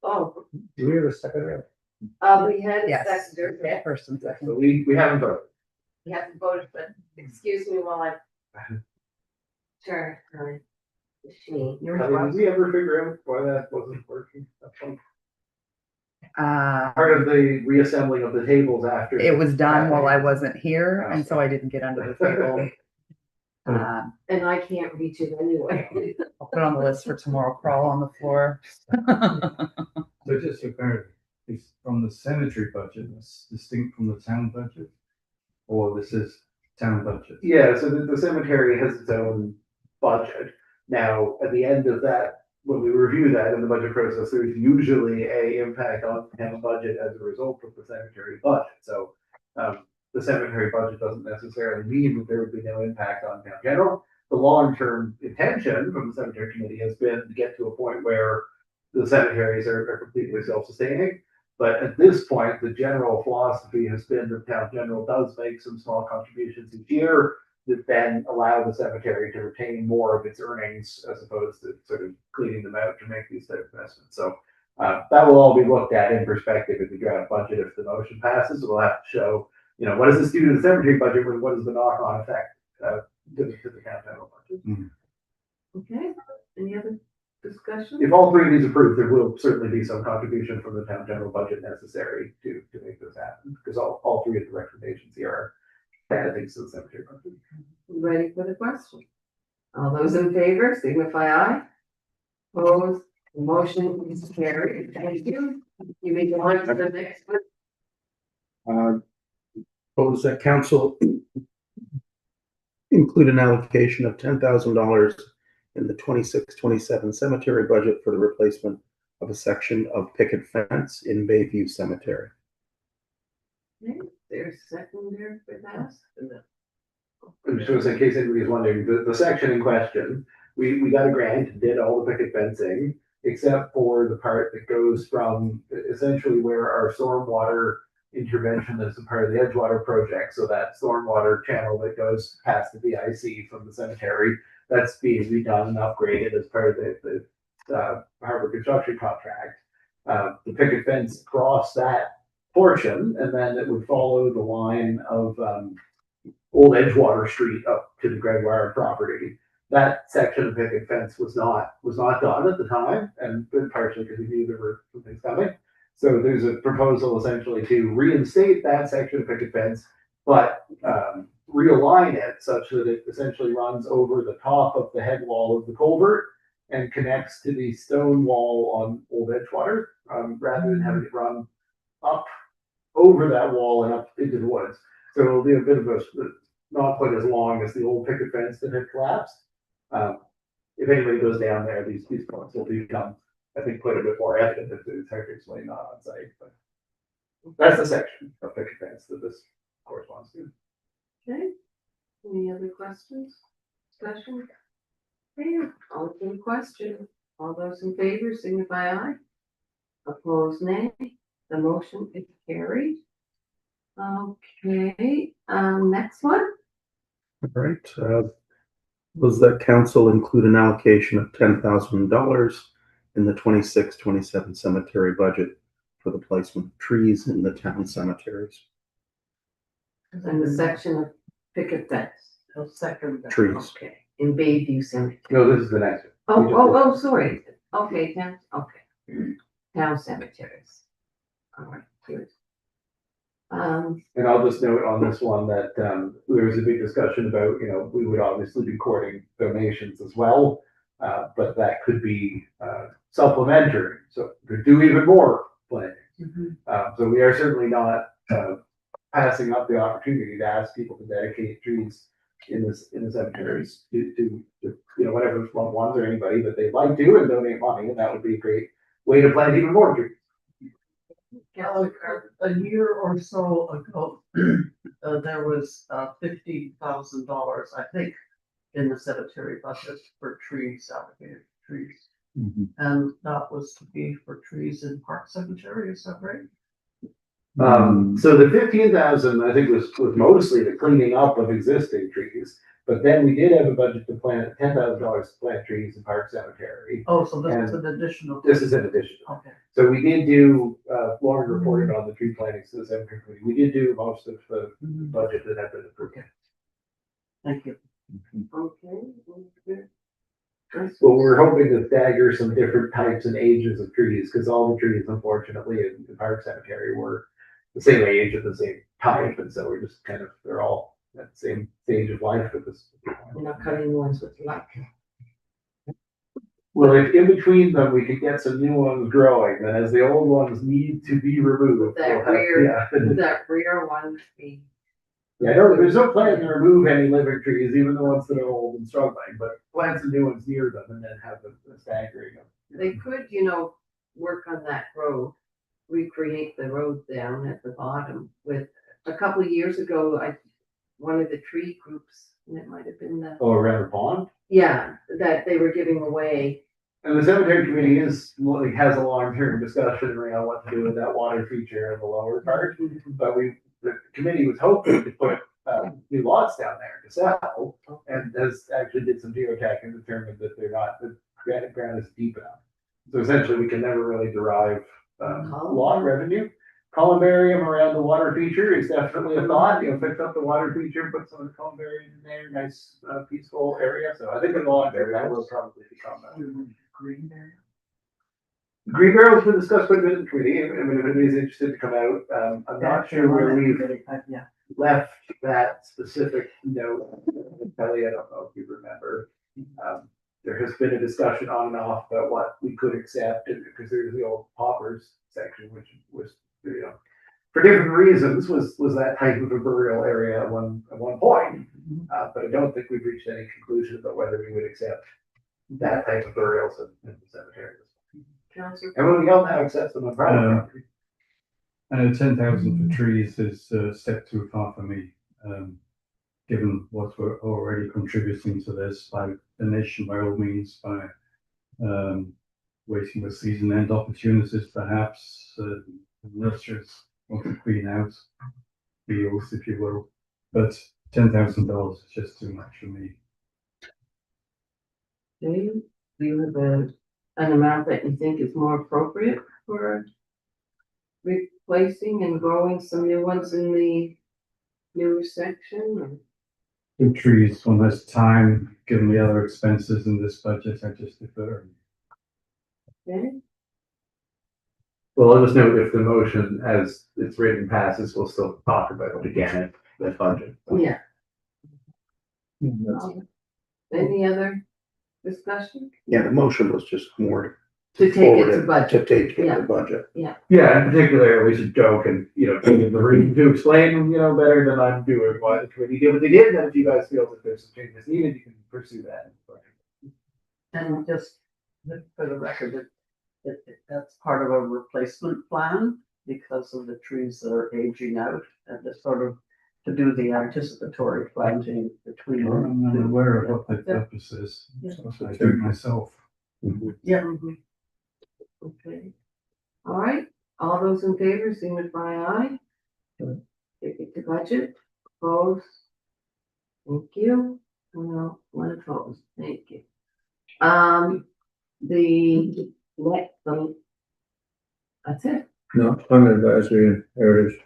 Oh, Do we have a second? we had a Yes. seconder, yeah, First and So second. we haven't voted. we haven't voted, but excuse me while I turn my machine. Did we ever figure out why that wasn't working? Uh, Part of the reassembling of the tables after. it was done while I wasn't here, and so I didn't get under the table. And I can't reach it anyway. I'll put it on the list for tomorrow, crawl on the floor. So just for clarity, it's from the cemetery budget, that's distinct from the town budget? or this is town budget? Yeah, so the cemetery has its own budget. Now, at the end of that, when we review that in the budget process, there's usually a impact on the town budget as a result of the cemetery budget. So, the cemetery budget doesn't necessarily mean that there would be no impact on town general. The long-term intention from the cemetery committee has been to get to a point where the cemeteries are completely self-sustaining. But at this point, the general philosophy has been that town general does make some small contributions each year that then allow the cemetery to retain more of its earnings as opposed to sort of cleaning them out to make these type of investments. So that will all be looked at in perspective in the draft budget. If the motion passes, we'll have to show, what does this do to the cemetery budget? What is the knock-on effect to the town general budget? Okay, any other discussion? If all three of these approved, there will certainly be some contribution from the town general budget necessary to make this happen, because all three of the recommendations here are bad things to the cemetery budget. Ready for the question? All those in favor signify aye. Opposed, the motion is carried. Thank you. You may go on to the next one. Propose that council include an allocation of $10,000 in the 26-27 cemetery budget for the replacement of a section of picket fence in Bayview Cemetery. Okay, there's a second there for that. I'm just gonna say, in case anybody's wondering, the section in question, we got a grant, did all the picket fencing, except for the part that goes from essentially where our stormwater intervention is a part of the Edgewater project. So that stormwater channel that goes past the VIC from the cemetery, that's being redone and upgraded as part of the harbor construction contract. The picket fence across that portion, and then it would follow the line of Old Edgewater Street up to the Gregoire property. That section of picket fence was not done at the time, and partially because we knew there were some things coming. So there's a proposal essentially to reinstate that section of picket fence, but realign it such that it essentially runs over the top of the head wall of the culvert and connects to the stone wall on Old Edgewater, rather than having it run up over that wall and up into the woods. So it'll be a bit of a, not quite as long as the old picket fence that had collapsed. If anybody goes down there, these points will become, I think, quite a bit more evident if it's hard to explain not on site, but that's the section of picket fence that this corresponds to. Okay, any other questions, discussion? Okay, all in the question, all those in favor signify aye. Opposed, nay. The motion is carried. Okay, next one. All right. Was that council include an allocation of $10,000 in the 26-27 cemetery budget for the placement of trees in the town cemeteries? And the section of picket fence. I'll second that. Trees. Okay, in Bayview Cemetery. No, this is the next one. Oh, sorry. Okay, town cemeteries. All right, good. And I'll just note on this one that there was a big discussion about, we would obviously be courting donations as well, but that could be supplementary, so could do even more planting. So we are certainly not passing up the opportunity to ask people to dedicate trees in the cemeteries to whatever loved ones or anybody that they'd like to, and donate money, and that would be a great way to plant even more trees. A year or so ago, there was $50,000, I think, in the cemetery budget for trees, allocated trees. And that was to be for trees in Park Cemetery, is that right? So the 15,000, I think, was mostly the cleaning up of existing trees. But then we did have a budget to plant $10,000 to plant trees in Park Cemetery. Oh, so this is an additional. This is an addition. Okay. So we did do, Lauren reported on the tree plantings to the cemetery committee. We did do most of the budget that had been approved. Thank you. Okay. Well, we're hoping to stagger some different types and ages of trees, because all the trees, unfortunately, in the Park Cemetery were the same age and the same type, and so we're just they're all at the same stage of life at this point. We're not cutting the ones with luck. Well, if in between them we could get some new ones growing, then as the old ones need to be removed. That we'll have- rear- yeah. That rear one be Yeah, there's no plan to remove any living trees, even the ones that are old and struggling, but plant some new ones near them and then have a staggering of. They could, work on that road, recreate the road down at the bottom with, a couple of years ago, one of the tree groups, and it might have been Oh, around the pond? yeah, that they were giving away. And the cemetery committee has a long-term discussion around what to do with that water feature in the lower part. But the committee was hoping to put new lots down there to sell, and has actually did some geotech and determined that the ground is deep enough. So essentially, we can never really derive lot revenue. Columbarium around the water feature is definitely a thought, fix up the water feature, put some of the columbarium in there, nice peaceful area. So I think in the long term, that will probably become Green area. Green Barrel's been discussed quite a bit in the committee. I mean, if anybody's interested to come out, I'm not sure where we've Yeah. left that specific note. Kelly, I don't know if you remember. There has been a discussion on and off about what we could accept, because there's the old Poppers section, which was, for different reasons, was that type of a burial area at one point. But I don't think we've reached any conclusion about whether we would accept that type of burials in the cemeteries. Councillor, Everyone else now accepts them on private property. I know 10,000 for trees is a step too far for me, given what we're already contributing to this by donation by all means, by waiting for season end opportunities, perhaps nurseries want to clean out fields, if you will. But $10,000 is just too much for me. Dave, do you have an amount that you think is more appropriate for replacing and growing some new ones in the newer section? The trees, one has time, given the other expenses in this budget, I just defer. Okay, Well, I'll just note if the motion as it's written passes, we'll still talk about it again at the budget. yeah. That's- Any other discussion? Yeah, the motion was just more To take it to budget. to take it Yeah. to budget. Yeah, in particular, we should joke and, give the reason to explain, better than I'm doing why the committee did what they did. And if you guys feel that there's some changes needed, you can pursue that. And just for the record, that's part of a replacement plan because of the trees that are aging out, and just sort of to do the anticipatory planting between I'm not them. aware of what that purpose is, so I do it myself. Yeah. Mhm. Okay. All right, all those in favor, signify aye. Take it to budget, opposed? Thank you. No, one opposed, thank you. That's it. No, on advisory and heritage.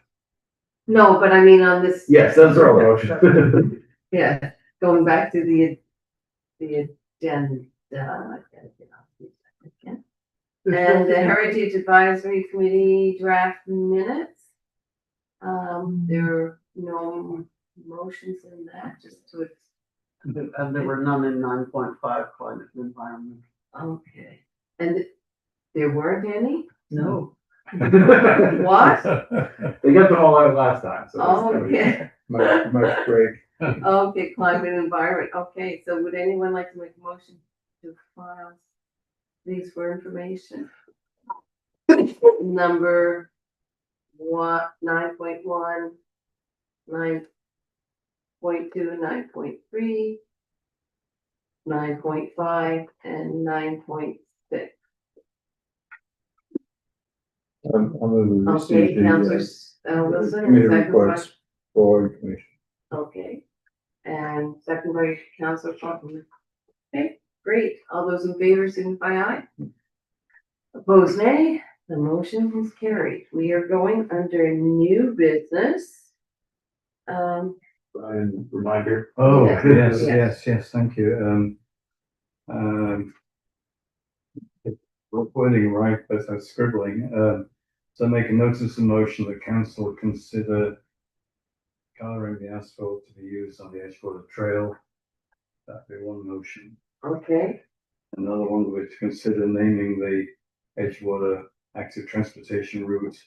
No, but I mean on this. Yes, those are all motion. Yeah, going back to the agenda. I gotta get off these again. And the Heritage Advisory Committee draft minutes. There are no motions in that, just to, And there were none in 9.5 climate and environment. okay. And there weren't any? No. What? They got them all out last time, so. Oh, okay. Much break. Okay, climate and environment. Okay, so would anyone like to make a motion to file these for information? Number 9.1, 9.2, 9.3, 9.5, and 9.6. I'll move to Okay, receive councillors, the Wilson, committee and second by, reports for information. okay. And second by councillor Faulkner. Okay, great. All those in favor signify aye. Opposed, nay. The motion is carried. We are going under new business. Brian, reminder. Oh, Yes. yes, thank you. Wording right, but I'm scribbling. So make a notice of motion that council consider coloring the asphalt to be used on the Edgewater Trail. That'd be one motion. Okay, Another one would consider naming the Edgewater active transportation route,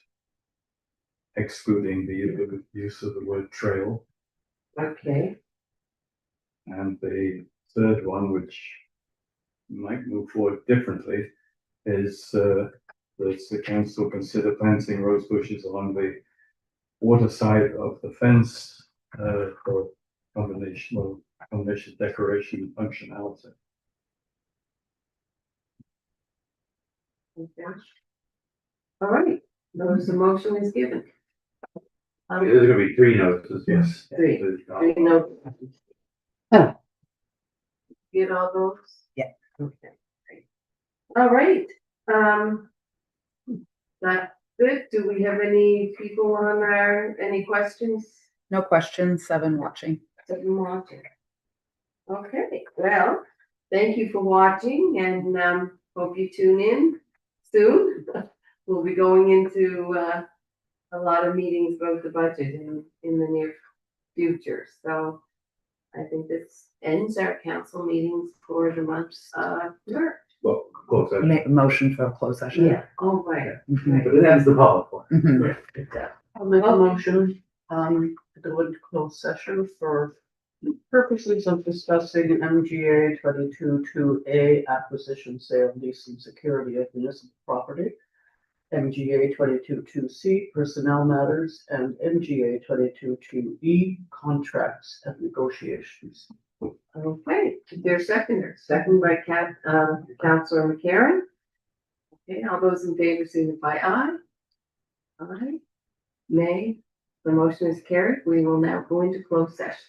excluding the use of the word trail. Okay, And the third one, which might move forward differently, is that the council consider planting rose bushes along the water side of the fence for combination decoration functionality. okay. All right, notice the motion is given. There's gonna be 3 notices, yes. Three. There's not- No. Get all those? Yeah. Okay. Great. All right, that's good. Do we have any people on there, any questions? No questions, 7 watching. Seven watching. Okay, well, thank you for watching and hope you tune in soon. We'll be going into a lot of meetings about the budget in the near future. So I think this ends our council meetings for the month of March. Well, close session. Make a motion for a closed session. Yeah, oh, right. Mhm. But it ends the public one. Mhm. I'll make a motion, to go into closed session for purposes of discussing MGA 22-2A acquisition, sale, lease and security of municipal property, MGA 22-2C personnel matters, and MGA 22-2E contracts and negotiations. Okay, there's seconder, second by Councillor McCarron. Okay, all those in favor signify aye. Aye. Nay, the motion is carried. We will now go into closed session.